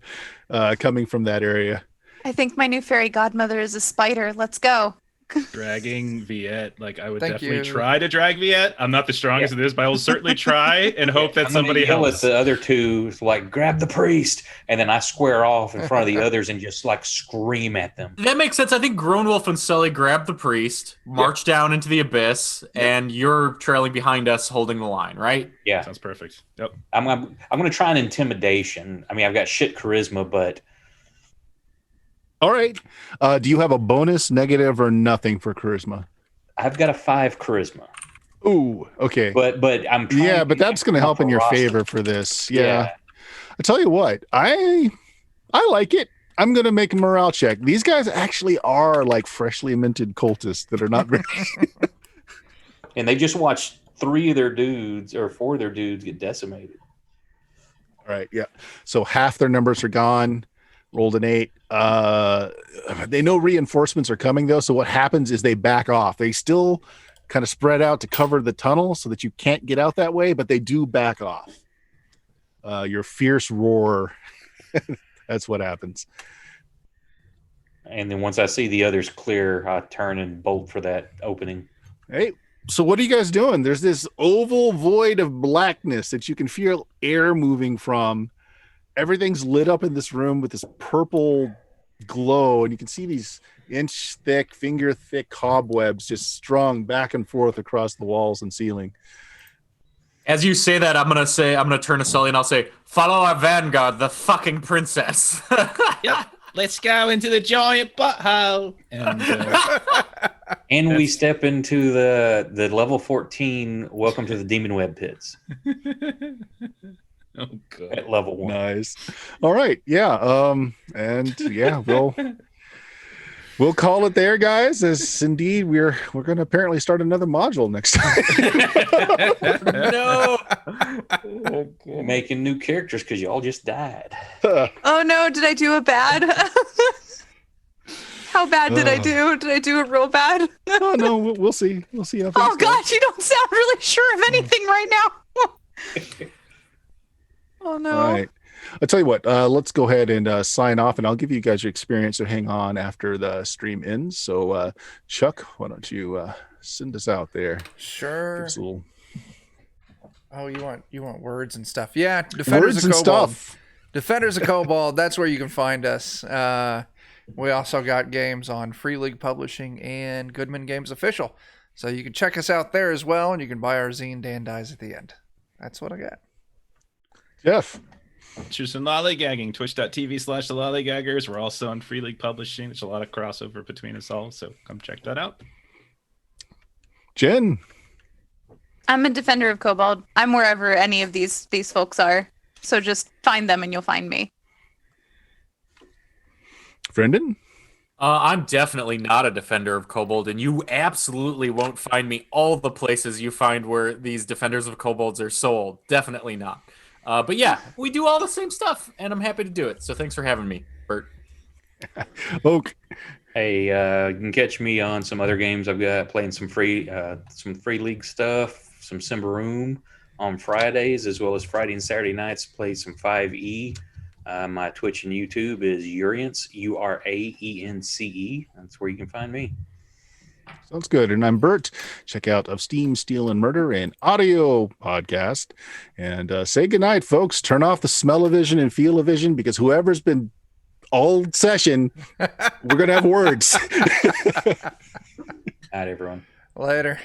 coming from that area. I think my new fairy godmother is a spider. Let's go. Dragging Viet. Like, I would Thank definitely you. try to drag Viet. I'm not the strongest at this, but I will certainly try and hope that I'm gonna somebody yell helps. at the other two, like, grab the priest, and then I square off in front of the others and just like scream at them. That makes sense. I think Grown Wolf and Sully grab the priest, march down into the abyss, and you're trailing behind us holding the line, right? Yeah, Sounds perfect. Yep. I'm gonna try an intimidation. I mean, I've got shit charisma, but All right. Do you have a bonus, negative, or nothing for charisma? I've got a 5 charisma. Ooh, okay. But I'm trying Yeah, to but get that's going to help in your roster. favor for this. Yeah. I tell you what, I like it. I'm going to make a morale check. These guys actually are like freshly minted cultists that are not very. And they just watched 3 of their dudes or 4 of their dudes get decimated. All right. Yeah. So half their numbers are gone. Rolled an 8. They know reinforcements are coming though. So what happens is they back off. They still kind of spread out to cover the tunnel so that you can't get out that way, but they do back off. Your fierce roar. That's what happens. And then once I see the others clear, I turn and bolt for that opening. Hey, so what are you guys doing? There's this oval void of blackness that you can feel air moving from. Everything's lit up in this room with this purple glow, and you can see these inch thick, finger thick cobwebs just strung back and forth across the walls and ceiling. As you say that, I'm gonna turn to Sully and I'll say, "Follow our vanguard, the fucking princess." Yep. Let's go into the giant butthole. And we step into the level 14. Welcome to the Demon Web Pits Oh, God. at level 1. Nice. All right. Yeah. And yeah, we'll call it there, guys. As indeed we're going to apparently start another module next No. Making new characters because y'all just died. time. Oh no, did I do a bad? How bad did I do? Did I do it real bad? Oh no, we'll see. We'll see how things Oh go. God, you don't sound really sure of anything right now. Oh no. All right. I'll tell you what, let's go ahead and sign off, and I'll give you guys your experience to hang on after the stream ends. So, Chuck, why don't you send us out there? Give Sure. us a little Oh, you want words and stuff? Yeah, Defenders words of and Kobold. stuff. Defenders of Kobold. That's where you can find us. We also got games on Free League Publishing and Goodman Games Official, so you can check us out there as well, and you can buy our zine Dan Dies at the end. That's what I got. Jeff. Choose some lollygagging. Twitch.tv/the lollygaggers. We're also on Free League Publishing. There's a lot of crossover between us all, so come check that out. Jen. I'm a defender of Kobold. I'm wherever any of these folks are. So just find them and you'll find me. Brendan. I'm definitely not a defender of Kobold, and you absolutely won't find me all the places you find where these defenders of Kobolds are sold. Definitely not. But yeah, we do all the same stuff, and I'm happy to do it. So thanks for having me, Bert. Oak. Hey, you can catch me on some other games. I've got playing some free league stuff, some Simba Room on Fridays, as well as Friday and Saturday nights. Play some 5e My Twitch and YouTube is Urience, Uraence. That's where you can find me. Sounds good. And I'm Bert. Check out Of Steam, Steel, and Murder, an audio podcast. And say goodnight, folks. Turn off the smell-o-vision and feel-o-vision, because whoever's been all session, we're going to have words. Night, everyone. Later.